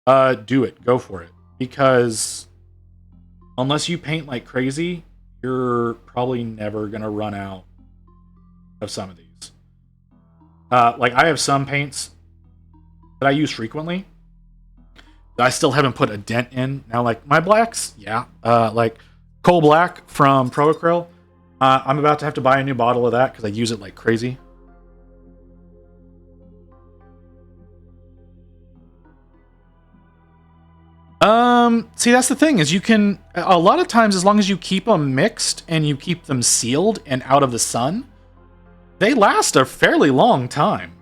Do it. Go for it. Because unless you paint like crazy, you're probably never going to run out of some of these. Like, I have some paints that I use frequently that I still haven't put a dent in. Now, like, my blacks, yeah. Like, Coal Black from Pro Acryl, I'm about to have to buy a new bottle of that because I use it like crazy. See, that's the thing, is you can, a lot of times, as long as you keep them mixed and you keep them sealed and out of the sun, they last a fairly long time.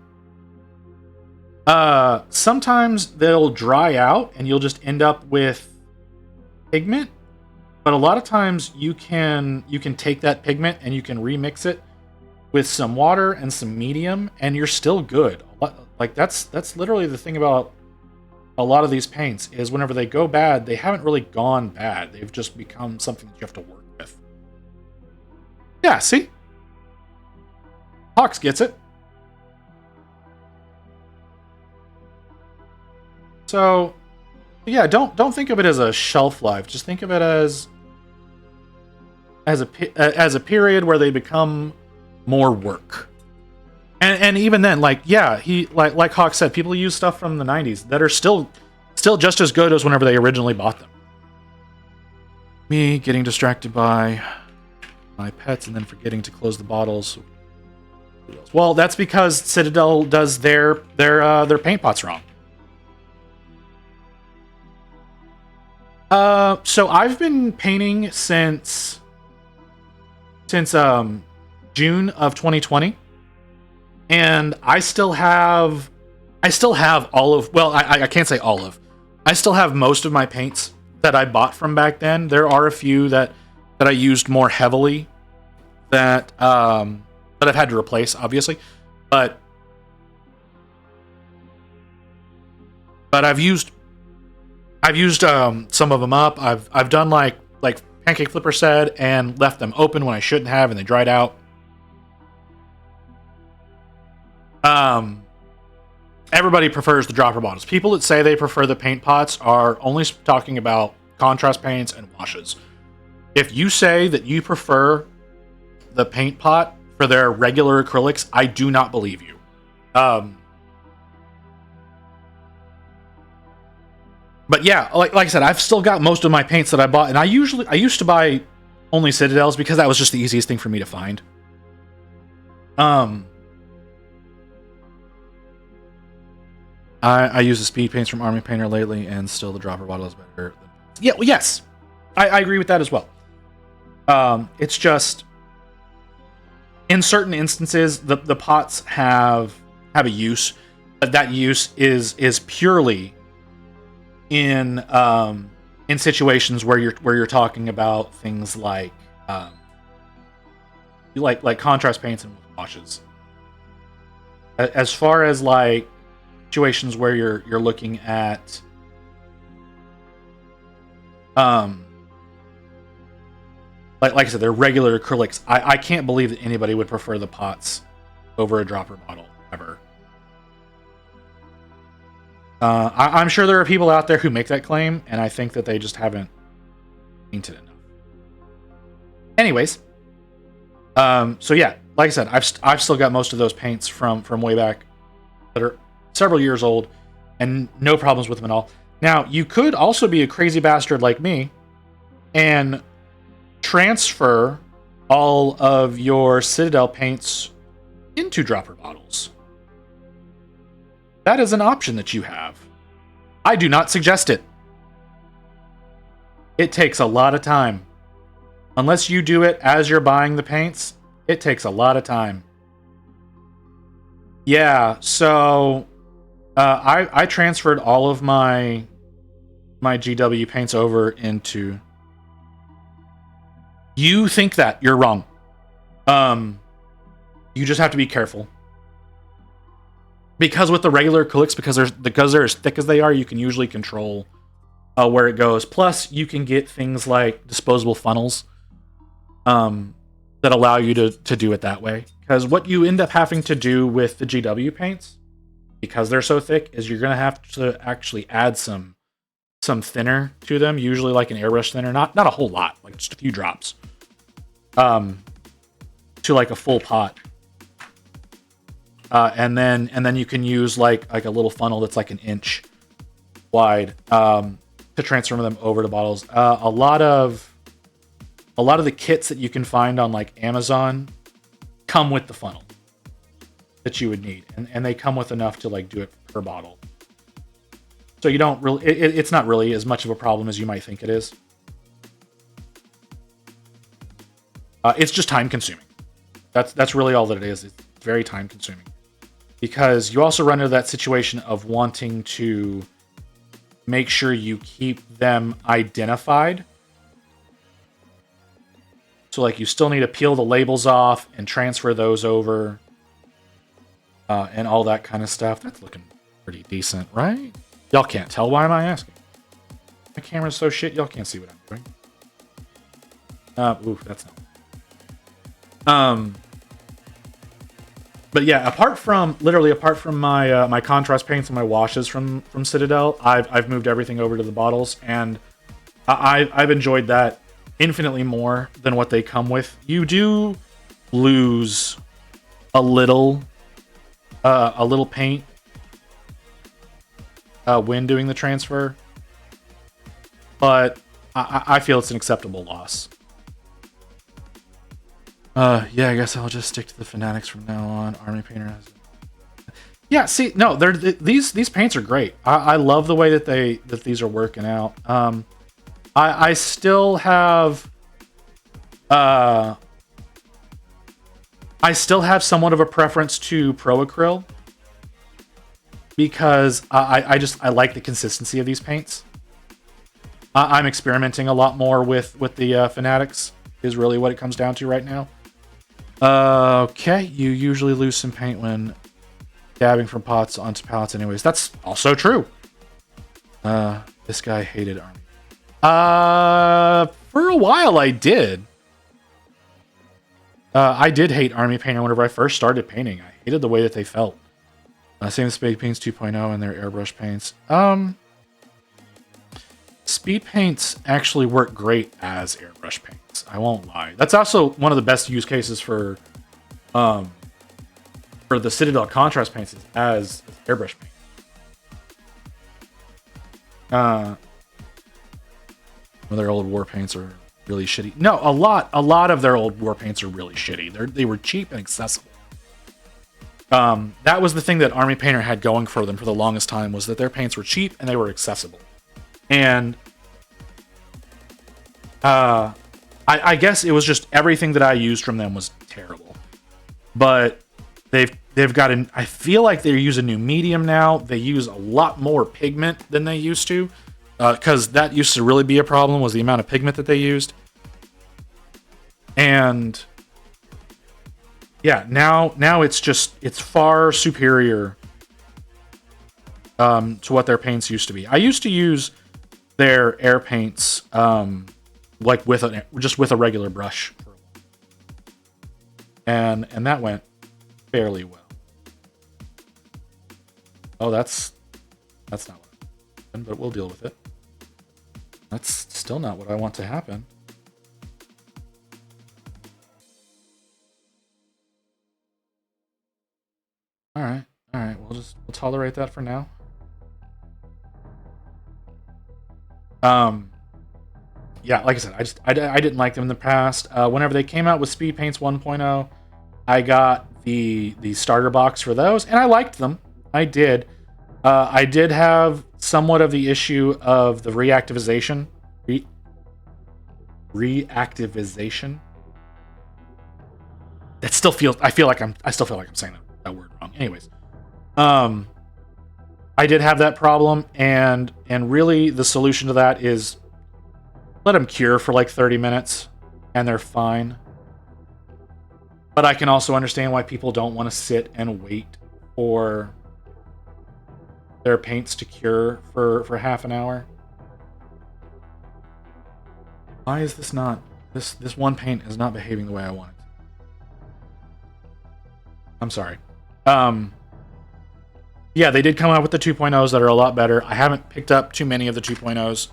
Sometimes they'll dry out and you'll just end up with pigment, but a lot of times you can take that pigment and you can remix it with some water and some medium and you're still good. Like, that's literally the thing about a lot of these paints, is whenever they go bad, they haven't really gone bad. They've just become something that you have to work with. Yeah, see? Hawks gets it. So, yeah, don't think of it as a shelf life. Just think of it as a period where they become more work. And even then, like, yeah, he like Hawk said, people use stuff from the 90s that are still just as good as whenever they originally bought them. Me getting distracted by my pets and then forgetting to close the bottles. Well, that's because Citadel does their paint pots wrong. So I've been painting since June of 2020. And I still have all of, well, I can't say all of. I still have most of my paints that I bought from back then. There are a few that I used more heavily that I've had to replace, obviously. But I've used some of them up. I've done like Pancake Flipper said, and left them open when I shouldn't have, and they dried out. Everybody prefers the dropper bottles. People that say they prefer the paint pots are only talking about contrast paints and washes. If you say that you prefer the paint pot for their regular acrylics, I do not believe you. But yeah, like I said, I've still got most of my paints that I bought, and I used to buy only Citadels because that was just the easiest thing for me to find. I use the speed paints from Army Painter lately, and still the dropper bottle is better. Yeah, well, yes, I agree with that as well. It's just, in certain instances, the pots have a use, but that use is purely in situations where you're talking about things like contrast paints and washes. As far as like situations where you're looking at like I said, they're regular acrylics. I can't believe that anybody would prefer the pots over a dropper bottle ever. I'm sure there are people out there who make that claim, and I think that they just haven't painted enough. Anyways, so yeah, like I said, I've still got most of those paints from way back that are several years old, and no problems with them at all. Now, you could also be a crazy bastard like me and transfer all of your Citadel paints into dropper bottles. That is an option that you have. I do not suggest it. It takes a lot of time. Unless you do it as you're buying the paints, it takes a lot of time. Yeah, so I transferred all of my GW paints over into... You think that. You're wrong. You just have to be careful. because with the regular acrylics, because they're as thick as they are, you can usually control where it goes. Plus, you can get things like disposable funnels that allow you to do it that way. Because what you end up having to do with the GW paints, because they're so thick, is you're going to have to actually add some thinner to them, usually like an airbrush thinner, not a whole lot, like just a few drops, to like a full pot. And then you can use like a little funnel that's like an inch wide to transfer them over to bottles. A lot of the kits that you can find on like Amazon come with the funnel that you would need, and they come with enough to like do it per bottle. So you don't really, it's not really as much of a problem as you might think it is. It's just time consuming. That's really all that it is. It's very time consuming. Because you also run into that situation of wanting to make sure you keep them identified. So like you still need to peel the labels off and transfer those over. And all that kind of stuff. That's looking pretty decent, right? Y'all can't tell. Why am I asking? My camera's so shit, y'all can't see what I'm doing. Oof, that's not. But yeah, apart from my my contrast paints and my washes from Citadel, I've moved everything over to the bottles, and I've enjoyed that infinitely more than what they come with. You do lose a little paint when doing the transfer, but I feel it's an acceptable loss. Yeah, I guess I'll just stick to the Fanatics from now on. Army Painter has... Yeah, see, no, these paints are great. I love the way that these are working out. I still have somewhat of a preference to Pro Acryl because I like the consistency of these paints. I'm experimenting a lot more with the Fanatics, is really what it comes down to right now. Okay, you usually lose some paint when dabbing from pots onto pallets anyways. That's also true. This guy hated Army. For a while I did. I did hate Army Painter whenever I first started painting. I hated the way that they felt. Same with Speed Paints 2.0 and their airbrush paints. Speed paints actually work great as airbrush paints. I won't lie. That's also one of the best use cases for the Citadel contrast paints is as airbrush paint. Their old war paints are really shitty. No, a lot of their old war paints are really shitty. They were cheap and accessible. That was the thing that Army Painter had going for them for the longest time, was that their paints were cheap and they were accessible. And I guess it was just everything that I used from them was terrible. But they've got I feel like they use a new medium now. They use a lot more pigment than they used to. Because that used to really be a problem, was the amount of pigment that they used. And yeah, now it's far superior to what their paints used to be. I used to use their air paints like with a regular brush, and that went fairly well. Oh, that's not what happened, but we'll deal with it. That's still not what I want to happen. All right. We'll tolerate that for now. Yeah, like I said, I didn't like them in the past. Whenever they came out with Speed Paints 1.0, I got the starter box for those, and I liked them. I did. I did have somewhat of the issue of the reactivization. Reactivization. That still feels. I still feel like I'm saying that word wrong. Anyways, I did have that problem, and really the solution to that is let them cure for like 30 minutes, and they're fine. But I can also understand why people don't want to sit and wait for their paints to cure for half an hour. Why is this not... This one paint is not behaving the way I want it to. I'm sorry. Yeah, they did come out with the 2.0s that are a lot better. I haven't picked up too many of the 2.0s.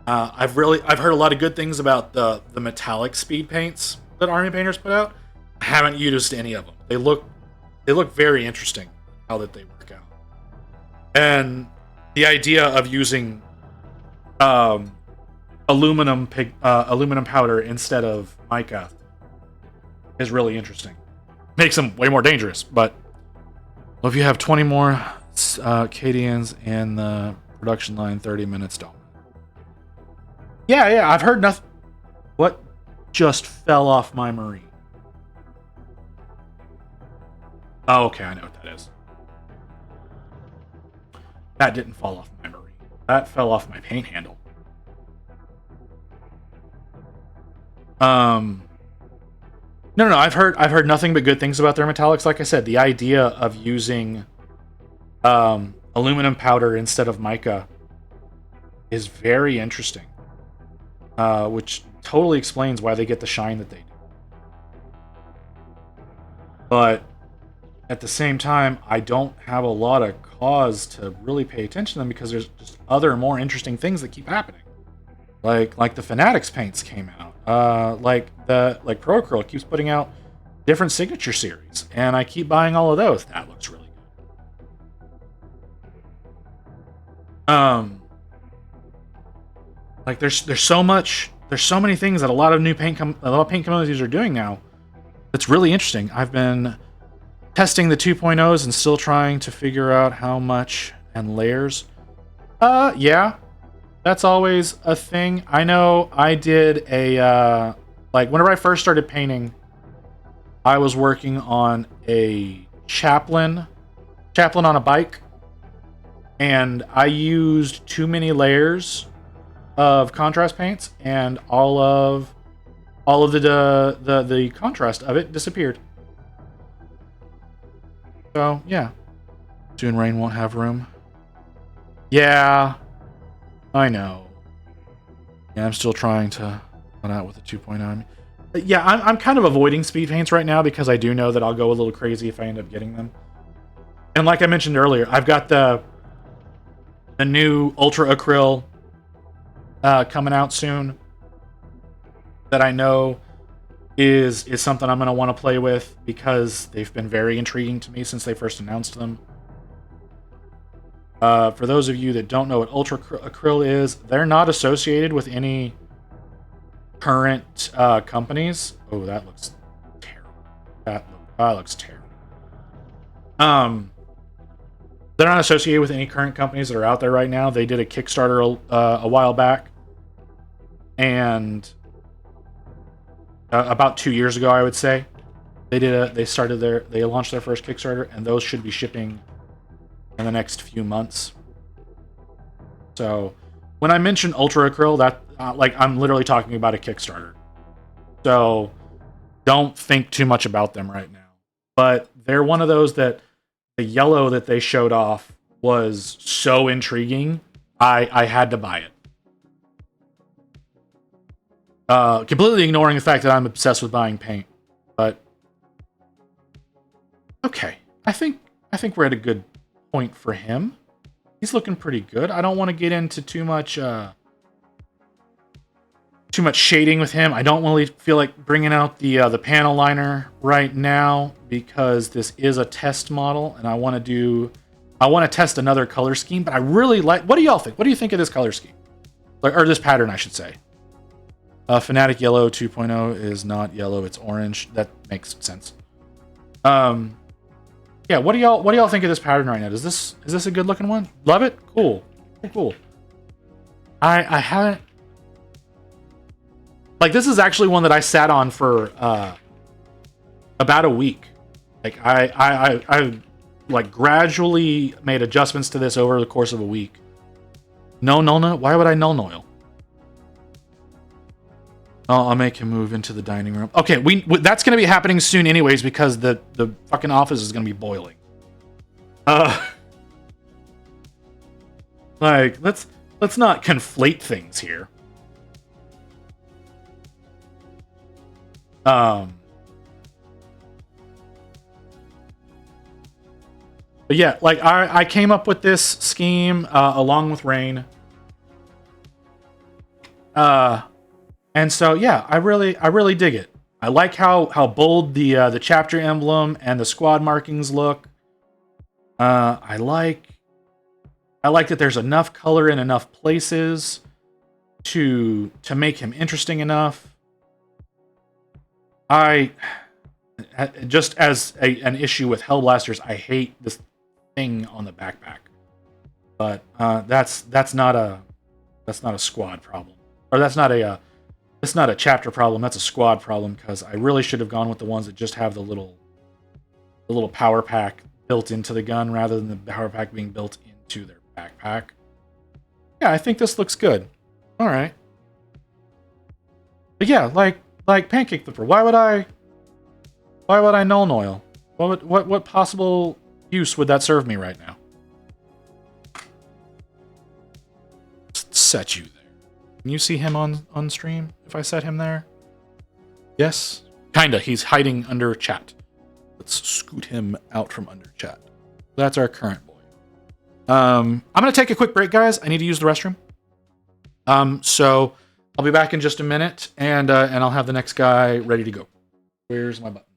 I've heard a lot of good things about the metallic speed paints that Army Painters put out. I haven't used any of them. They look very interesting how that they work out. And the idea of using aluminum powder instead of mica is really interesting. Makes them way more dangerous, but well, if you have 20 more Cadians and the production line, 30 minutes don't. Yeah, I've heard nothing. What just fell off my marine? Oh, okay, I know what that is. That didn't fall off my marine. That fell off my paint handle. No, I've heard nothing but good things about their metallics. Like I said, the idea of using aluminum powder instead of mica is very interesting, which totally explains why they get the shine that they do. But at the same time, I don't have a lot of cause to really pay attention to them because there's just other more interesting things that keep happening. Like the Fanatics paints came out. Like Chroniclers keeps putting out different signature series, and I keep buying all of those. That looks really good. Like there's so many things that a lot of paint companies are doing now. That's really interesting. I've been testing the 2.0s and still trying to figure out how much and layers. Yeah. That's always a thing. I know I did a, whenever I first started painting, I was working on a chaplain on a bike, and I used too many layers of contrast paints, and all of the contrast of it disappeared. So, yeah. Soon Rain won't have room. Yeah. I know. Yeah, I'm still trying to run out with the 2.0. Yeah, I'm kind of avoiding speed paints right now because I do know that I'll go a little crazy if I end up getting them. And like I mentioned earlier, I've got the new Ultra Acryl coming out soon that I know is something I'm going to want to play with because they've been very intriguing to me since they first announced them. For those of you that don't know what Ultra Acryl is, they're not associated with any current companies. Oh, that looks terrible. That looks terrible. They're not associated with any current companies that are out there right now. They did a Kickstarter a while back, and about 2 years ago, I would say, they launched their first Kickstarter, and those should be shipping in the next few months. So when I mention Ultra Acryl, that I'm literally talking about a Kickstarter. So don't think too much about them right now. But they're one of those that the yellow that they showed off was so intriguing, I had to buy it. Completely ignoring the fact that I'm obsessed with buying paint. But okay, I think we're at a good point for him. He's looking pretty good. I don't want to get into too much shading with him. I don't really feel like bringing out the panel liner right now because this is a test model, and I want to test another color scheme. But I really like. What do y'all think? What do you think of this color scheme, or this pattern, I should say? Fanatic Yellow 2.0 is not yellow; it's orange. That makes sense. Yeah, what do y'all think of this pattern right now? Is this a good looking one? Love it? Cool. I haven't, this is actually one that I sat on for about a week. I gradually made adjustments to this over the course of a week. No. Why would I null oil? Oh, I'll make him move into the dining room. Okay, that's going to be happening soon anyways because the fucking office is going to be boiling. Like, let's not conflate things here. But yeah, like I came up with this scheme along with Rain. And so yeah, I really dig it. I like how bold the chapter emblem and the squad markings look. I like that there's enough color in enough places to make him interesting enough. I just as an issue with Hellblasters, I hate this thing on the backpack. But that's not a squad problem, or that's not a chapter problem. That's a squad problem, because I really should have gone with the ones that just have the little power pack built into the gun rather than the power pack being built into their backpack. Yeah, I think this looks good. All right. But yeah, like Pancake Flipper, why would I null Noil? What possible use would that serve me right now? Set you there. Can you see him on stream if I set him there? Yes? Kinda. He's hiding under chat. Let's scoot him out from under chat. That's our current boy. I'm going to take a quick break, guys. I need to use the restroom. So I'll be back in just a minute, and I'll have the next guy ready to go. Where's my button?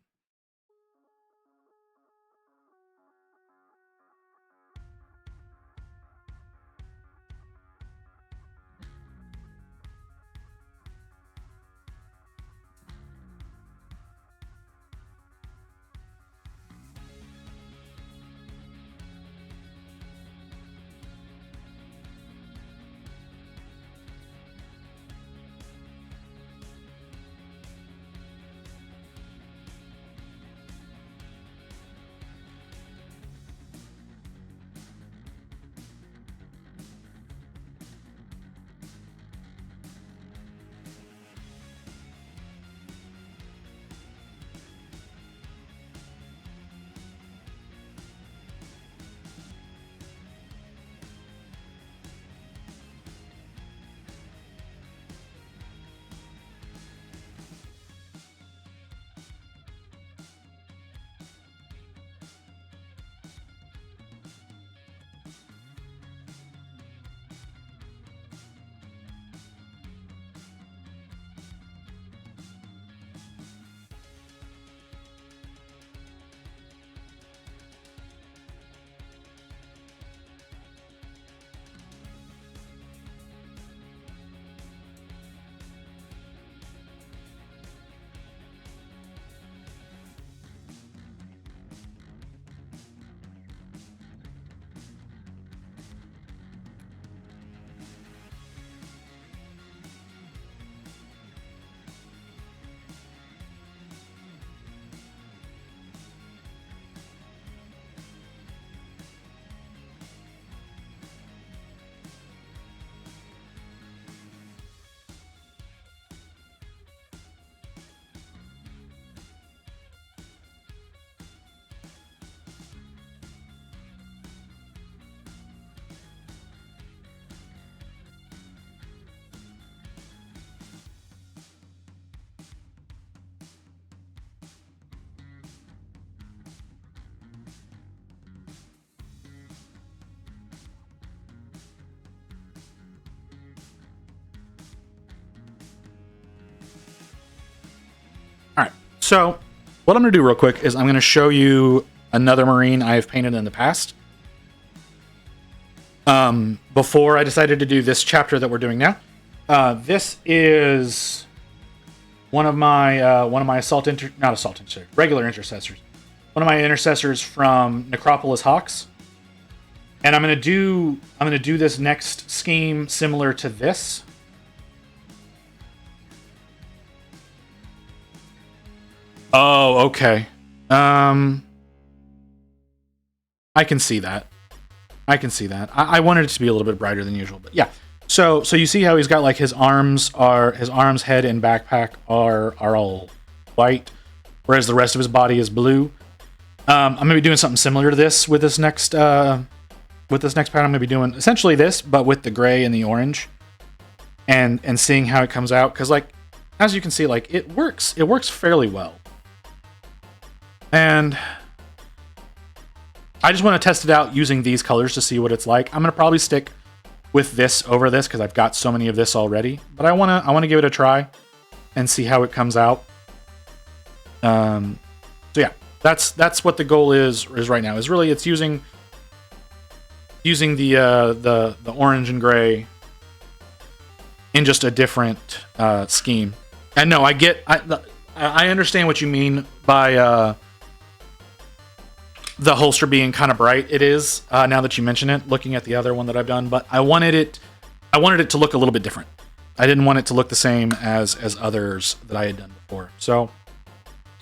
So what I'm going to do real quick is I'm going to show you another Marine I have painted in the past. Before I decided to do this chapter that we're doing now. This is one of my regular intercessors. One of my intercessors from Necropolis Hawks. And I'm going to do this next scheme similar to this. Oh, okay. I can see that. I wanted it to be a little bit brighter than usual, but yeah. So you see how he's got like his arms, head, and backpack are all white, whereas the rest of his body is blue. I'm gonna be doing something similar to this with this next with this next pattern, I'm going to be doing essentially this, but with the gray and the orange, and seeing how it comes out. Because, like, as you can see, like, it works fairly well. And I just want to test it out using these colors to see what it's like. I'm going to probably stick with this over this because I've got so many of this already. But I want to give it a try and see how it comes out. So yeah, that's what the goal is right now. Is really it's using the orange and gray in just a different scheme. And no, I understand what you mean by the holster being kind of bright. It is now that you mention it, looking at the other one that I've done, but I wanted it to look a little bit different. I didn't want it to look the same as others that I had done before. So,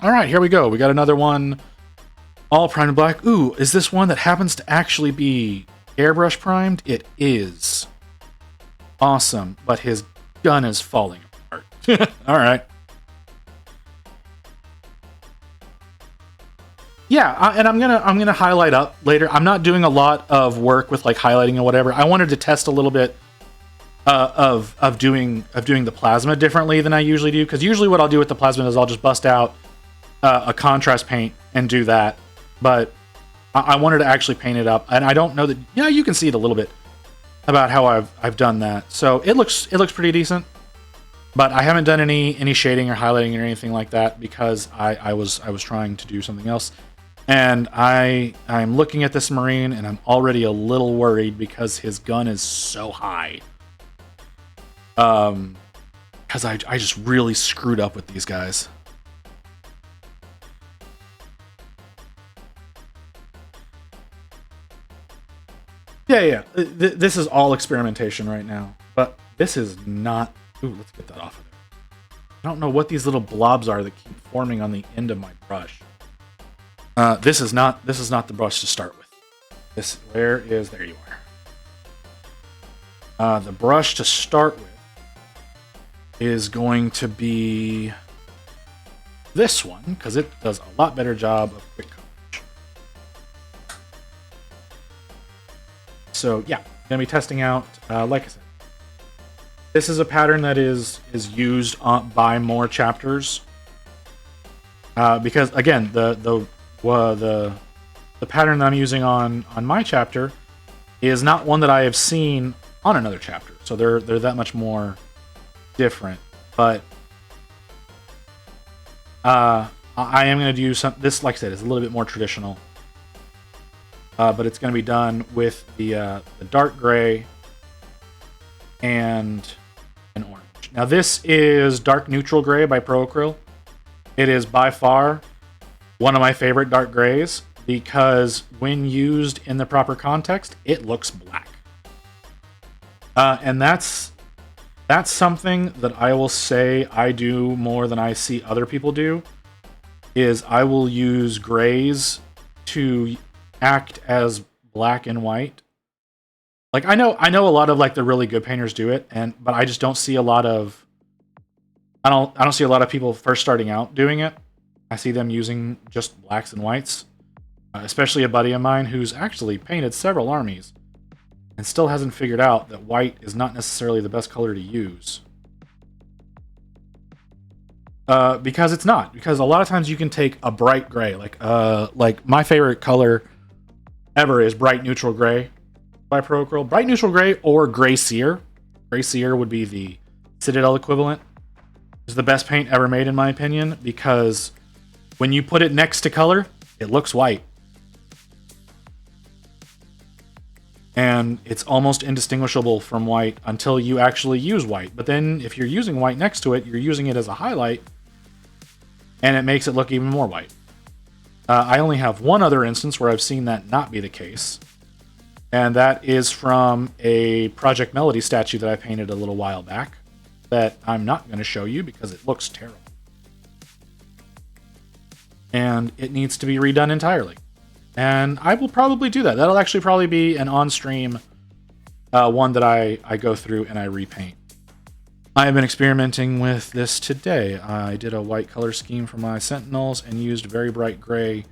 all right, here we go. We got another one, all primed black. Ooh, is this one that happens to actually be airbrush primed? It is. Awesome, but his gun is falling apart. All right. Yeah, and I'm gonna highlight up later. I'm not doing a lot of work with like highlighting or whatever. I wanted to test a little bit of doing the plasma differently than I usually do, because usually what I'll do with the plasma is I'll just bust out a contrast paint and do that. But I wanted to actually paint it up, and I don't know that. Yeah, you can see it a little bit about how I've done that. So it looks pretty decent. But I haven't done any shading or highlighting or anything like that because I was trying to do something else. And I'm looking at this Marine, and I'm already a little worried because his gun is so high. Because I just really screwed up with these guys. Yeah. This is all experimentation right now. But this is not... Ooh, let's get that off of there. I don't know what these little blobs are that keep forming on the end of my brush. This is not the brush to start with. There you are. The brush to start with is going to be this one, because it does a lot better job of quick coverage. So yeah, gonna be testing out, like I said, this is a pattern that is used by more chapters, because again, the pattern that I'm using on my chapter is not one that I have seen on another chapter, so they're that much more different. But I am going to do this, like I said, is a little bit more traditional, but it's going to be done with the dark gray and an orange. Now this is dark neutral gray by Pro Acryl. It is by far one of my favorite dark grays because when used in the proper context, it looks black. And that's something that I will say I do more than I see other people do, is I will use grays to act as black and white. Like I know a lot of like the really good painters do it, but I just don't see a lot of I don't see a lot of people first starting out doing it. I see them using just blacks and whites, especially a buddy of mine who's actually painted several armies and still hasn't figured out that white is not necessarily the best color to use. Because it's not. Because a lot of times you can take a bright gray, like my favorite color ever is bright neutral gray by Pro Acryl. Bright neutral gray or gray sear. Gray sear would be the Citadel equivalent. It's the best paint ever made in my opinion, because when you put it next to color, it looks white. And it's almost indistinguishable from white until you actually use white. But then if you're using white next to it, you're using it as a highlight, and it makes it look even more white. I only have one other instance where I've seen that not be the case, and that is from a Project Melody statue that I painted a little while back that I'm not going to show you because it looks terrible. And it needs to be redone entirely. And I will probably do that. That'll actually probably be an on-stream one that I go through and I repaint. I have been experimenting with this today. I did a white color scheme for my Sentinels and used very bright gray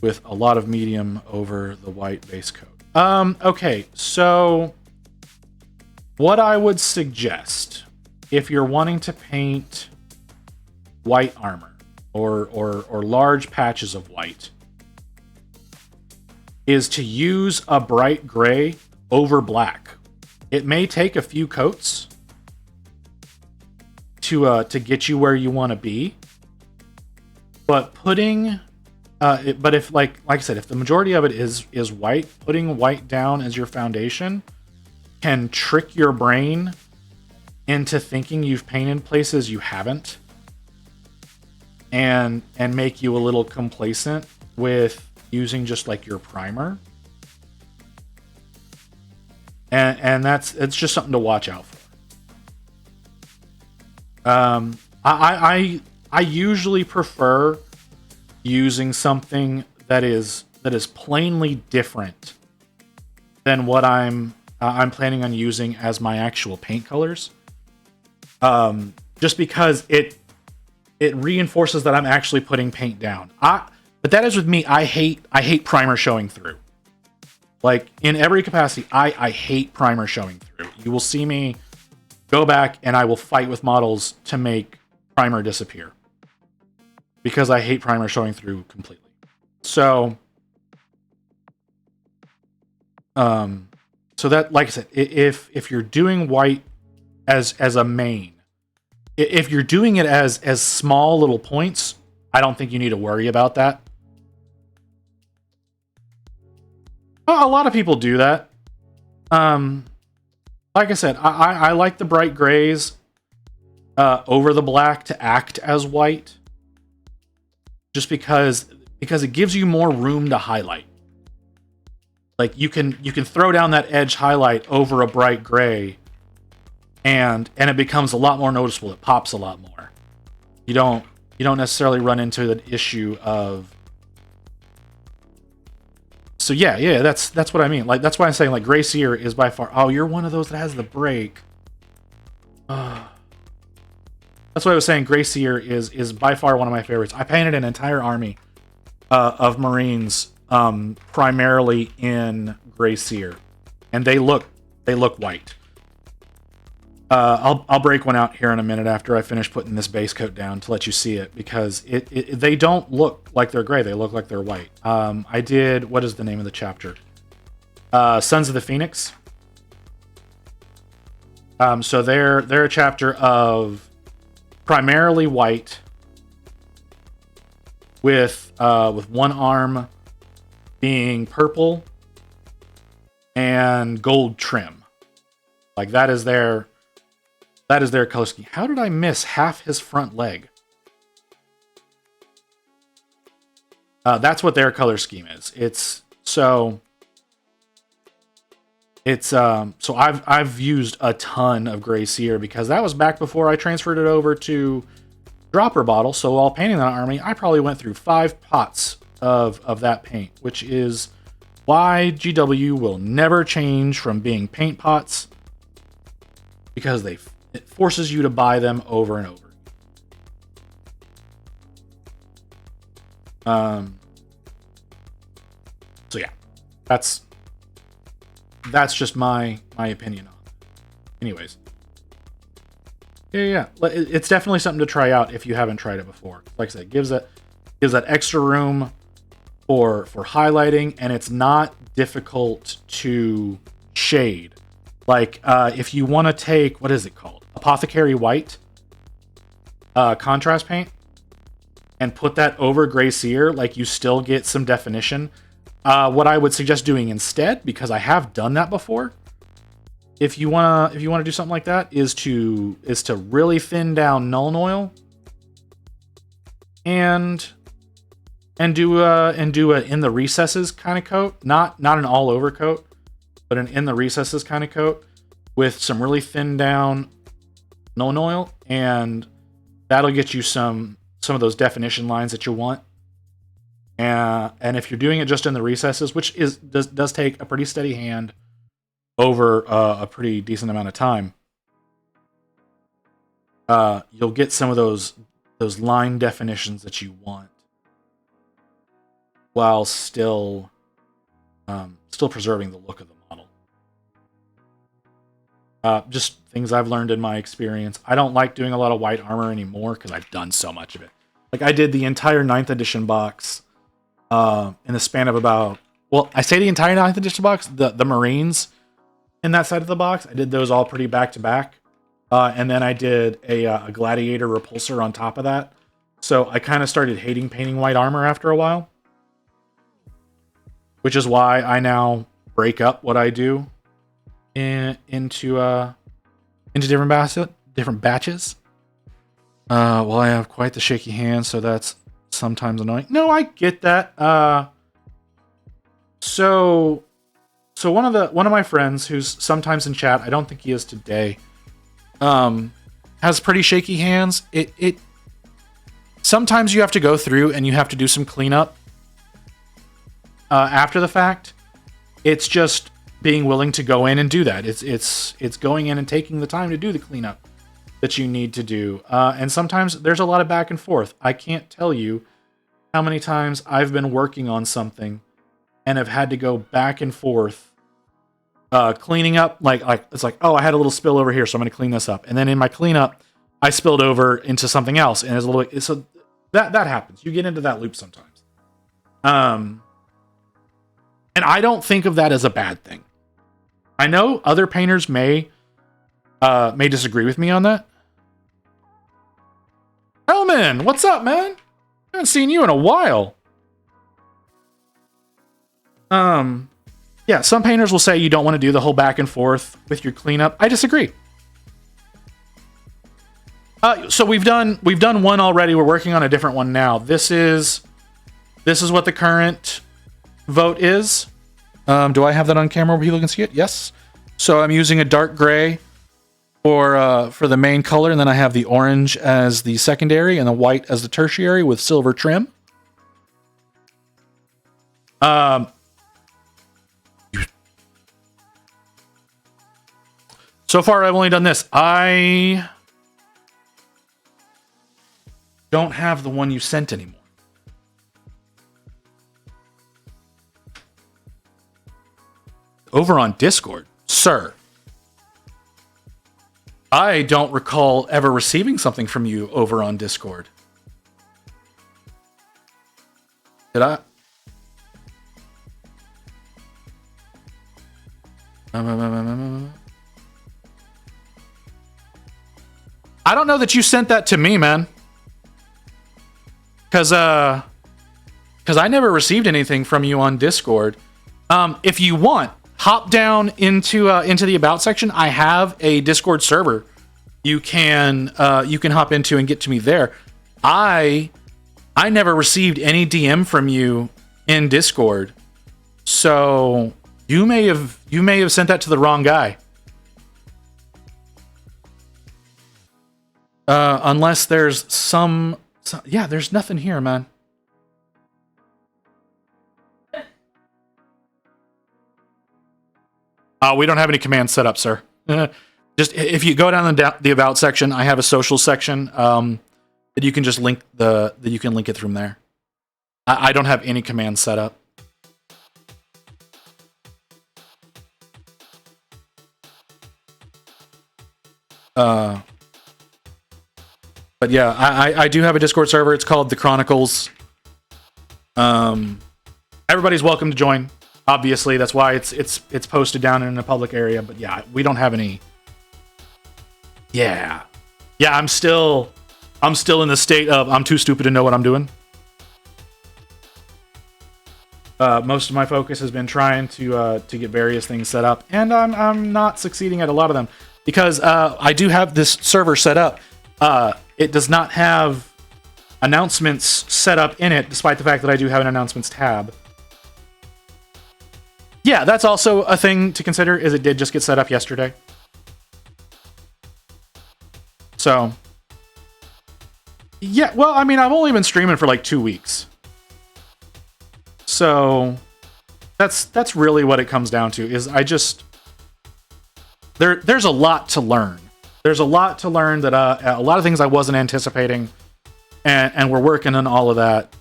with a lot of medium over the white base coat. Okay, so what I would suggest if you're wanting to paint white armor or large patches of white is to use a bright gray over black. It may take a few coats to get you where you want to be, but but if like I said, if the majority of it is white, putting white down as your foundation can trick your brain into thinking you've painted places you haven't, and make you a little complacent with using just like your primer. And it's just something to watch out for. I usually prefer using something that is plainly different than what I'm planning on using as my actual paint colors. Just because it reinforces that I'm actually putting paint down. But that is with me. I hate primer showing through. Like, in every capacity, I hate primer showing through. You will see me go back and I will fight with models to make primer disappear, because I hate primer showing through completely. So, so that, like I said, if you're doing white as a main, if you're doing it as small little points, I don't think you need to worry about that. A lot of people do that. Like I said, I like the bright grays over the black to act as white, just because it gives you more room to highlight. Like, you can throw down that edge highlight over a bright gray, and it becomes a lot more noticeable. It pops a lot more. You don't necessarily run into the issue of. So yeah, that's what I mean. Like, that's why I'm saying, like, Gray Seer is by far. Oh, you're one of those that has the break. That's what I was saying. Gray Seer is by far one of my favorites. I painted an entire army of Marines, primarily in Gray Seer, and they look white. I'll break one out here in a minute after I finish putting this base coat down to let you see it, because they don't look like they're gray. They look like they're white. I did, what is the name of the chapter? Sons of the Phoenix. So they're a chapter of primarily white with one arm being purple and gold trim. Like, that is their color scheme. How did I miss half his front leg? That's what their color scheme is. So I've used a ton of Gray Seer, because that was back before I transferred it over to Dropper Bottle. So while painting that army, I probably went through 5 pots of that paint, which is why GW will never change from being paint pots, because it forces you to buy them over and over. So yeah, that's just my opinion on it. Anyways, yeah, it's definitely something to try out if you haven't tried it before. Like I said, it gives that extra room for highlighting, and it's not difficult to shade. Like, if you want to take, what is it called? Apothecary White contrast paint, and put that over Gray Seer, like, you still get some definition. What I would suggest doing instead, because I have done that before, if you wanna do something like that, is to really thin down Nuln Oil and do a in the recesses kind of coat, not an all over coat, but an in the recesses kind of coat with some really thin down Nuln Oil, and that'll get you some of those definition lines that you want. And if you're doing it just in the recesses, which does take a pretty steady hand over a pretty decent amount of time, you'll get some of those line definitions that you want, while still Still preserving the look of the model. Just things I've learned in my experience. I don't like doing a lot of white armor anymore because I've done so much of it. Like, I did the entire 9th edition box in the span of about... Well, I say the entire 9th edition box, the Marines in that side of the box. I did those all pretty back-to-back. And then I did a Gladiator Repulsor on top of that. So I kind of started hating painting white armor after a while. Which is why I now break up what I do into different batches. Well, I have quite the shaky hand, so that's sometimes annoying. No, I get that. So one of my friends who's sometimes in chat, I don't think he is today, has pretty shaky hands. It sometimes you have to go through and you have to do some cleanup after the fact. It's just being willing to go in and do that. It's going in and taking the time to do the cleanup that you need to do. And sometimes there's a lot of back and forth. I can't tell you how many times I've been working on something and have had to go back and forth cleaning up. Like it's like, oh, I had a little spill over here, so I'm going to clean this up. And then in my cleanup, I spilled over into something else, and there's a little. So that happens. You get into that loop sometimes. And I don't think of that as a bad thing. I know other painters may disagree with me on that. Elman, what's up, man? I haven't seen you in a while. Yeah, some painters will say you don't want to do the whole back and forth with your cleanup. I disagree. So we've done one already. We're working on a different one now. This is what the current vote is. Do I have that on camera where people can see it? Yes. So I'm using a dark gray for the main color, and then I have the orange as the secondary and the white as the tertiary with silver trim. So far, I've only done this. I don't have the one you sent anymore. Over on Discord, sir. I don't recall ever receiving something from you over on Discord. Did I? I don't know that you sent that to me, man. Because I never received anything from you on Discord. If you want, hop down into the About section. I have a Discord server. You can hop into and get to me there. I never received any DM from you in Discord. So you may have sent that to the wrong guy. Unless there's some yeah, there's nothing here, man. We don't have any commands set up, sir. Just if you go down the About section, I have a social section that you can just link you can link it from there. I don't have any commands set up. But yeah, I do have a Discord server. It's called the Chronicles. Everybody's welcome to join. Obviously, that's why it's posted down in a public area. But yeah, we don't have any. Yeah, I'm still in the state of I'm too stupid to know what I'm doing. Most of my focus has been trying to get various things set up, and I'm not succeeding at a lot of them because I do have this server set up. It does not have announcements set up in it, despite the fact that I do have an announcements tab. Yeah, that's also a thing to consider, is it did just get set up yesterday. So, yeah, well, I mean, I've only been streaming for like 2 weeks. So, that's really what it comes down to, is I just... There's a lot to learn. There's a lot to learn that a lot of things I wasn't anticipating, and we're working on all of that.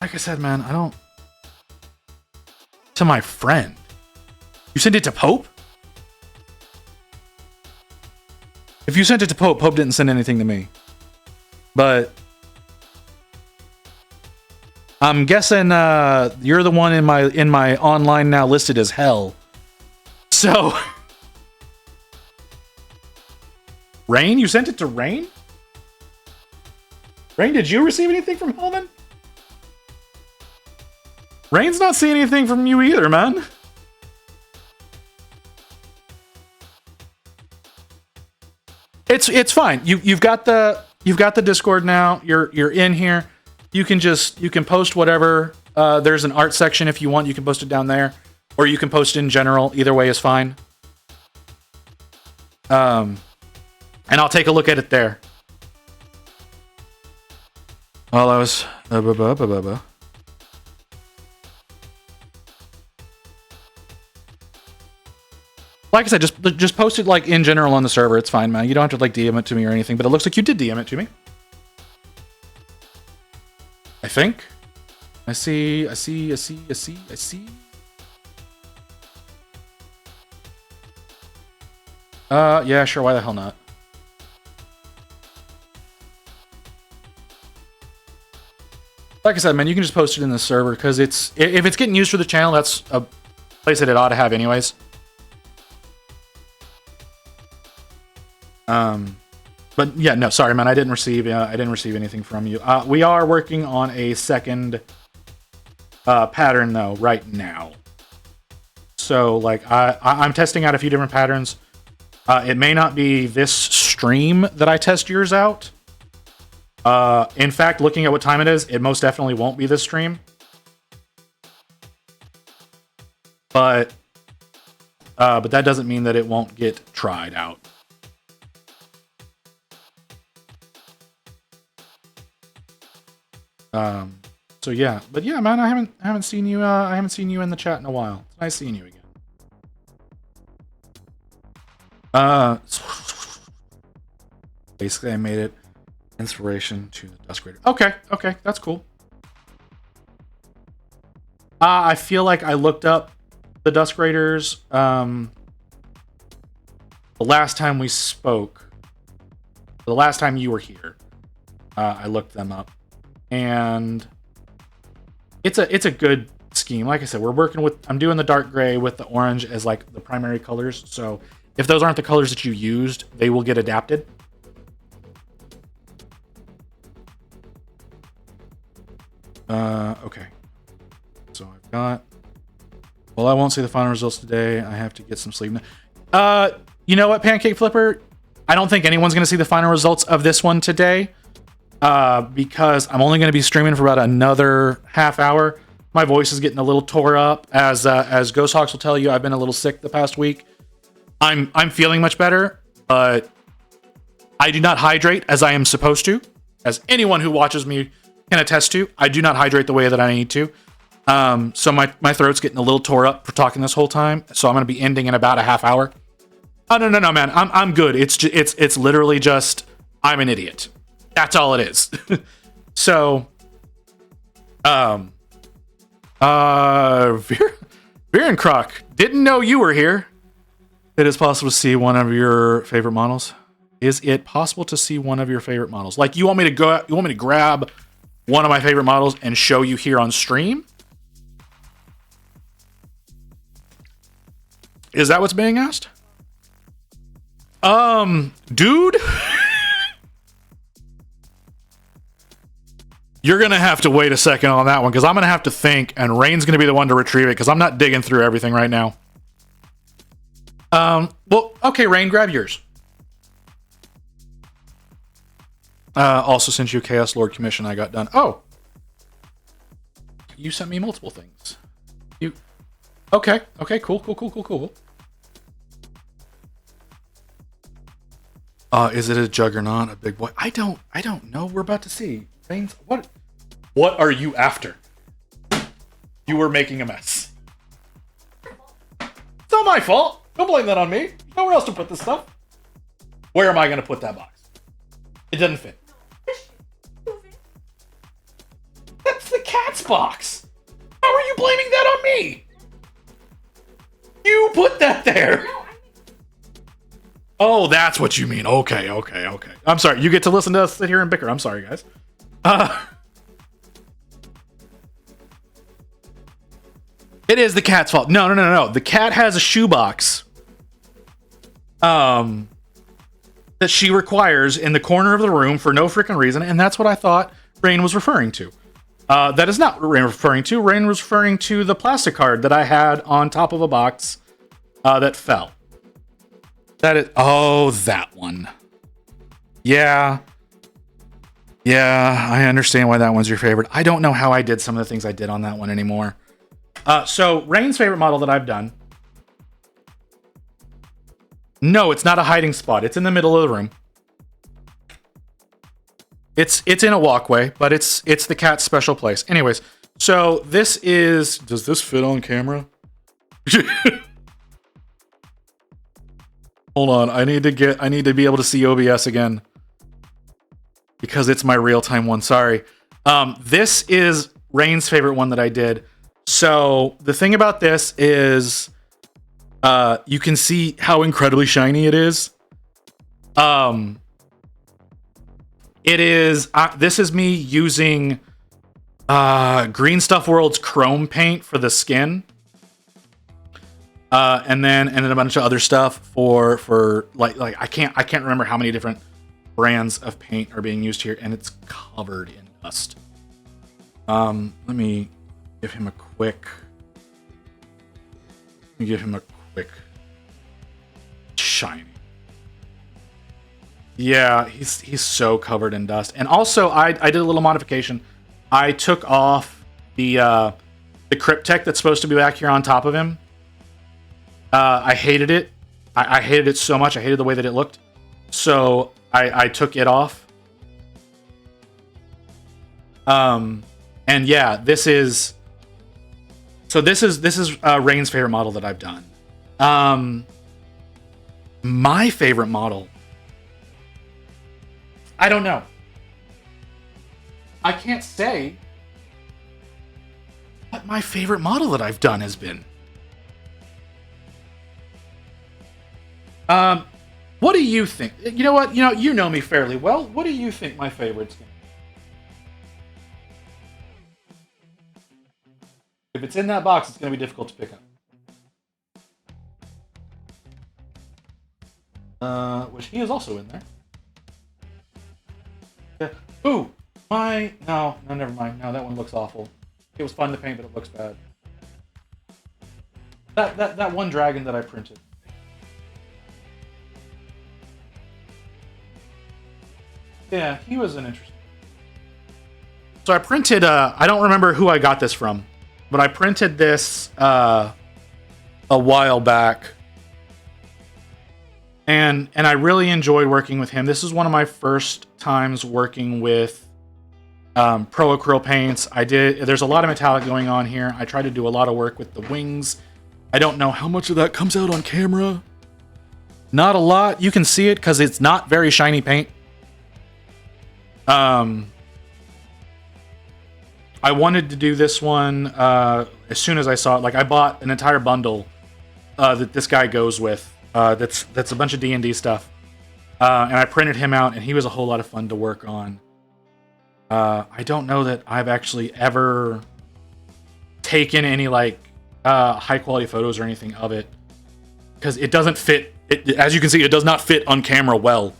Like I said, man, I don't... To my friend. You sent it to Pope? If you sent it to Pope, Pope didn't send anything to me. But... I'm guessing you're the one in my online now listed as hell. So... Rain? You sent it to Rain? Rain, did you receive anything from Hellman? Rain's not seeing anything from you either, man. It's fine. You've got the Discord now. You're in here. You can post whatever. There's an art section if you want. You can post it down there, or you can post it in general. Either way is fine. And I'll take a look at it there. While I was... Like I said, just post it like in general on the server. It's fine, man. You don't have to like DM it to me or anything, but it looks like you did DM it to me. I think. I see. Yeah, sure. Why the hell not? Like I said, man, you can just post it in the server because if it's getting used for the channel, that's a place that it ought to have anyways. But yeah, no, sorry, man, I didn't receive anything from you. We are working on a second pattern though right now. So like I'm testing out a few different patterns. It may not be this stream that I test yours out. In fact, looking at what time it is, it most definitely won't be this stream. But that doesn't mean that it won't get tried out. So yeah, but yeah, man, I haven't seen you. I haven't seen you in the chat in a while. It's nice seeing you again. Basically, I made it inspiration to the Dusk Raider. Okay, that's cool. I feel like I looked up the Dusk Raiders the last time we spoke. The last time you were here, I looked them up, and it's a good scheme. Like I said, I'm doing the dark gray with the orange as like the primary colors. So if those aren't the colors that you used, they will get adapted. Okay. So I've got... Well, I won't see the final results today. I have to get some sleep. You know what, Pancake Flipper? I don't think anyone's going to see the final results of this one today. Because I'm only going to be streaming for about another half hour. My voice is getting a little tore up. As Ghost Hawks will tell you, I've been a little sick the past week. I'm feeling much better, but I do not hydrate as I am supposed to. As anyone who watches me can attest to, I do not hydrate the way that I need to. So my throat's getting a little tore up for talking this whole time. So I'm going to be ending in about a half hour. Oh, no, man. I'm good. It's literally just, I'm an idiot. That's all it is. So, Virencroc, didn't know you were here. It is possible to see one of your favorite models. Is it possible to see one of your favorite models? Like, you want me to grab one of my favorite models and show you here on stream? Is that what's being asked? Dude, you're going to have to wait a second on that one, because I'm going to have to think, and Rain's going to be the one to retrieve it, because I'm not digging through everything right now. Well, okay, Rain, grab yours. Also sent you a Chaos Lord commission I got done. Oh! You sent me multiple things. Okay, cool. Is it a Juggernaut, a big boy? I don't know. We're about to see. Rains, what are you after? You were making a mess. It's not my fault. Don't blame that on me. Nowhere else to put this stuff. Where am I going to put that box? It doesn't fit. That's the cat. cat's box. How are you blaming that on me? You put that there. Oh, that's what you mean. Okay. I'm sorry. You get to listen to us sit here and bicker. I'm sorry, guys. It is the cat's fault. No. The cat has a shoebox. That she requires in the corner of the room for no freaking reason, and that's what I thought Rain was referring to. That is not what Rain was referring to. Rain was referring to the plastic card that I had on top of a box that fell. That is... Oh, that one. Yeah, I understand why that one's your favorite. I don't know how I did some of the things I did on that one anymore. So, Rain's favorite model that I've done... No, it's not a hiding spot. It's in the middle of the room. It's in a walkway, but it's the cat's special place. Anyways, so this is... Does this fit on camera? Hold on, I need to be able to see OBS again. Because it's my real-time one, sorry. This is Rain's favorite one that I did. So, the thing about this is... you can see how incredibly shiny it is. It is... this is me using Green Stuff World's Chrome paint for the skin. And then a bunch of other stuff for like I can't remember how many different brands of paint are being used here, and it's covered in dust. Let me give him a quick shiny. Yeah, he's so covered in dust. And also I did a little modification. I took off the Cryptek that's supposed to be back here on top of him. I hated it. I hated it so much. I hated the way that it looked. So I took it off. And yeah, this is Rain's favorite model that I've done. My favorite model, I don't know. I can't say what my favorite model that I've done has been. What do you think? You know what? You know me fairly well. What do you think my favorite's gonna be? If it's in that box, it's gonna be difficult to pick up. Which he is also in there. Yeah. Ooh! No, never mind. No, that one looks awful. It was fun to paint, but it looks bad. That one dragon that I printed. Yeah, he was an interesting. So I printed, I don't remember who I got this from, but I printed this a while back. And I really enjoyed working with him. This is one of my first times working with Pro Acryl paints. There's a lot of metallic going on here. I tried to do a lot of work with the wings. I don't know how much of that comes out on camera. Not a lot. You can see it because it's not very shiny paint. I wanted to do this one as soon as I saw it. Like, I bought an entire bundle that this guy goes with. That's a bunch of D&D stuff. And I printed him out, and he was a whole lot of fun to work on. I don't know that I've actually ever taken any, like, high-quality photos or anything of it. Because it doesn't fit. As you can see, it does not fit on camera well.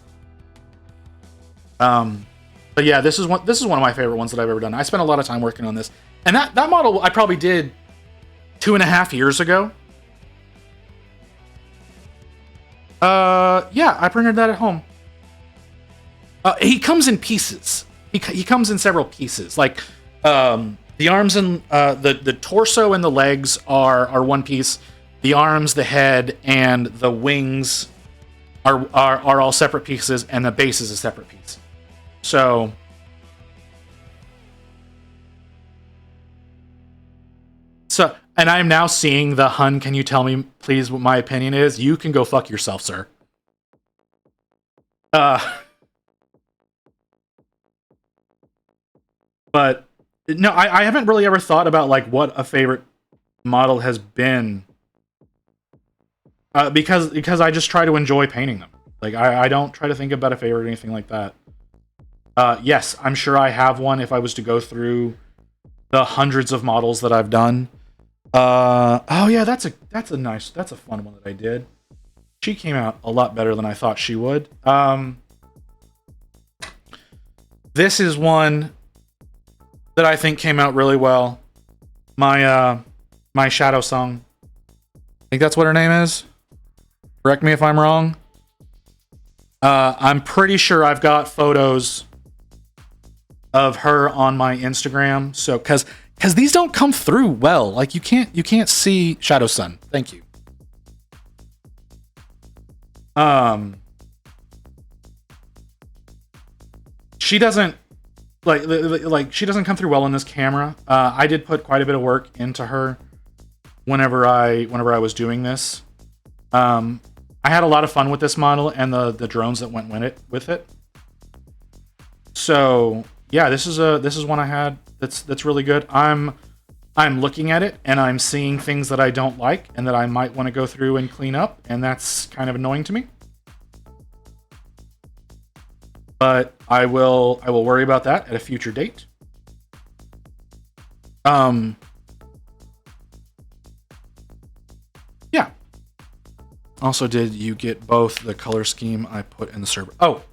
But yeah, this is one of my favorite ones that I've ever done. I spent a lot of time working on this. And that model I probably did 2.5 years ago. Yeah, I printed that at home. He comes in pieces. He comes in several pieces. Like, the arms and the torso and the legs are one piece. The arms, the head, and the wings are all separate pieces, and the base is a separate piece. So, and I'm now seeing the Hun, can you tell me, please, what my opinion is? You can go fuck yourself, sir. But No, I haven't really ever thought about like what a favorite model has been, because I just try to enjoy painting them. Like I don't try to think about a favorite or anything like that. Yes, I'm sure I have one if I was to go through the hundreds of models that I've done. Oh yeah, that's a fun one that I did. She came out a lot better than I thought she would. This is one that I think came out really well. My Shadow Song. I think that's what her name is. Correct me if I'm wrong. I'm pretty sure I've got photos of her on my Instagram. So, because these don't come through well. Like you can't see Shadow Sun. Thank you. She doesn't like she doesn't come through well on this camera. I did put quite a bit of work into her whenever I was doing this. I had a lot of fun with this model and the drones that went with it. So yeah, this is one I had that's really good. I'm looking at it and I'm seeing things that I don't like and that I might want to go through and clean up, and that's kind of annoying to me. But I will worry about that at a future date. Yeah. Also, did you get both the color scheme I put in the server? Oh,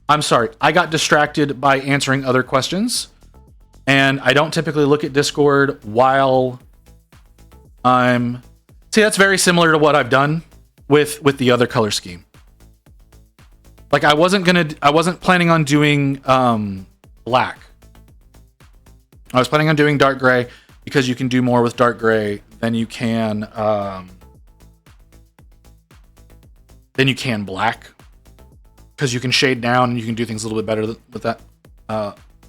I'm sorry. I got distracted by answering other questions, and I don't typically look at Discord while I'm... See, that's very similar to what I've done with the other color scheme. Like I wasn't planning on doing black. I was planning on doing dark gray because you can do more with dark gray than you can black, because you can shade down and you can do things a little bit better with that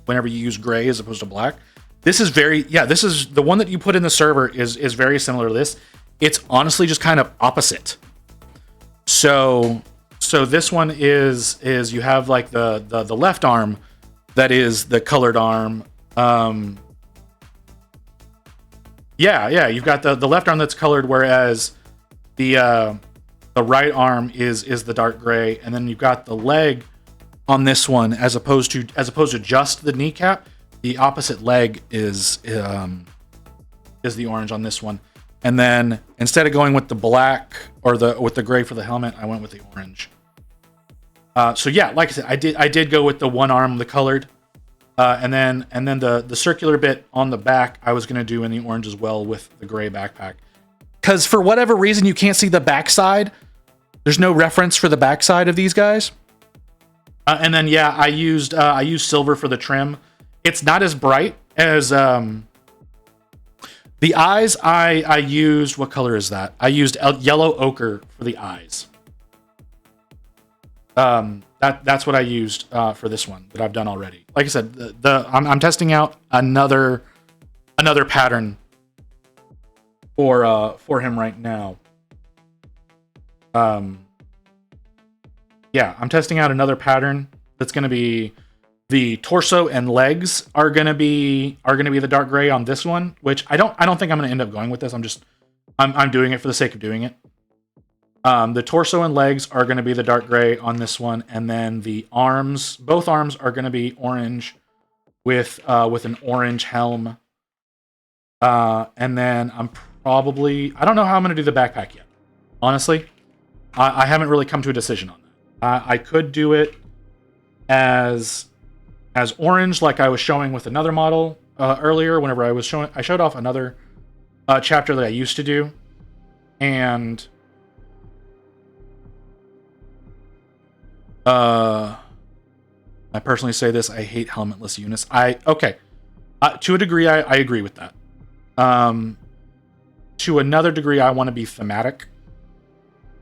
whenever you use gray as opposed to black. This is the one that you put in the server is very similar to this. It's honestly just kind of opposite. So this one is you have like the left arm that is the colored arm. You've got the left arm that's colored, whereas the right arm is the dark gray, and then you've got the leg on this one as opposed to just the kneecap. The opposite leg is the orange on this one. And then instead of going with the black or with the gray for the helmet, I went with the orange. So yeah, like I said, I did go with the one arm, the colored, and then the circular bit on the back I was gonna do in the orange as well with the gray backpack. Because for whatever reason you can't see the backside. There's no reference for the backside of these guys. And then yeah, I used silver for the trim. It's not as bright as the eyes. I used, what color is that? I used yellow ochre for the eyes. That's what I used for this one that I've done already. Like I said, I'm testing out another pattern for him right now. Yeah, I'm testing out another pattern that's going to be the torso and legs are going to be the dark gray on this one, which I don't think I'm going to end up going with this. I'm doing it for the sake of doing it. The torso and legs are going to be the dark gray on this one, and then the arms, both arms are going to be orange with an orange helm. And then I don't know how I'm going to do the backpack yet. Honestly, I haven't really come to a decision on that. I could do it as orange, like I was showing with another model earlier. Whenever I showed off another chapter that I used to do, and I personally say this: I hate helmetless units. To a degree, I agree with that. To another degree, I want to be thematic.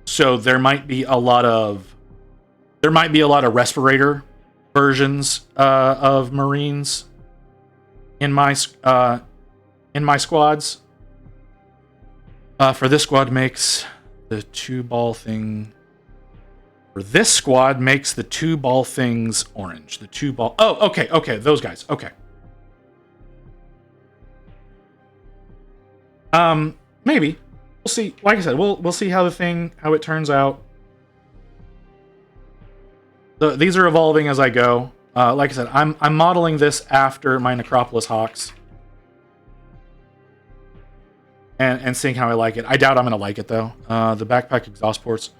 So there might be a lot of respirator versions of Marines in my squads. For this squad makes the two ball thing. For this squad makes the two ball things orange. The two ball. Oh, okay, those guys. Okay. Maybe. We'll see. Like I said, we'll see how it turns out. These are evolving as I go. Like I said, I'm modeling this after my Necropolis Hawks. And seeing how I like it. I doubt I'm going to like it, though. The backpack exhaust ports.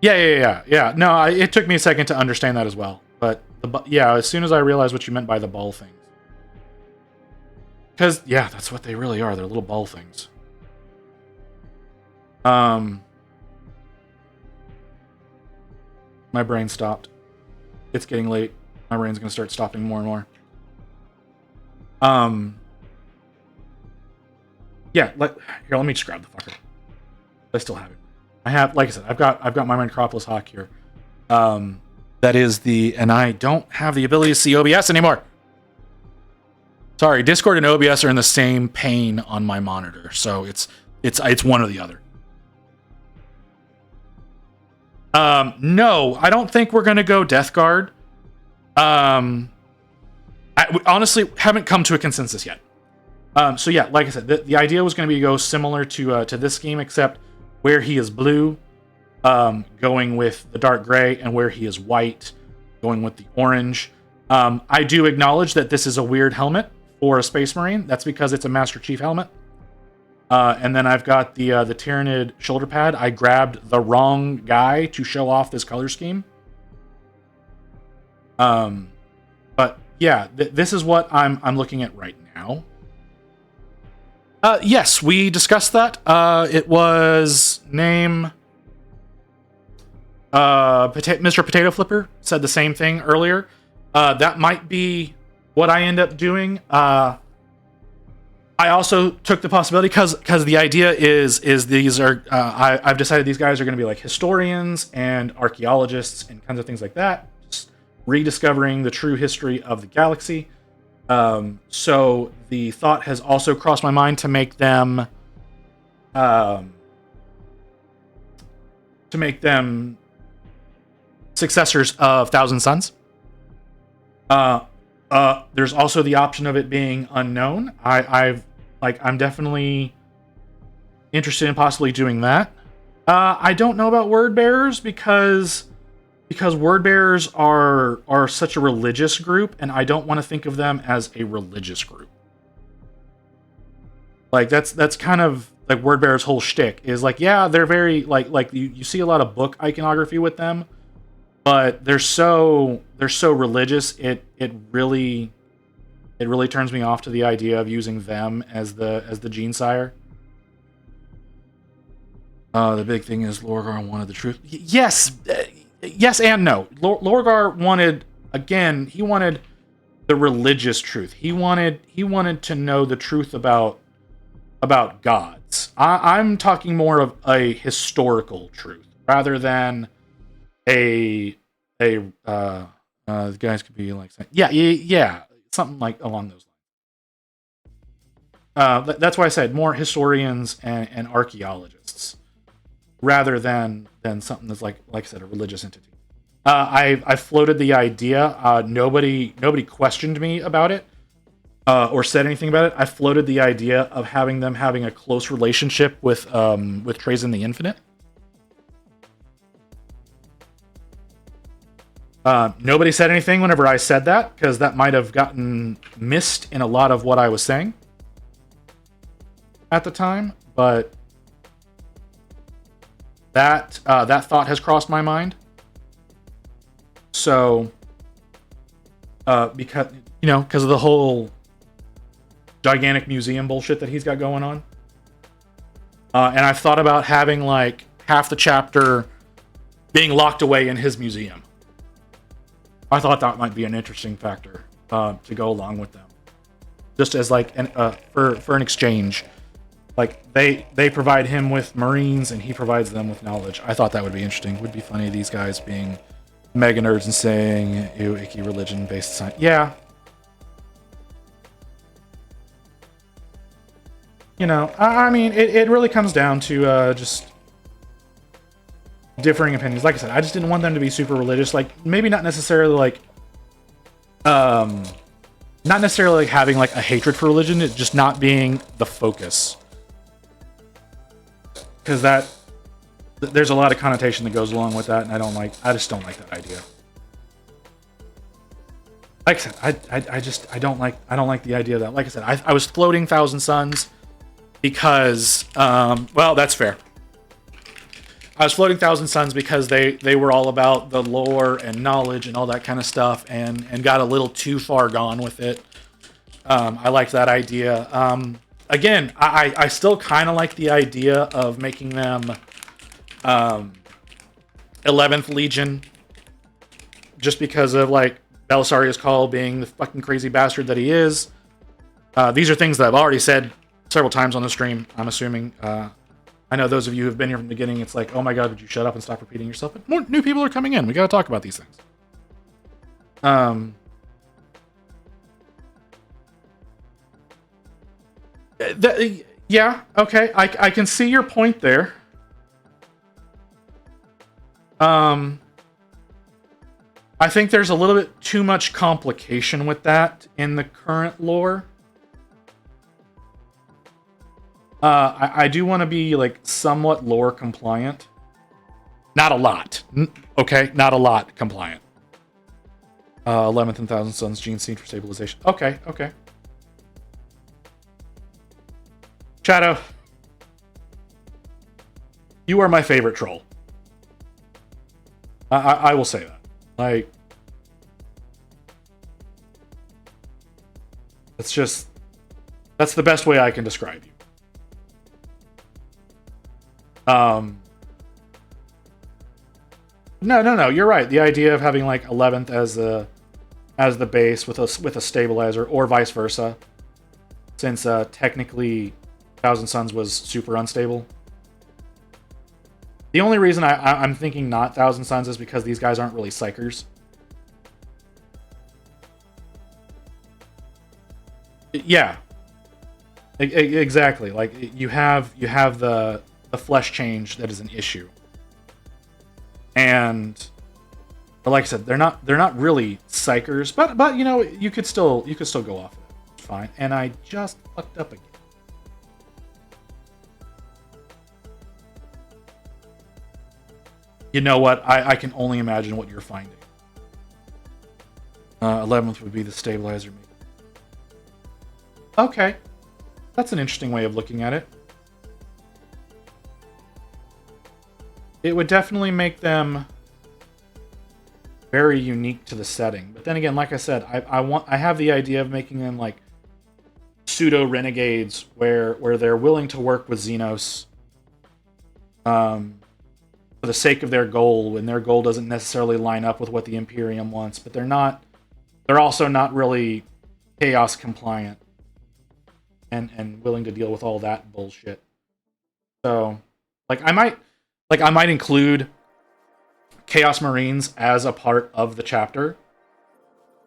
Yeah. No, it took me a second to understand that as well. But, yeah, as soon as I realized what you meant by the ball things. Because, yeah, that's what they really are. They're little ball things. My brain stopped. It's getting late. My brain's going to start stopping more and more. Yeah, let me just grab the fucker. I still have it. I have, like I said, I've got my Necropolis Hawk here. That is and I don't have the ability to see OBS anymore. Sorry, Discord and OBS are in the same pane on my monitor, so it's one or the other. No, I don't think we're gonna go Death Guard. I honestly haven't come to a consensus yet. So yeah, like I said, the idea was going to be to go similar to this scheme, except where he is blue, going with the dark gray, and where he is white, going with the orange. I do acknowledge that this is a weird helmet for a Space Marine. That's because it's a Master Chief helmet. And then I've got the Tyranid shoulder pad. I grabbed the wrong guy to show off this color scheme. But yeah, this is what I'm looking at right now. Yes, we discussed that. It was name. Mr. Potato Flipper said the same thing earlier. That might be what I end up doing. I also took the possibility because the idea is these are I've decided these guys are going to be like historians and archaeologists and kinds of things like that, just rediscovering the true history of the galaxy. So the thought has also crossed my mind to make them successors of Thousand Suns. There's also the option of it being unknown. I'm definitely interested in possibly doing that. I don't know about word bearers because word bearers are such a religious group, and I don't want to think of them as a religious group. Like that's kind of like word bearers' whole shtick is like, yeah, they're very like you see a lot of book iconography with them, but they're so religious. It really turns me off to the idea of using them as the gene sire. The big thing is Lorgar wanted the truth. Yes and no. Lorgar wanted the religious truth. He wanted to know the truth about gods. I'm talking more of a historical truth rather than the guys could be like saying, yeah, something like along those lines. That's why I said more historians and archaeologists rather than something that's like I said, a religious entity. I floated the idea. Nobody questioned me about it or said anything about it. I floated the idea of having a close relationship with Trazyn the Infinite. Nobody said anything whenever I said that, because that might have gotten missed in a lot of what I was saying at the time, but that thought has crossed my mind. So, because of the whole gigantic museum bullshit that he's got going on, and I've thought about having like half the chapter being locked away in his museum. I thought that might be an interesting factor to go along with them, just as like for an exchange. Like they provide him with Marines and he provides them with knowledge. I thought that would be interesting. It would be funny, these guys being mega nerds and saying, ew, icky religion based science. Yeah. I mean, it really comes down to just differing opinions. Like I said, I just didn't want them to be super religious. Like, maybe not necessarily like, not necessarily like having like a hatred for religion. It's just not being the focus because there's a lot of connotation that goes along with that, and I just don't like that idea. Like I said, I don't like the idea of that. Like I said, I was floating Thousand Suns because, well, that's fair. I was floating Thousand Suns because they were all about the lore and knowledge and all that kind of stuff, and got a little too far gone with it. I liked that idea. Again, I still kind of like the idea of making them 11th Legion, just because of like Belisarius Cawl being the fucking crazy bastard that he is. These are things that I've already said several times on the stream, I'm assuming. I know those of you who have been here from the beginning, it's like, oh my god, would you shut up and stop repeating yourself? But more new people are coming in. We got to talk about these things. Yeah, okay. I can see your point there. I think there's a little bit too much complication with that in the current lore. I do want to be like somewhat lore compliant. Not a lot. Okay, not a lot compliant. 11th and Thousand Suns gene seed for stabilization. Okay. Shadow, you are my favorite troll. I will say that. Like, that's the best way I can describe you. No, you're right. The idea of having like 11th as the base with a stabilizer, or vice versa, since technically Thousand Suns was super unstable. The only reason I'm thinking not Thousand Suns is because these guys aren't really psychers. Yeah, exactly. Like you have the flesh change that is an issue, and like I said, they're not really psychers, but you know, you could still go off of it. It's fine. And I just fucked up again. You know what? I can only imagine what you're finding. 11th would be the stabilizer. Okay. That's an interesting way of looking at it. It would definitely make them very unique to the setting. But then again, like I said, I have the idea of making them like pseudo renegades where they're willing to work with Xenos for the sake of their goal, when their goal doesn't necessarily line up with what the Imperium wants, but they're also not really chaos compliant and willing to deal with all that bullshit. So I might include Chaos Marines as a part of the chapter.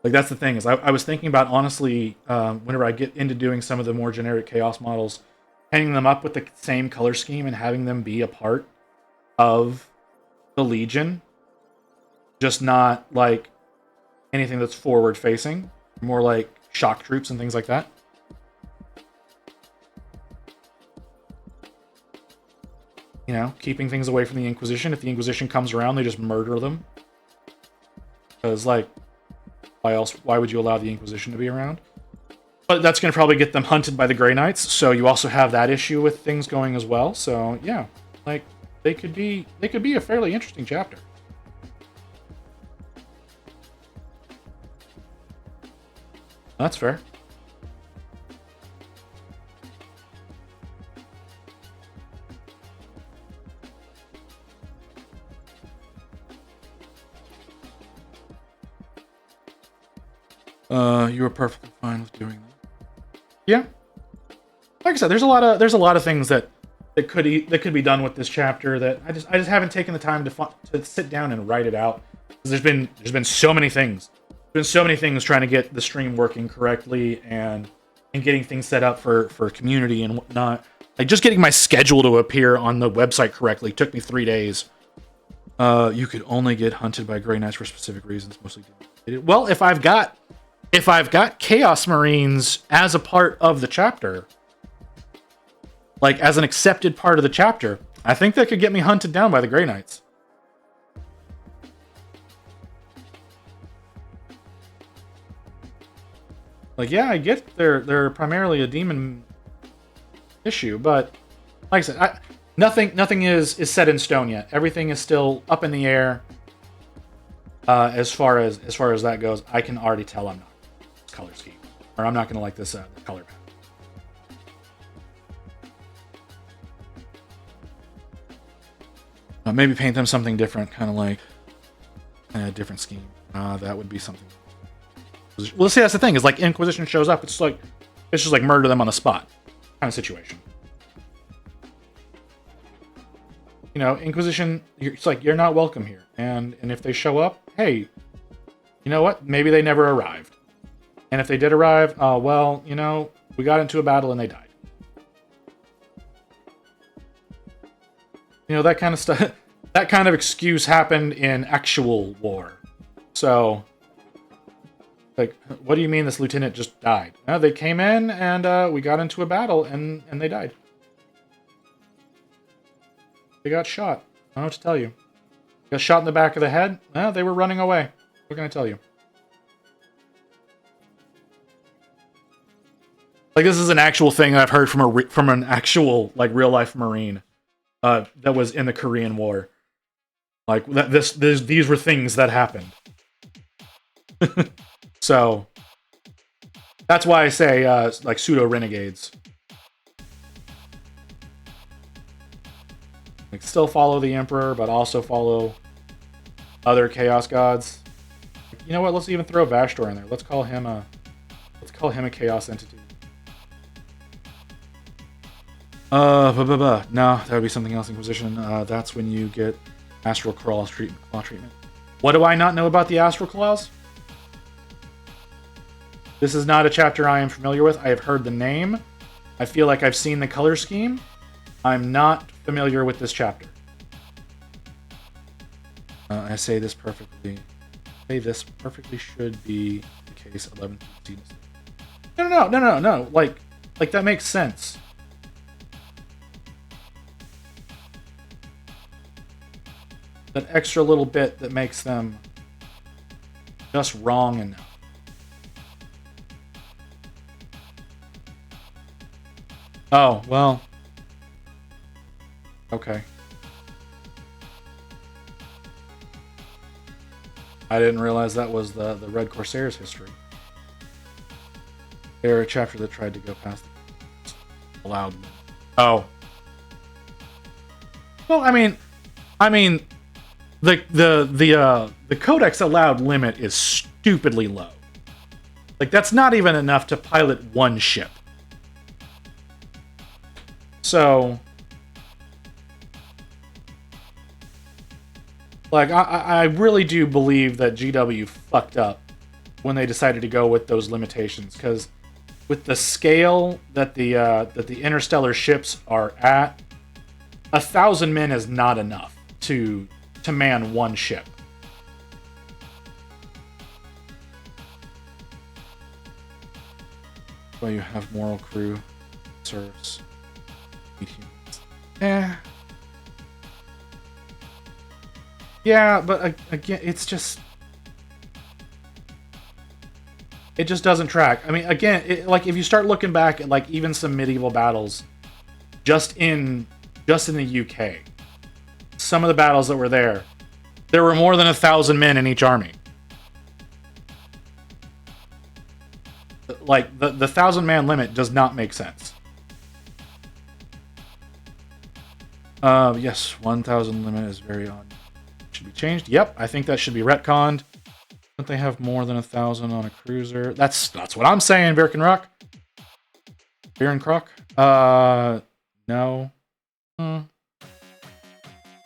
Like, that's the thing, is I was thinking about, honestly, whenever I get into doing some of the more generic Chaos models, hanging them up with the same color scheme and having them be a part of the Legion. Just not, like, anything that's forward-facing. More like shock troops and things like that. You know, keeping things away from the Inquisition. If the Inquisition comes around, they just murder them. Because, like, why would you allow the Inquisition to be around? But that's going to probably get them hunted by the Grey Knights, so you also have that issue with things going as well. So, yeah, like, they could be a fairly interesting chapter. That's fair. You were perfectly fine with doing that. Yeah. Like I said, there's a lot of things that could be done with this chapter that I just haven't taken the time to sit down and write it out. There's been so many things. There's been so many things trying to get the stream working correctly and getting things set up for community and whatnot. Like, just getting my schedule to appear on the website correctly took me 3 days. You could only get hunted by Grey Knights for specific reasons, mostly. Well, if I've got Chaos Marines as a part of the chapter, like as an accepted part of the chapter, I think they could get me hunted down by the Grey Knights. Like, yeah, I get they're primarily a demon issue, but like I said, nothing is set in stone yet. Everything is still up in the air. As far as that goes, I can already tell I'm not this color scheme, or I'm not going to like this color palette. Maybe paint them something different, kind of like a different scheme. That would be something. Well, see, that's the thing. Is like Inquisition shows up, it's just like murder them on the spot kind of situation. You know, Inquisition. It's like you're not welcome here, and if they show up, hey, you know what? Maybe they never arrived, and if they did arrive, well, you know, we got into a battle and they died. You know, that kind of stuff. That kind of excuse happened in actual war. So, like, what do you mean this lieutenant just died? No, they came in and we got into a battle and they died. They got shot. I don't know what to tell you. Got shot in the back of the head? No, they were running away. What can I tell you? Like, this is an actual thing I've heard from an actual, like, real life Marine that was in the Korean War. Like, these were things that happened. So, that's why I say, like, pseudo-renegades. Like, still follow the Emperor, but also follow other Chaos Gods. You know what? Let's even throw Vashtor in there. Let's call him a Chaos entity. No, that would be something else. Inquisition. That's when you get Astral Claw treatment. What do I not know about the Astral Claws? This is not a chapter I am familiar with. I have heard the name. I feel like I've seen the color scheme. I'm not familiar with this chapter. I say this perfectly. This perfectly should be the case. 11. No. Like that makes sense. That extra little bit that makes them just wrong enough. Oh, well. Okay. I didn't realize that was the Red Corsairs history. They were a chapter that tried to go past the allowed. Oh. Well, I mean, the Codex allowed limit is stupidly low. Like, that's not even enough to pilot one ship. So, like, I really do believe that GW fucked up when they decided to go with those limitations, because with the scale that the interstellar ships are at, 1,000 men is not enough to man one ship. Well, you have moral crew, serfs, humans. Yeah, but again, it just doesn't track. I mean, again, like, if you start looking back at, like, even some medieval battles, just in the UK, some of the battles that were there were more than 1,000 men in each army. Like, the 1,000-man limit does not make sense. Yes, 1,000 limit is very odd. Should be changed. Yep, I think that should be retconned. Don't they have more than 1,000 on a cruiser? That's what I'm saying, Birkenrock. No.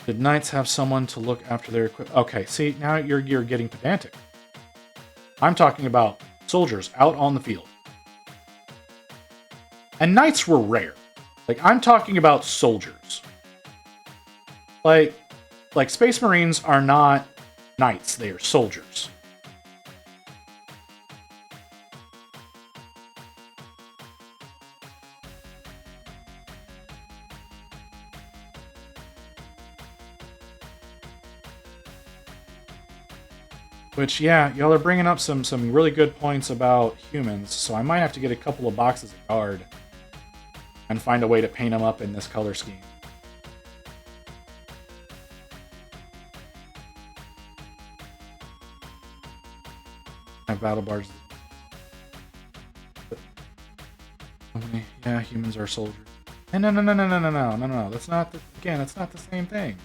Did knights have someone to look after their equipment? Okay, see, now you're getting pedantic. I'm talking about soldiers out on the field. And knights were rare. Like, I'm talking about soldiers. Like Space Marines are not knights, they are soldiers. Which, yeah, y'all are bringing up some really good points about humans, so I might have to get a couple of boxes of guard and find a way to paint them up in this color scheme. Have battle bards. Yeah, humans are soldiers. No. That's not that's not the same thing.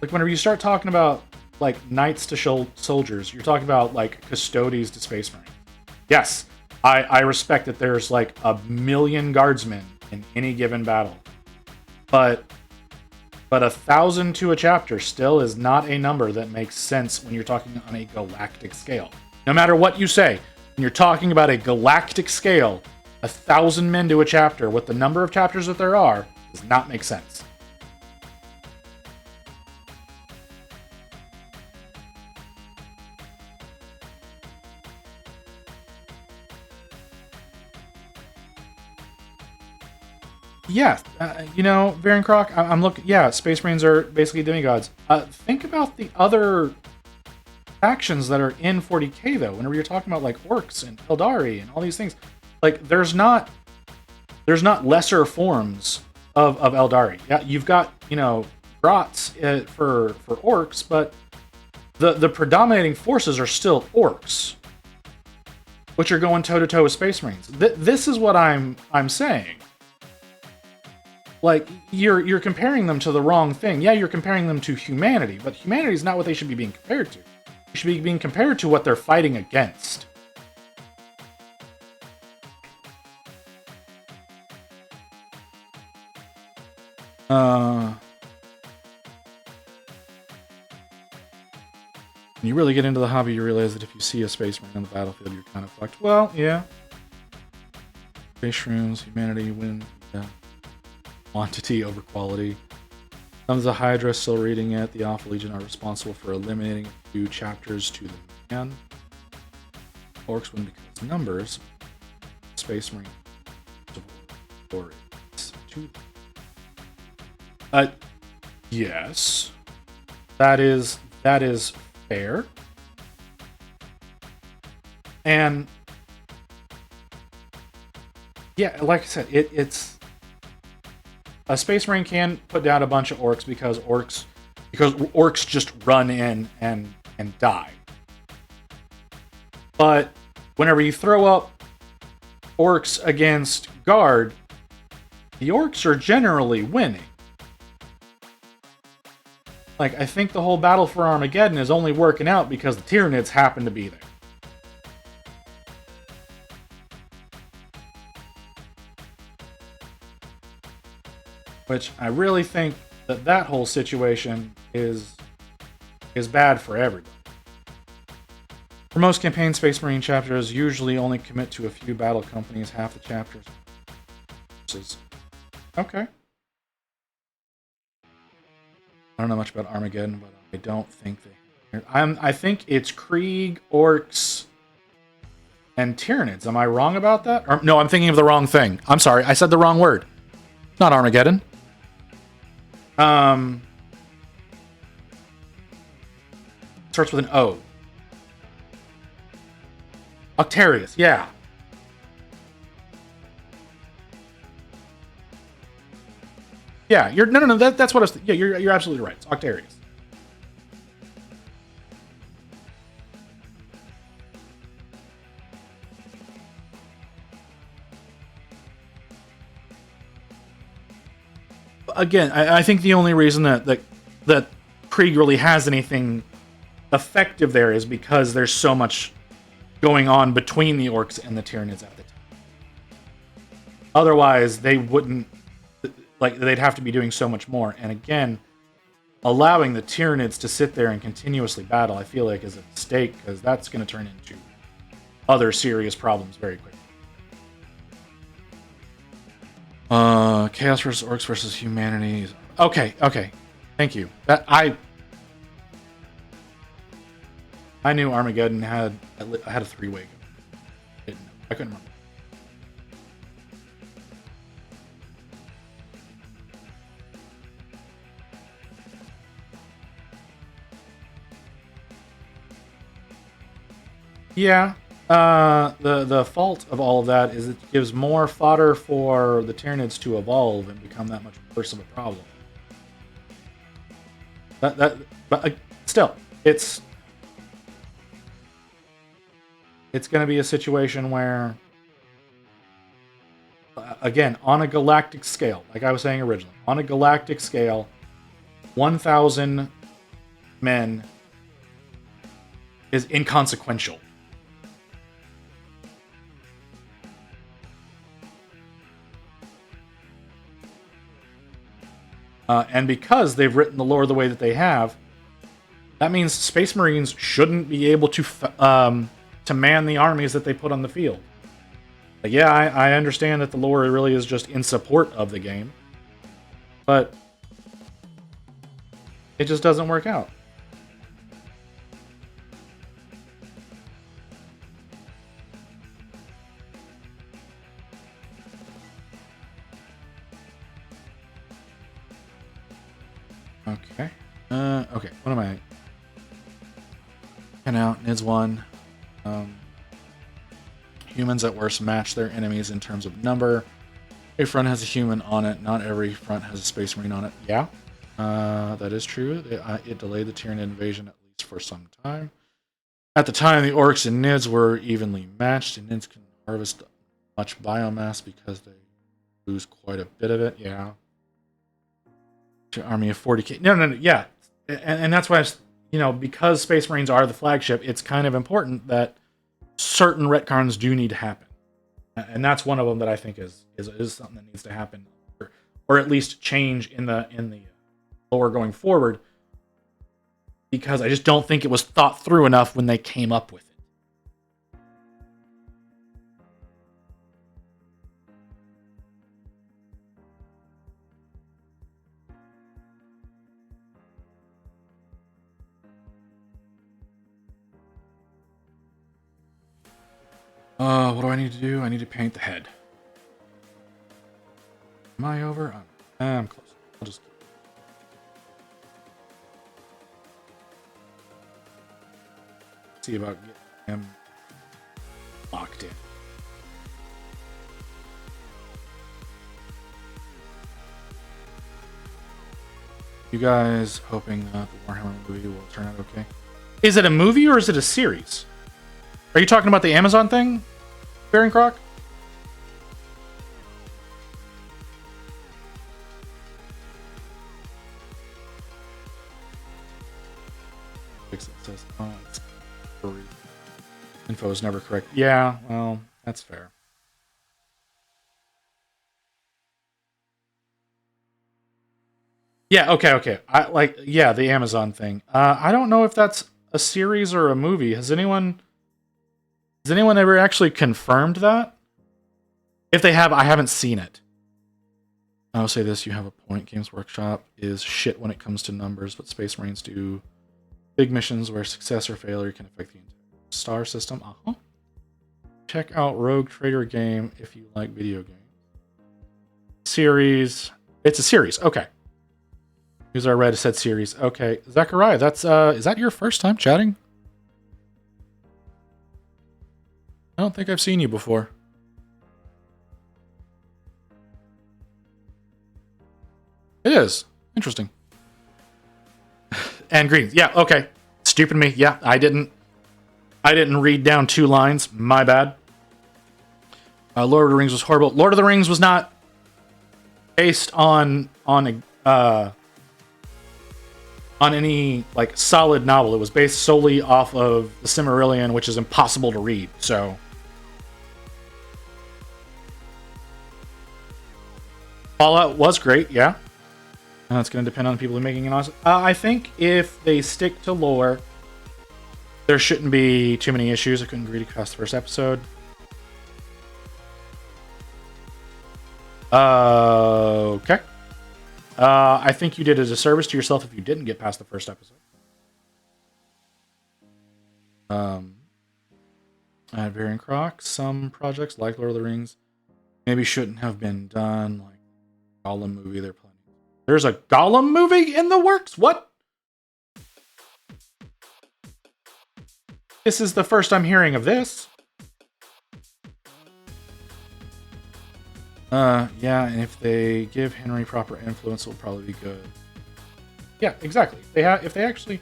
Like, whenever you start talking about, like, knights to soldiers, you're talking about, like, custodies to space marines. Yes, I respect that there's, like, 1,000,000 guardsmen in any given battle. But 1,000 to a chapter still is not a number that makes sense when you're talking on a galactic scale. No matter what you say, when you're talking about a galactic scale, 1,000 men to a chapter with the number of chapters that there are does not make sense. Yeah, Varian Croc, I'm looking. Yeah, Space Marines are basically demigods. Think about the other factions that are in 40k though. Whenever you're talking about, like, orcs and Eldari and all these things, like, there's not lesser forms of Eldari. Yeah, you've got Grots for orcs, but the predominating forces are still orcs, which are going toe to toe with Space Marines. This is what I'm saying. Like, you're comparing them to the wrong thing. Yeah, you're comparing them to humanity, but humanity is not what they should be being compared to. They should be being compared to what they're fighting against. When you really get into the hobby, you realize that if you see a Space Marine on the battlefield, you're kind of fucked. Well, yeah. Space Shrooms, humanity, win. Yeah. Quantity over quality. Sons of Hydra still reading it. The Alpha Legion are responsible for eliminating a few chapters to the man. Orcs win because numbers. Space Marine. Or it's two. Yes. That is fair. And yeah, like I said, it's a Space Marine can put down a bunch of orcs because orcs just run in and die. But whenever you throw up orcs against guard, the orcs are generally winning. Like, I think the whole battle for Armageddon is only working out because the Tyranids happen to be there. Which I really think that whole situation is bad for everybody. For most campaign Space Marine chapters usually only commit to a few battle companies, half the chapters. Okay. I don't know much about Armageddon, but I don't think I think it's Krieg, Orcs, and Tyranids. Am I wrong about that? Or, no, I'm thinking of the wrong thing. I'm sorry, I said the wrong word. It's not Armageddon. Starts with an O. Octarius, yeah. Yeah, that's what I was. Yeah, you're absolutely right. It's Octarius. Again, I think the only reason that Krieg really has anything effective there is because there's so much going on between the orcs and the Tyranids at the time. Otherwise, they wouldn't. Like, they'd have to be doing so much more. And again, allowing the Tyranids to sit there and continuously battle, I feel like is a mistake, because that's going to turn into other serious problems very quickly. Chaos versus Orcs versus Humanity. Okay. Thank you. I knew Armageddon had a 3-way go. I couldn't remember. Yeah. The fault of all of that is it gives more fodder for the Tyranids to evolve and become that much worse of a problem. But still, it's going to be a situation where, again, on a galactic scale, like I was saying originally, on a galactic scale, 1,000 men is inconsequential. And because they've written the lore the way that they have, that means Space Marines shouldn't be able to man the armies that they put on the field. Like, yeah, I understand that the lore really is just in support of the game, but it just doesn't work out. Okay. Okay. What am I? And out. Nids 1. Humans at worst match their enemies in terms of number. Every front has a human on it. Not every front has a Space Marine on it. Yeah. That is true. It delayed the Tyranid invasion at least for some time. At the time, the Orcs and Nids were evenly matched, and Nids can harvest much biomass because they lose quite a bit of it. Yeah. Army of 40k. No, yeah. And that's why, because Space Marines are the flagship, it's kind of important that certain retcons do need to happen. And that's one of them that I think is something that needs to happen, or at least change in the lore going forward, because I just don't think it was thought through enough when they came up with it. What do I need to do? I need to paint the head. Am I over? I'm close. I'll just see about getting him locked in. You guys hoping that the Warhammer movie will turn out okay? Is it a movie or is it a series? Are you talking about the Amazon thing, Baron Croc? It says, it's info is never correct. Yeah, well, that's fair. Yeah, okay. The Amazon thing. I don't know if that's a series or a movie. Has anyone ever actually confirmed that? If they have, I haven't seen it. I'll say this, you have a point. Games Workshop is shit when it comes to numbers, but Space Marines do big missions where success or failure can affect the entire star system. Check out Rogue Trader game if you like video games. Series. It's a series. Okay. User I read said series. Okay. Zachariah, that's is that your first time chatting? I don't think I've seen you before. It is. Interesting. And green. Yeah, okay. Stupid me. Yeah, I didn't read down 2 lines. My bad. Lord of the Rings was horrible. Lord of the Rings was not based on any like solid novel. It was based solely off of the Silmarillion, which is impossible to read. So Fallout was great, yeah. And that's going to depend on the people who are making it. I think if they stick to lore, there shouldn't be too many issues. I couldn't agree to cast the first episode. Okay. I think you did a disservice to yourself if you didn't get past the first episode. Varian Croc, some projects like Lord of the Rings maybe shouldn't have been done, like Gollum movie they're planning. There's a Gollum movie in the works? What? This is the first I'm hearing of this. Yeah, and if they give Henry proper influence, it'll probably be good. Yeah, exactly. If they actually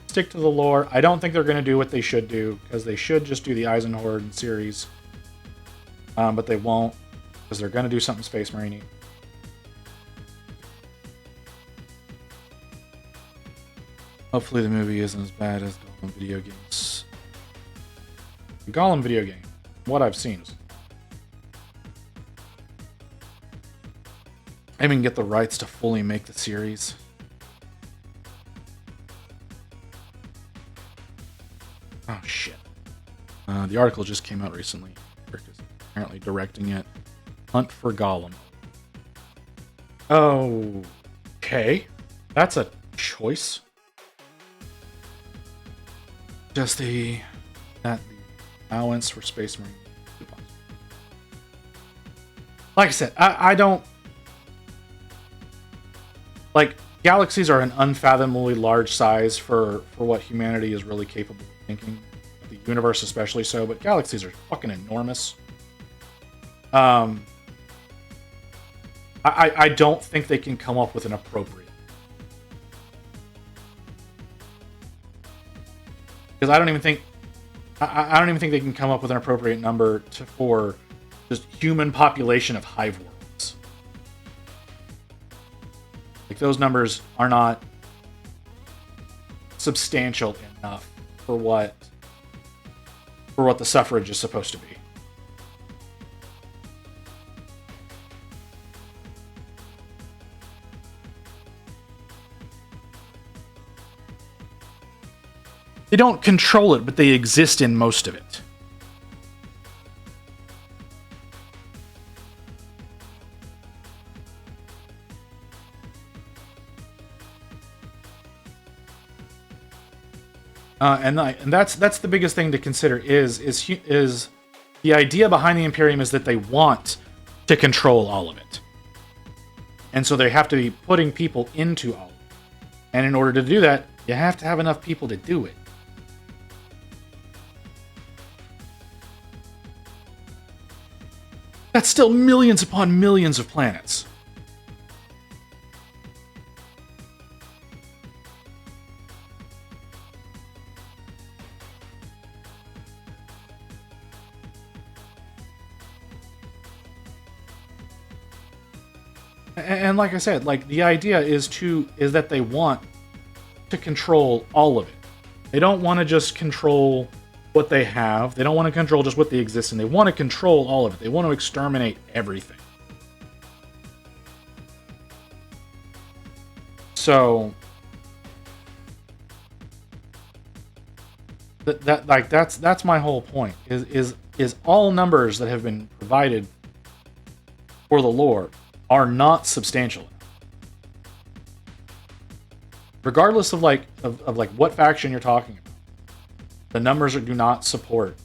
stick to the lore, I don't think they're going to do what they should do, because they should just do the Eisenhorn series. But they won't, because they're going to do something Space Marine-y. Hopefully the movie isn't as bad as Gollum video games. The Gollum video game, what I've seen is... I didn't even get the rights to fully make the series. Oh, shit. The article just came out recently. Rick is apparently directing it. Hunt for Gollum. Okay. That's a choice. Just the allowance for Space Marine. Like I said, I don't... Like, galaxies are an unfathomably large size for what humanity is really capable of thinking. The universe especially so, but galaxies are fucking enormous. I don't think they can come up with an appropriate. Because I don't even think they can come up with an appropriate number for just human population of hive worlds. Like, those numbers are not substantial enough for what the suffrage is supposed to be. They don't control it, but they exist in most of it. And that's the biggest thing to consider is the idea behind the Imperium is that they want to control all of it. And so they have to be putting people into all of it. And in order to do that, you have to have enough people to do it. That's still millions upon millions of planets. And like I said, like, the idea is that they want to control all of it. They don't want to just control what they have. They don't want to control just what they exist in. They want to control all of it. They want to exterminate everything. So that's my whole point. Is all numbers that have been provided for the lore are not substantial enough. Regardless of what faction you're talking about, the numbers do not support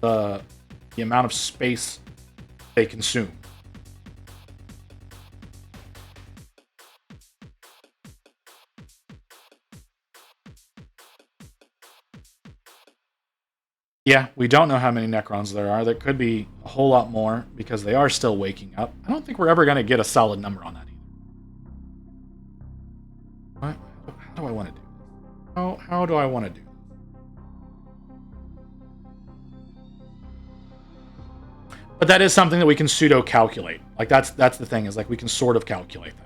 the amount of space they consume. Yeah, we don't know how many Necrons there are. There could be a whole lot more, because they are still waking up. I don't think we're ever going to get a solid number on that either. What? How do I want to do this? How do I want to do this? But that is something that we can pseudo-calculate. Like, that's the thing, is like we can sort of calculate that.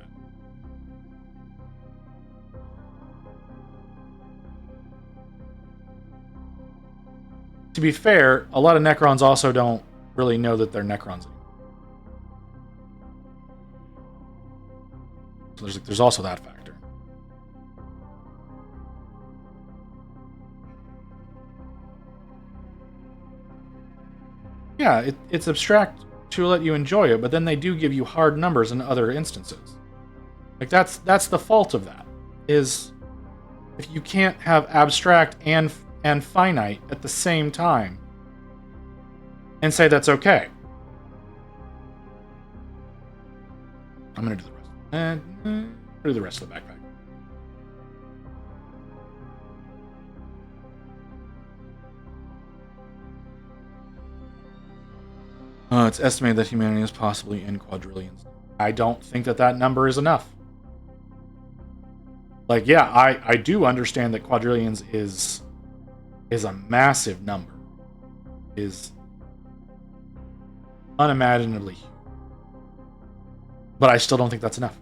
To be fair, a lot of Necrons also don't really know that they're Necrons anymore. So there's also that factor. Yeah, it's abstract to let you enjoy it, but then they do give you hard numbers in other instances. Like, that's the fault of that, is if you can't have abstract and finite at the same time and say that's okay. I'm gonna do the rest. Do the rest of the backpack. It's estimated that humanity is possibly in quadrillions. I don't think that that number is enough. Like, yeah, I do understand that quadrillions is a massive number. Is unimaginably huge. But I still don't think that's enough.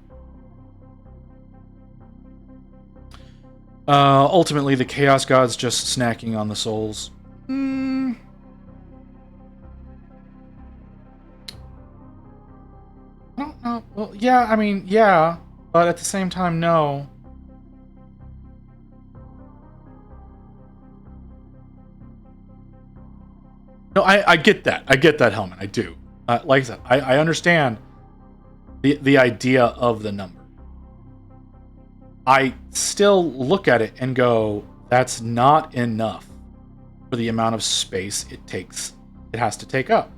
Ultimately, the Chaos God's just snacking on the souls. I don't know. Well, yeah, I mean, yeah. But at the same time, no. No, I get that. I get that, Helmet. I do. Like I said, I understand the idea of the number. I still look at it and go, that's not enough for the amount of space it has to take up.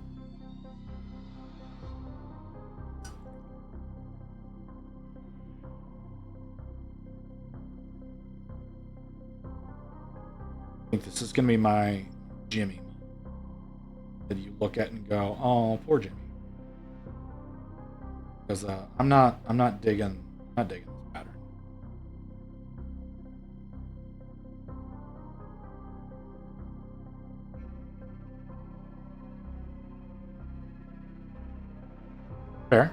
I think this is going to be my Jimmy. That you look at and go, oh, poor Jimmy. Because I'm not digging this pattern. Fair.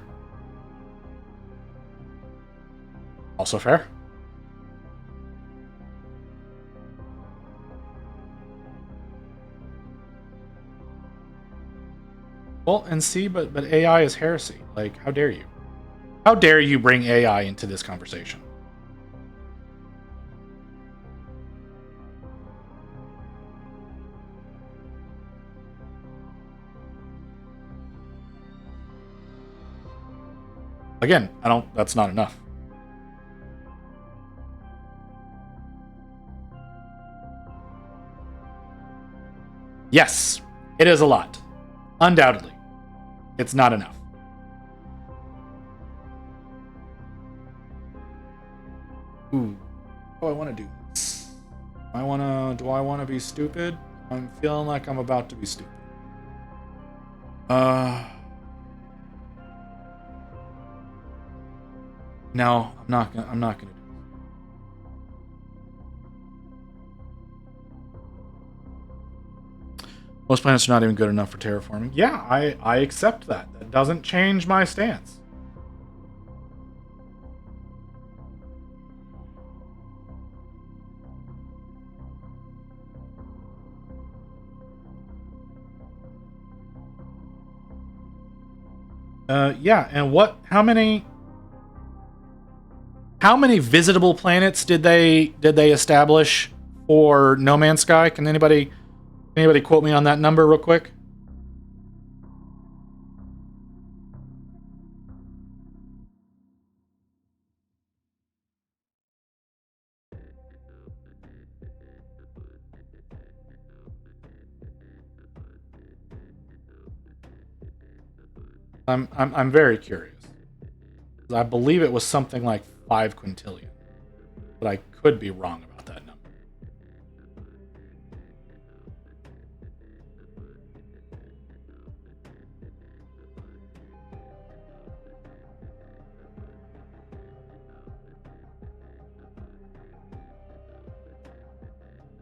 Also fair. Well, and see, but AI is heresy. Like, how dare you? How dare you bring AI into this conversation? Again, that's not enough. Yes, it is a lot. Undoubtedly. It's not enough. Ooh. What do I want to do? Do I want to be stupid? I'm feeling like I'm about to be stupid. No, I'm not gonna do it. Most planets are not even good enough for terraforming. Yeah, I accept that. That doesn't change my stance. Yeah, and how many visitable planets did they establish for No Man's Sky? Can anybody quote me on that number real quick? I'm very curious. I believe it was something like 5 quintillion, but I could be wrong about that number.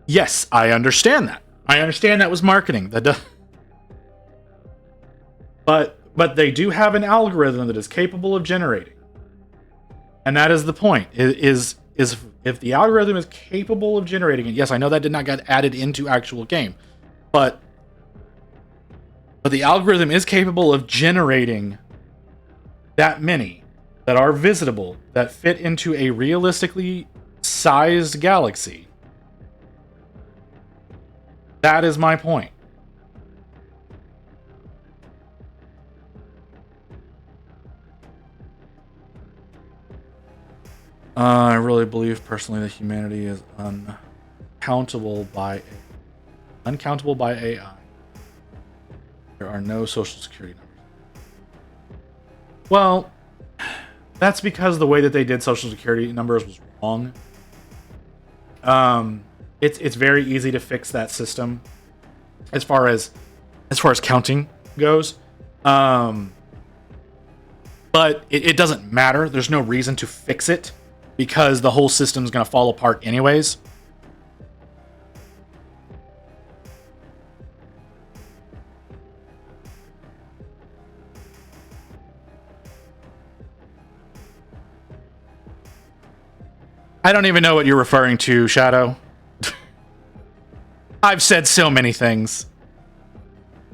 Yes, I understand that. I understand that was marketing. But they do have an algorithm that is capable of generating. And that is the point. Is if the algorithm is capable of generating it, yes, I know that did not get added into actual game, but the algorithm is capable of generating that many that are visitable, that fit into a realistically sized galaxy. That is my point. I really believe personally that humanity is uncountable by AI. There are no social security numbers. Well, that's because the way that they did social security numbers was wrong. It's very easy to fix that system as far as counting goes. But it doesn't matter. There's no reason to fix it because the whole system's going to fall apart anyways. I don't even know what you're referring to, Shadow. I've said so many things.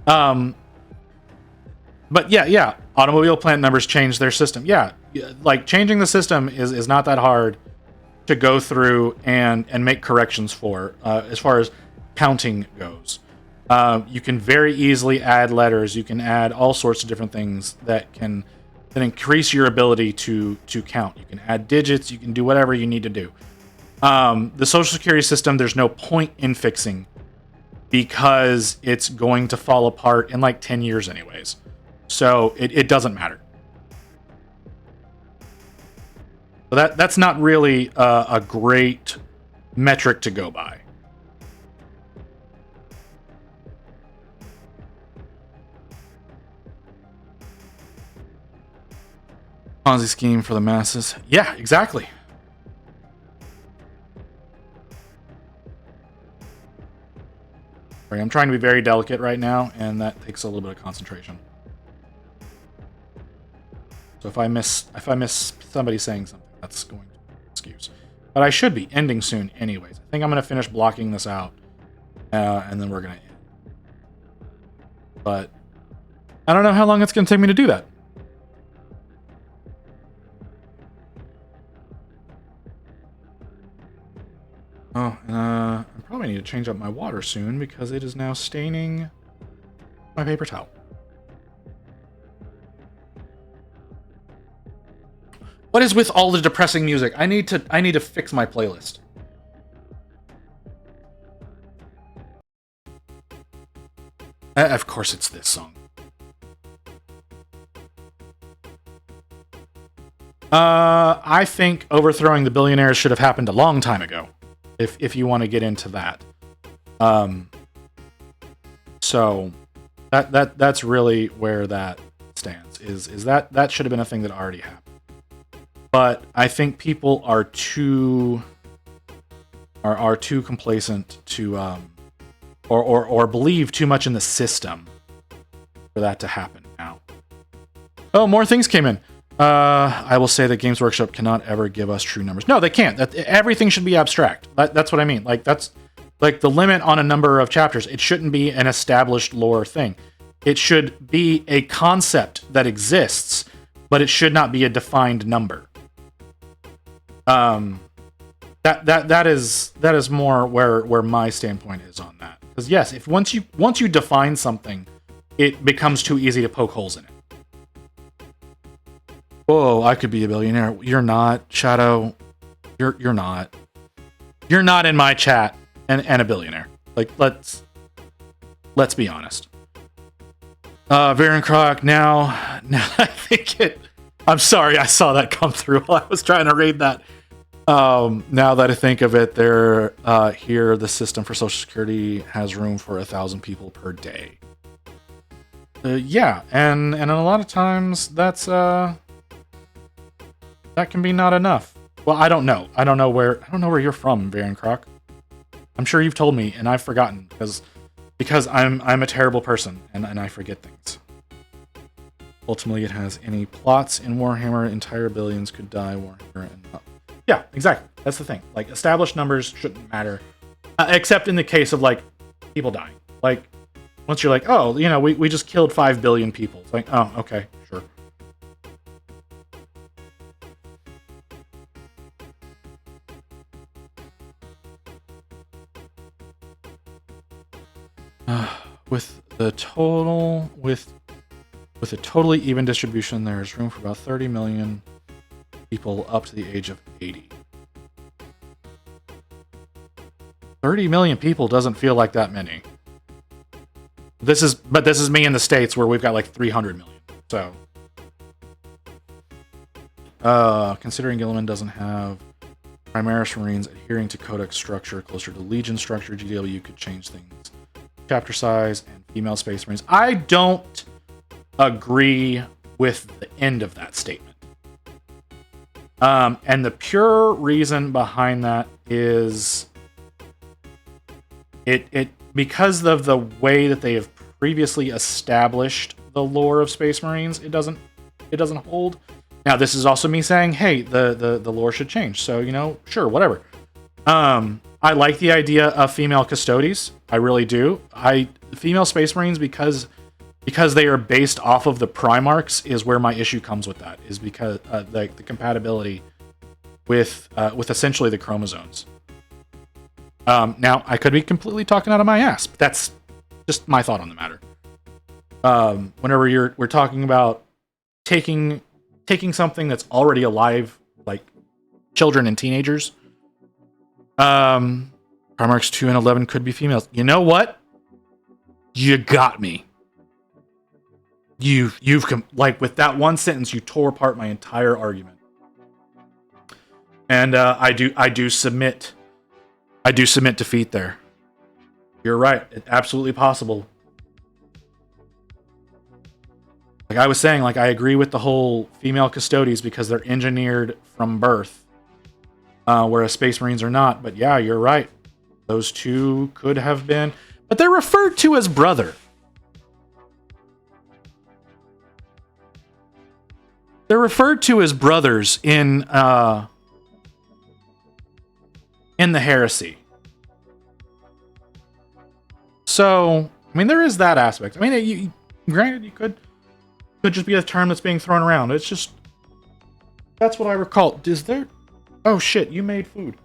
But yeah, automobile plant numbers change their system. Yeah, like changing the system is not that hard to go through and make corrections for, as far as counting goes. You can very easily add letters. You can add all sorts of different things that increase your ability to count. You can add digits. You can do whatever you need to do. The Social Security system, there's no point in fixing because it's going to fall apart in like 10 years anyways. So it doesn't matter. So that's not really a great metric to go by. Ponzi scheme for the masses. Yeah, exactly. Sorry, I'm trying to be very delicate right now, and that takes a little bit of concentration. So if I miss somebody saying something, that's going to be an excuse. But I should be ending soon anyways. I think I'm going to finish blocking this out, and then we're going to end. But I don't know how long it's going to take me to do that. Oh, and I probably need to change up my water soon because it is now staining my paper towel. What is with all the depressing music? I need to fix my playlist. Of course it's this song. I think overthrowing the billionaires should have happened a long time ago. If you want to get into that. So that's really where that stands. Is that should have been a thing that already happened. But I think people are too complacent to or believe too much in the system for that to happen now. Oh, more things came in. I will say that Games Workshop cannot ever give us true numbers. No, they can't. Everything should be abstract. That's what I mean. Like that's like the limit on a number of chapters. It shouldn't be an established lore thing. It should be a concept that exists, but it should not be a defined number. That is more where my standpoint is on that. Because yes, if once you define something, it becomes too easy to poke holes in it. Whoa, I could be a billionaire. You're not, Shadow. You're not. You're not in my chat and a billionaire. Like let's be honest. Varen Croc, now I think it. I'm sorry, I saw that come through while I was trying to read that. Now that I think of it, here the system for Social Security has room for 1,000 people per day. Yeah, and a lot of times that can be not enough. Well, I don't know. I don't know where you're from, Varen Croc. I'm sure you've told me, and I've forgotten because I'm a terrible person and I forget things. Ultimately, it has any plots in Warhammer. Entire billions could die. Warhammer and yeah, exactly. That's the thing. Like established numbers shouldn't matter, except in the case of like people dying. Like once you're like, oh, we just killed 5 billion people. It's like, oh, okay, sure. With a totally even distribution, there's room for about 30 million people up to the age of 80. 30 million people doesn't feel like that many. This is me in the States where we've got like 300 million. So, considering Gilliman doesn't have Primaris Marines adhering to Codex structure closer to Legion structure, GW could change things. Chapter size and female Space Marines. I don't agree with the end of that statement. And the pure reason behind that is it because of the way that they have previously established the lore of Space Marines, it doesn't hold. Now, this is also me saying, hey, the lore should change. So, sure, whatever. I like the idea of female custodies. I really do. Female Space Marines, because they are based off of the Primarchs, is where my issue comes with that. Is because the compatibility with essentially the chromosomes. Now, I could be completely talking out of my ass, but that's just my thought on the matter. Whenever we're talking about taking something that's already alive, like children and teenagers, Primarchs 2 and 11 could be females. You know what? You got me. You've with that one sentence, you tore apart my entire argument. And I do submit defeat there. You're right. It's absolutely possible. Like I was saying, I agree with the whole female custodies because they're engineered from birth, whereas Space Marines are not. But yeah, you're right. Those two could have been, but they're referred to as brother. They're referred to as brothers in the heresy. So, I mean, there is that aspect. I mean, granted, you could just be a term that's being thrown around. It's just, that's what I recall. Is there? Oh shit, you made food.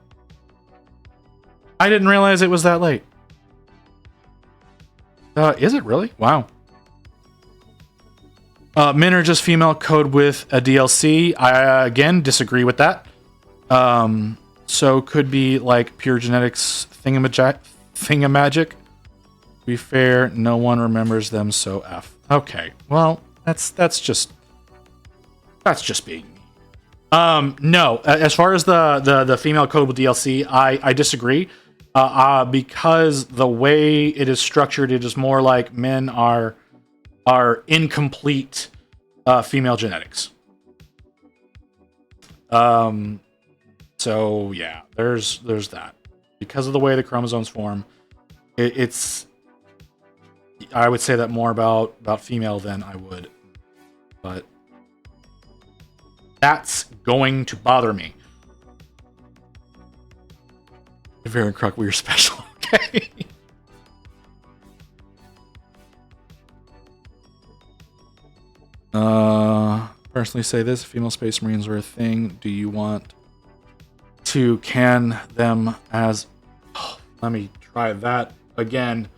I didn't realize it was that late. Is it really? Wow. Men are just female code with a DLC. I, again, disagree with that. So could be like pure genetics thingamagic. To be fair, no one remembers them, so F. Okay, well, that's just being me. No, as far as the female code with DLC, I disagree. Because the way it is structured, it is more like men are incomplete female genetics. So yeah, there's that. Because of the way the chromosomes form, it's I would say that more about female than I would, but that's going to bother me. Very Kruk, we are special. Okay. Personally say this: if female Space Marines are a thing, do you want to can them as? Oh, let me try that again.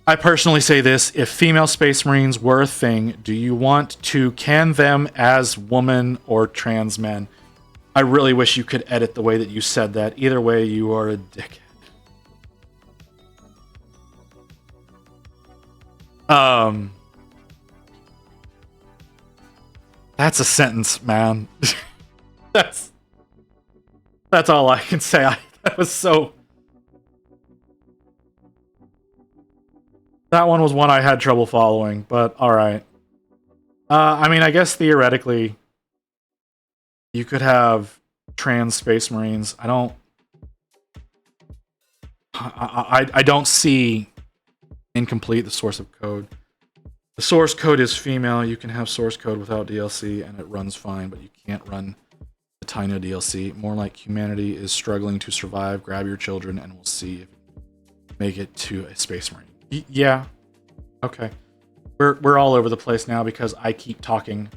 I personally say this: if female Space Marines were a thing, do you want to can them as woman or trans men? I really wish you could edit the way that you said that. Either way, you are a dickhead. That's a sentence, man. That's all I can say. That was so... That one was one I had trouble following, but alright. I mean, I guess theoretically, you could have trans Space Marines. I don't see incomplete the source of code. The source code is female. You can have source code without DLC and it runs fine, but you can't run the Tino DLC. More like humanity is struggling to survive. Grab your children and we'll see if you make it to a Space Marine. Yeah. Okay. We're all over the place now because I keep talking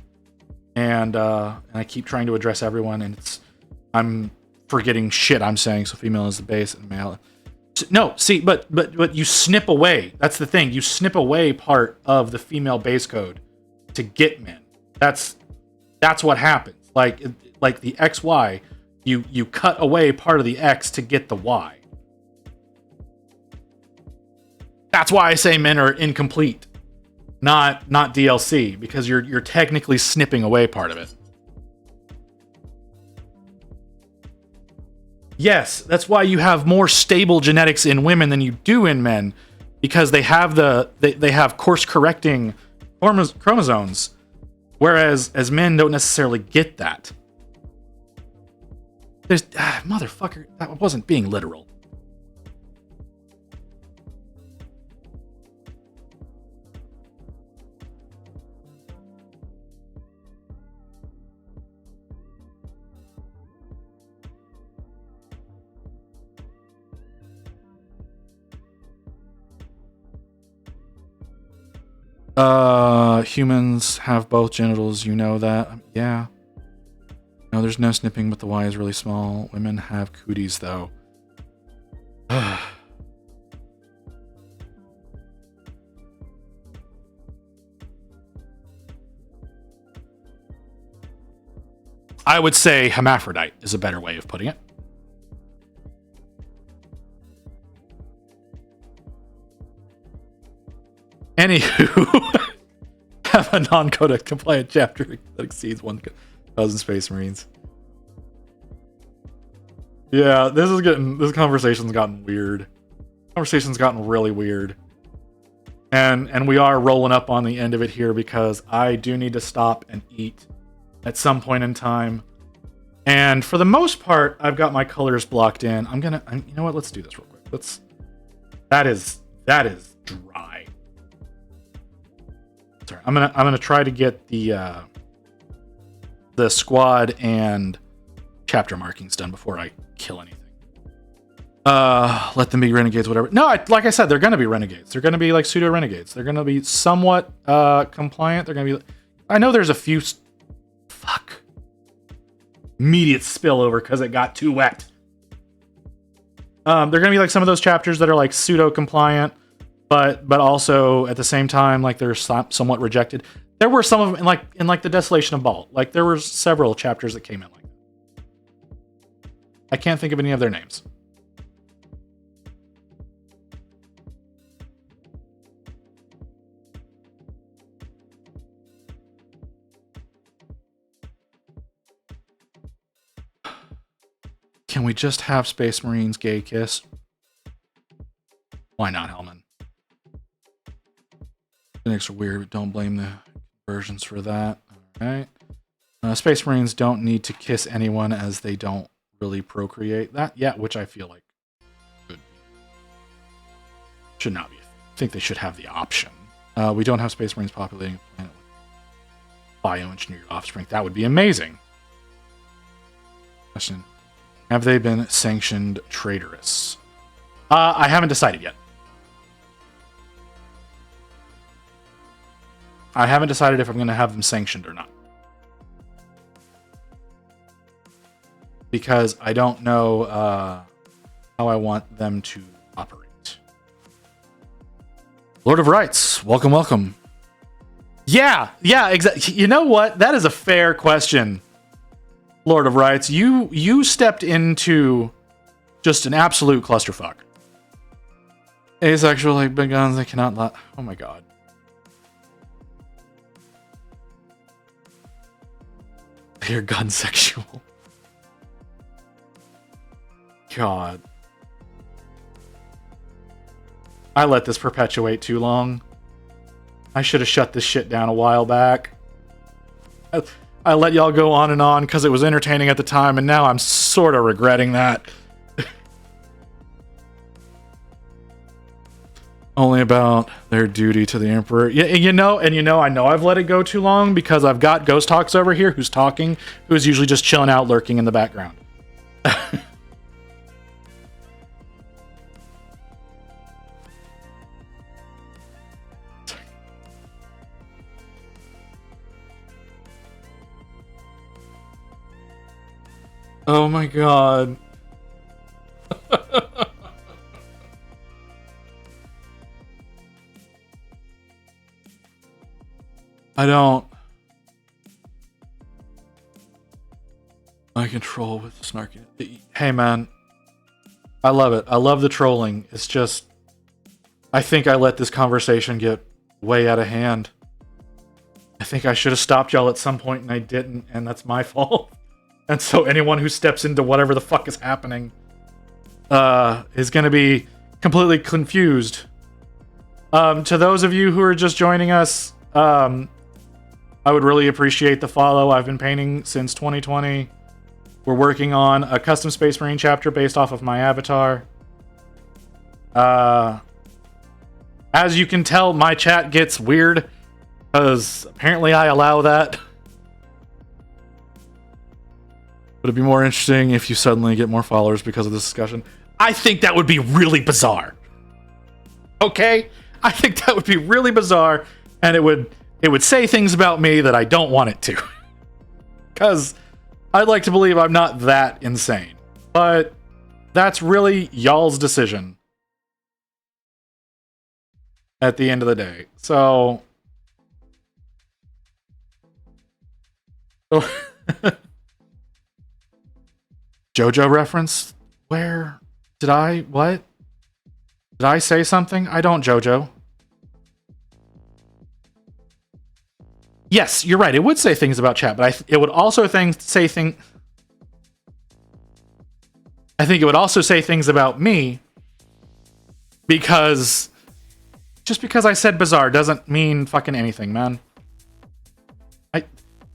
and I keep trying to address everyone, and I'm forgetting shit I'm saying. So female is the base and male. No, see, but you snip away. That's the thing. You snip away part of the female base code to get men. That's what happens. Like the XY, you cut away part of the X to get the Y. That's why I say men are incomplete, not DLC, because you're technically snipping away part of it. Yes, that's why you have more stable genetics in women than you do in men, because they have they have course correcting chromosomes, whereas as men don't necessarily get that. There's motherfucker, that wasn't being literal. Humans have both genitals, you know that. Yeah. No, there's no snipping, but the Y is really small. Women have cooties, though. I would say hermaphrodite is a better way of putting it. Anywho, have a non-codec compliant chapter that exceeds 1,000 Space Marines. Yeah, this conversation's gotten weird. Conversation's gotten really weird. And we are rolling up on the end of it here because I do need to stop and eat at some point in time. And for the most part, I've got my colors blocked in. You know what? Let's do this real quick. That is dry. Sorry, I'm gonna try to get the squad and chapter markings done before I kill anything. Let them be renegades, whatever. No, like I said, they're gonna be renegades. They're gonna be like pseudo renegades. They're gonna be somewhat compliant. They're gonna be. I know there's a few. Fuck. Immediate spillover because it got too wet. They're gonna be like some of those chapters that are like pseudo compliant. But also at the same time, like they're somewhat rejected. There were some of them in like the Desolation of Baal. Like there were several chapters that came in like that. I can't think of any of their names. Can we just have Space Marines gay kiss? Why not, Hellman? Cynics are weird, but don't blame the conversions for that. Alright. Space Marines don't need to kiss anyone as they don't really procreate. That, yeah, which I feel like should not be. I think they should have the option. We don't have Space Marines populating a planet with bioengineered offspring. That would be amazing. Question. Have they been sanctioned traitorous? I haven't decided yet. I haven't decided if I'm going to have them sanctioned or not. Because I don't know how I want them to operate. Lord of Rights, welcome, welcome. Yeah, exactly. You know what? That is a fair question, Lord of Rights. You stepped into just an absolute clusterfuck. Asexual, like big guns, they cannot let. Oh my god. They're gun sexual. God. I let this perpetuate too long. I should have shut this shit down a while back. I let y'all go on and on because it was entertaining at the time, and now I'm sort of regretting that. Only about their duty to the Emperor. Yeah, I know I've let it go too long because I've got Ghost Hawks over here who's talking, who's usually just chilling out, lurking in the background. Oh my god. I control with snarky. Hey man, I love it. I love the trolling. It's just, I think I let this conversation get way out of hand. I think I should have stopped y'all at some point and I didn't, and that's my fault. And so anyone who steps into whatever the fuck is happening is going to be completely confused. To those of you who are just joining us, I would really appreciate the follow. I've been painting since 2020. We're working on a custom Space Marine chapter based off of my avatar. As you can tell, my chat gets weird because apparently I allow that. Would it be more interesting if you suddenly get more followers because of this discussion? I think that would be really bizarre. Okay? I think that would be really bizarre, and it would say things about me that I don't want it to. Because I'd like to believe I'm not that insane. But that's really y'all's decision at the end of the day. So... JoJo reference? Where? Did I? What? Did I say something? I don't, JoJo. Yes, you're right. It would say things about chat, but it would also say things... I think it would also say things about me, because... Just because I said bizarre doesn't mean fucking anything, man.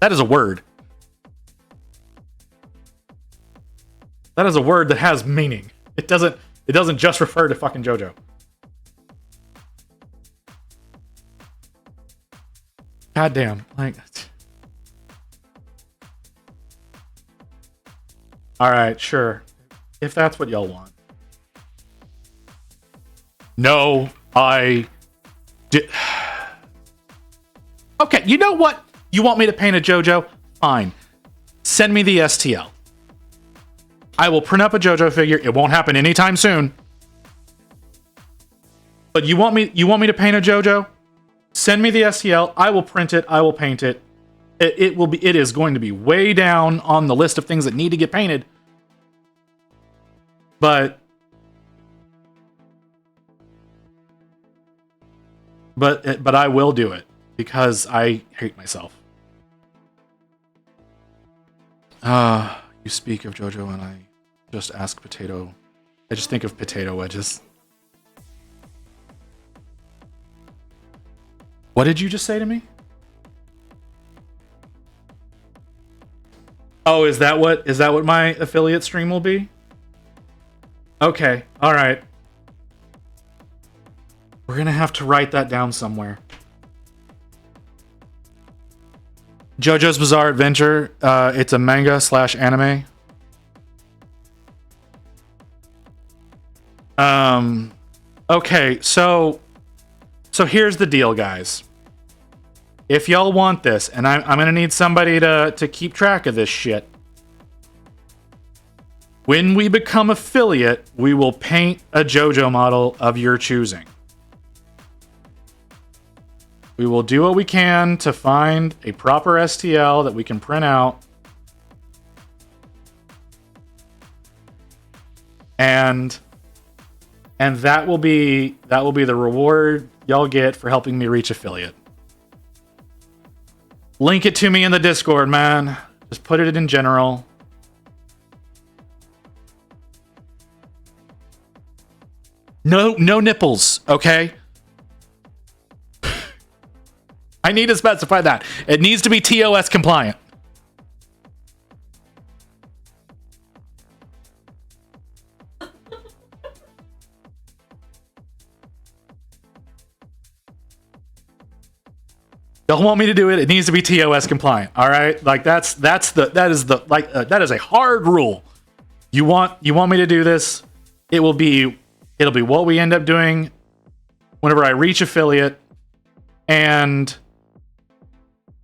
That is a word. That is a word that has meaning. It doesn't just refer to fucking JoJo. God damn. Like... Alright, sure. If that's what y'all want. No, I... Okay, you know what? You want me to paint a JoJo? Fine. Send me the STL. I will print up a JoJo figure. It won't happen anytime soon. But you want me to paint a JoJo? Send me the STL. I will print it. I will paint it. It is going to be way down on the list of things that need to get painted. But I will do it because I hate myself. You speak of JoJo and I just ask potato. I just think of potato wedges. What did you just say to me? Oh, is that what my affiliate stream will be? Okay, all right. We're gonna have to write that down somewhere. JoJo's Bizarre Adventure. It's a manga/anime. Okay, so here's the deal, guys. If y'all want this, and I'm gonna need somebody to keep track of this shit. When we become affiliate, we will paint a JoJo model of your choosing. We will do what we can to find a proper STL that we can print out. And that will be the reward y'all get for helping me reach affiliate. Link it to me in the Discord, man. Just put it in general. No nipples, okay? I need to specify that. It needs to be TOS compliant. Don't want me to do it. It needs to be TOS compliant. All right, like that is a hard rule. You want me to do this? It'll be what we end up doing whenever I reach affiliate, and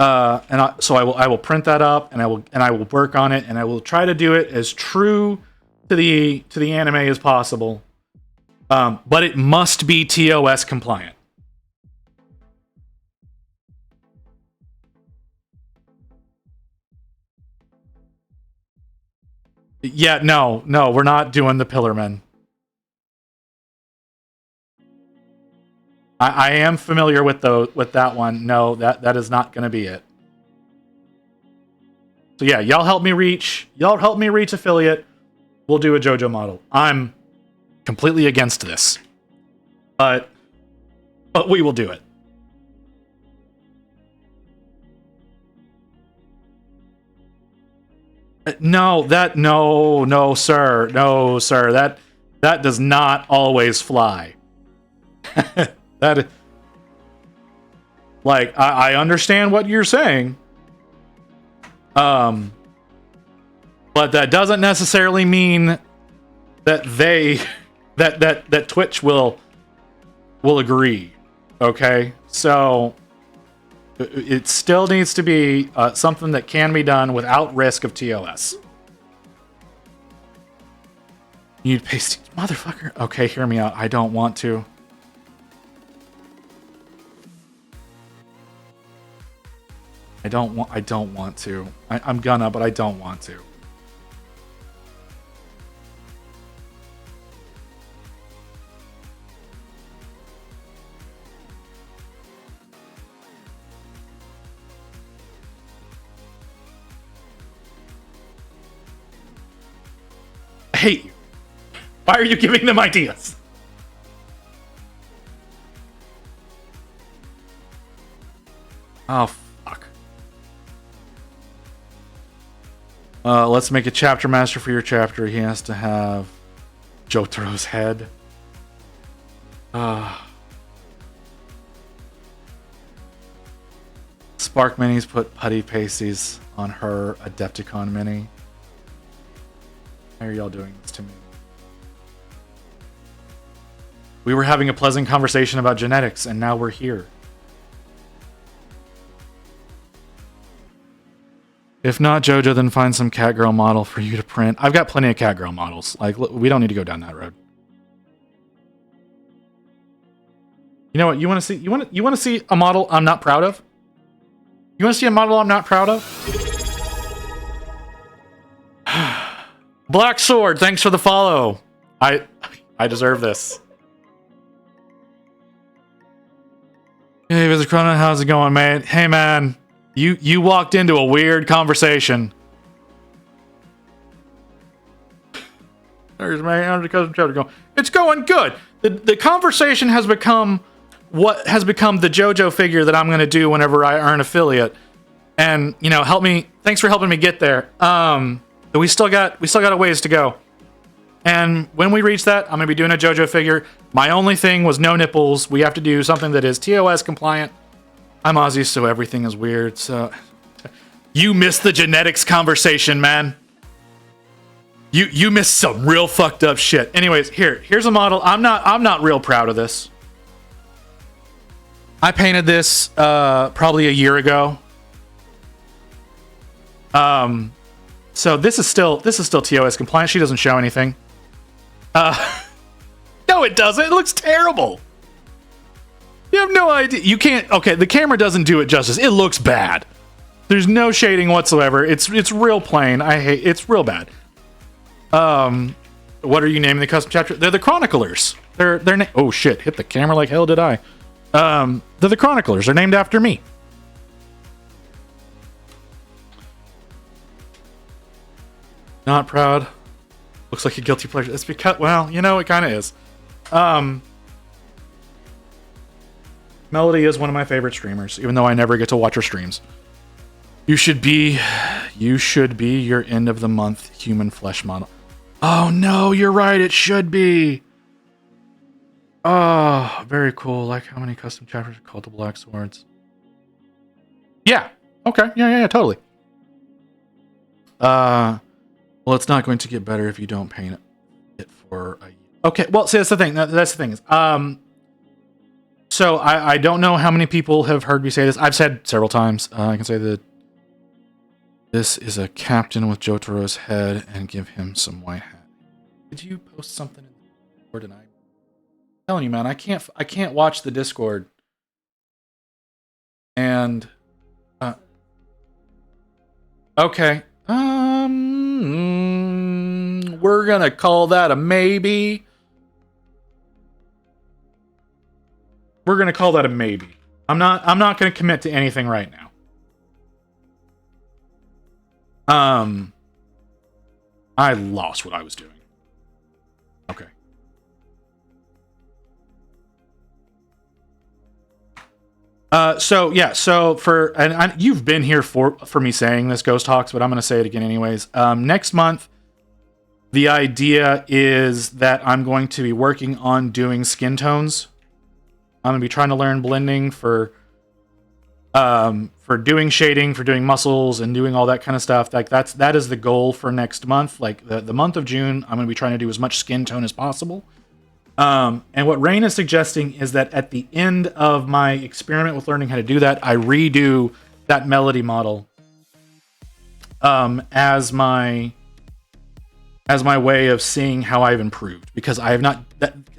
so I will print that up, and I will work on it, and I will try to do it as true to the anime as possible. But it must be TOS compliant. Yeah, no, we're not doing the Pillarmen. I am familiar with that one. No, that is not going to be it. So yeah, y'all help me reach affiliate. We'll do a JoJo model. I'm completely against this, but we will do it. No, sir. No, sir. That does not always fly. That, like, I understand what you're saying. But that doesn't necessarily mean that that Twitch will agree. Okay? So it still needs to be something that can be done without risk of TOS. You'd paste, motherfucker. Okay, hear me out. I don't want to. I don't want to. I'm gonna, but I don't want to. I hate you. Why are you giving them ideas? Oh, fuck. Let's make a chapter master for your chapter. He has to have Jotaro's head. Spark Minis put putty pasties on her Adepticon mini. Why are y'all doing this to me? We were having a pleasant conversation about genetics, and now we're here. If not JoJo, then find some catgirl model for you to print. I've got plenty of catgirl models. Like, we don't need to go down that road. You know what? You want to see? You want to see a model I'm not proud of? You want to see a model I'm not proud of? Black Sword, thanks for the follow. I deserve this. Hey, Mr. Cronin, how's it going, mate? Hey, man. You walked into a weird conversation. There's my custom chapter going. It's going good. The conversation has become what has become the JoJo figure that I'm going to do whenever I earn affiliate. And, you know, help me. Thanks for helping me get there. But we still got a ways to go. And when we reach that, I'm going to be doing a JoJo figure. My only thing was no nipples. We have to do something that is TOS compliant. I'm Aussie, so everything is weird. So you missed the genetics conversation, man. You missed some real fucked up shit. Anyways, here's a model. I'm not real proud of this. I painted this probably a year ago. So this is still TOS compliant. She doesn't show anything. No, it doesn't. It looks terrible. You have no idea. You can't. Okay, the camera doesn't do it justice. It looks bad. There's no shading whatsoever. It's real plain. It's real bad. What are you naming the custom chapter? They're the Chroniclers. Oh shit! Hit the camera like hell did I. They're the Chroniclers. They're named after me. Not proud. Looks like a guilty pleasure. It's because, well, you know, it kind of is. Melody is one of my favorite streamers, even though I never get to watch her streams. You should be your end of the month human flesh model. Oh no, you're right. It should be. Oh, very cool. Like how many custom chapters are called the Black Swords? Yeah. Okay. Yeah. Totally. Well, it's not going to get better if you don't paint it for a year. Okay. Well, see, that's the thing. That's the thing is, so I don't know how many people have heard me say this. I've said several times. I can say that this is a captain with Jotaro's head and give him some white hat. Did you post something in the Discord tonight? I'm telling you, man, I can't watch the Discord. And okay. We're gonna call that a maybe. We're gonna call that a maybe. I'm not gonna commit to anything right now. I lost what I was doing. Okay. So for you've been here for me saying this, Ghost Hawks, but I'm gonna say it again anyways. Next month, the idea is that I'm going to be working on doing skin tones. I'm gonna be trying to learn blending for doing shading, for doing muscles, and doing all that kind of stuff. Like that is the goal for next month. Like the month of June, I'm gonna be trying to do as much skin tone as possible. And what Rain is suggesting is that at the end of my experiment with learning how to do that, I redo that melody model as my way of seeing how I've improved, because I have not,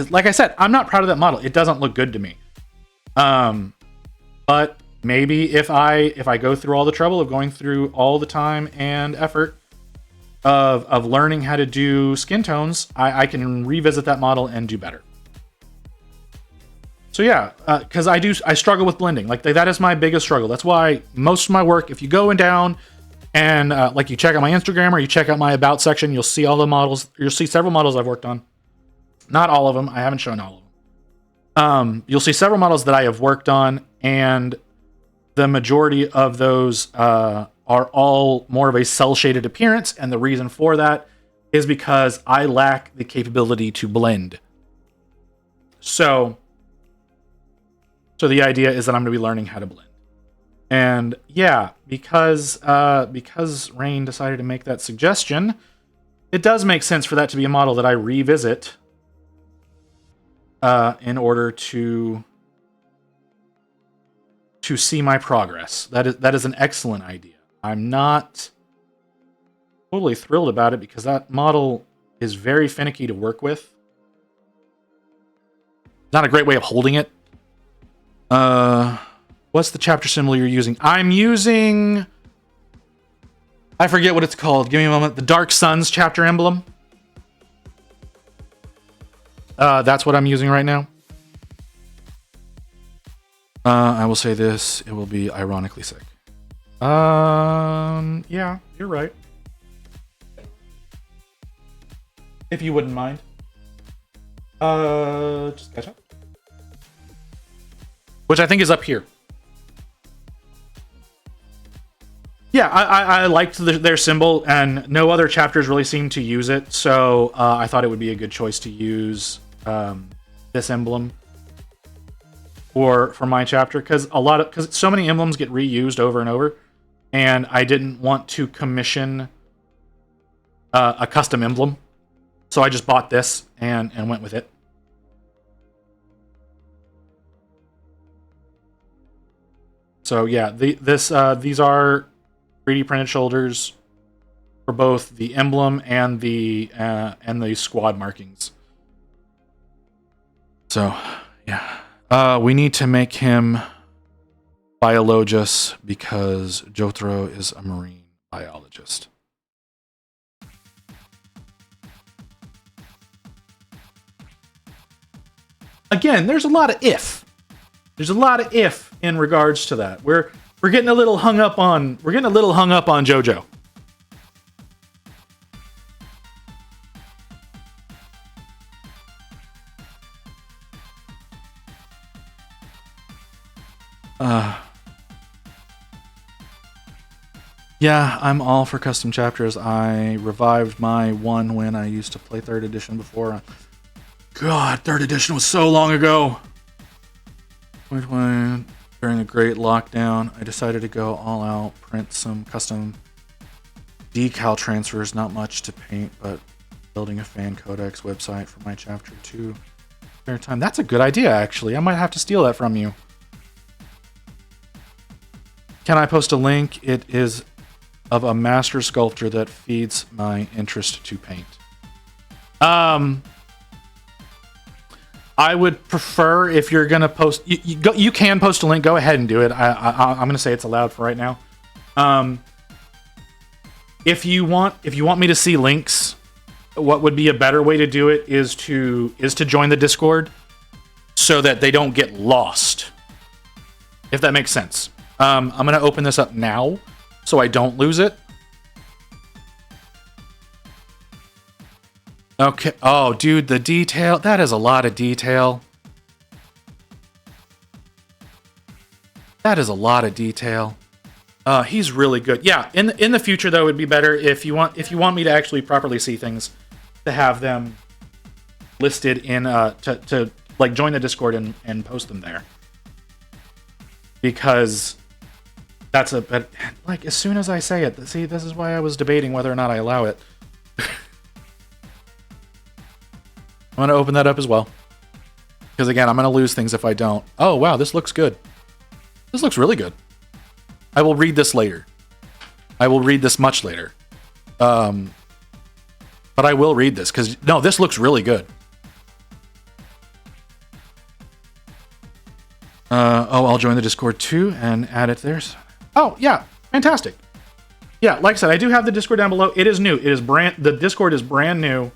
like I said, I'm not proud of that model. It doesn't look good to me. But maybe if I go through all the trouble of going through all the time and effort of learning how to do skin tones, I can revisit that model and do better. So yeah, because I struggle with blending. Like that is my biggest struggle. That's why most of my work, if you go down and like you check out my Instagram or you check out my about section, you'll see all the models. You'll see several models I've worked on. Not all of them. I haven't shown all of them. You'll see several models that I have worked on, and the majority of those are all more of a cel-shaded appearance, and the reason for that is because I lack the capability to blend. So the idea is that I'm going to be learning how to blend. And yeah, because Rain decided to make that suggestion, it does make sense for that to be a model that I revisit in order to see my progress. That is an excellent idea. I'm not totally thrilled about it because that model is very finicky to work with. Not a great way of holding it. What's the chapter symbol you're using? I'm using, I forget what it's called. Give me a moment. The Dark Suns chapter emblem. That's what I'm using right now. I will say this, it will be ironically sick. Yeah, you're right. If you wouldn't mind. Just catch up. Which I think is up here. Yeah, I liked their symbol, and no other chapters really seem to use it, so I thought it would be a good choice to use this emblem for my chapter, because so many emblems get reused over and over, and I didn't want to commission a custom emblem, so I just bought this and went with it. So yeah, these are 3D printed shoulders for both the emblem and the squad markings. So yeah, we need to make him biologist because Jotaro is a marine biologist. Again, there's a lot of if. There's a lot of if in regards to that. We're getting a little hung up on JoJo. Yeah, I'm all for custom chapters. I revived my one when I used to play 3rd edition before. God, 3rd edition was so long ago. 2020, during the Great Lockdown, I decided to go all out, print some custom decal transfers, not much to paint, but building a fan codex website for my chapter 2 spare time. That's a good idea, actually. I might have to steal that from you. Can I post a link? It is of a master sculptor that feeds my interest to paint. I would prefer, if you're gonna post, you can post a link. Go ahead and do it. I'm gonna say it's allowed for right now. If you want me to see links, what would be a better way to do it is to join the Discord so that they don't get lost. If that makes sense. I'm gonna open this up now so I don't lose it. Okay. Oh, dude, the detail. That is a lot of detail. That is a lot of detail. He's really good. Yeah, in the future though, it'd be better if you want me to actually properly see things, to have them listed in to like join the Discord and post them there. Because that's but like as soon as I say it, see, this is why I was debating whether or not I allow it. I'm gonna open that up as well. Because again, I'm gonna lose things if I don't. Oh wow, this looks good. This looks really good. I will read this later. I will read this much later. But I will read this, because, no, this looks really good. Oh, I'll join the Discord too and add it there. Oh, yeah, fantastic. Yeah, like I said, I do have the Discord down below. It is new. It is the Discord is brand new.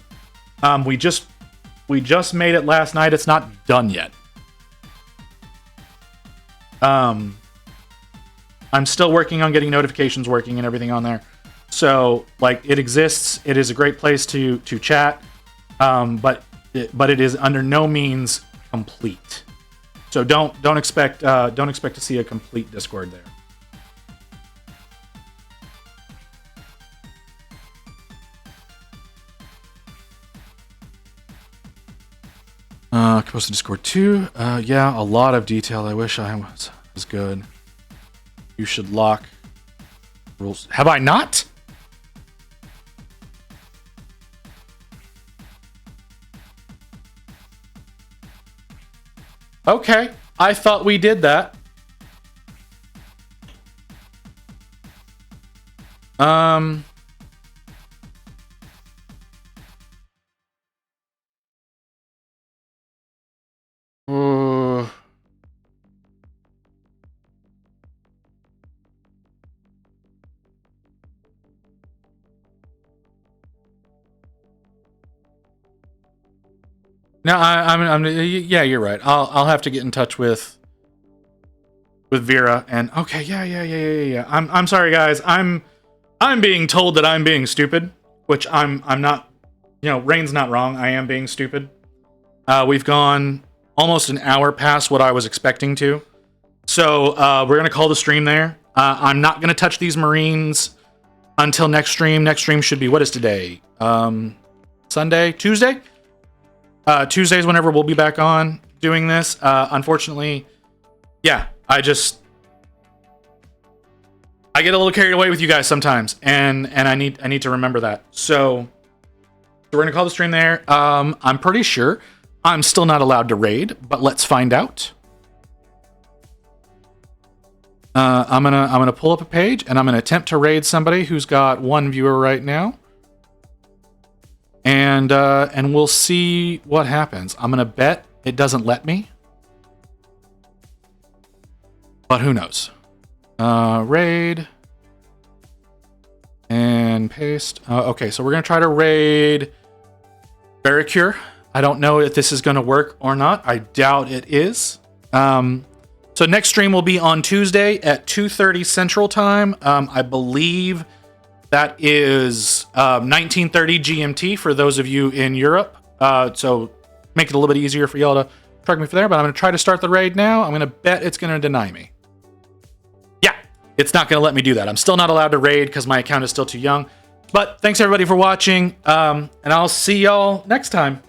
We just made it last night. It's not done yet. I'm still working on getting notifications working and everything on there. So, like, it exists. It is a great place to chat, but it is under no means complete. So don't expect to see a complete Discord there. Post to Discord too. Yeah, a lot of detail. I wish I was good. You should lock rules. Have I not? Okay, I thought we did that. No, I'm. Yeah, you're right. I'll have to get in touch with Vera and okay, yeah. I'm sorry, guys. I'm being told that I'm being stupid, which I'm not. You know, Rain's not wrong. I am being stupid. We've gone almost an hour past what I was expecting to, so we're gonna call the stream there. I'm not gonna touch these Marines until next stream. Next stream should be, what is today? Sunday, Tuesday. Tuesdays whenever we'll be back on doing this. Unfortunately, yeah, I get a little carried away with you guys sometimes, and I need to remember that. So we're gonna call the stream there. I'm pretty sure I'm still not allowed to raid, but let's find out. I'm gonna pull up a page and I'm gonna attempt to raid somebody who's got 1 viewer right now. And we'll see what happens. I'm gonna bet it doesn't let me, but who knows? Raid and paste. Okay, so we're gonna try to raid Barricure. I don't know if this is gonna work or not. I doubt it is. So next stream will be on Tuesday at 2:30 Central Time. I believe that is 1930 GMT for those of you in Europe. So make it a little bit easier for y'all to track me from there. But I'm going to try to start the raid now. I'm going to bet it's going to deny me. Yeah, it's not going to let me do that. I'm still not allowed to raid because my account is still too young. But thanks everybody for watching. And I'll see y'all next time.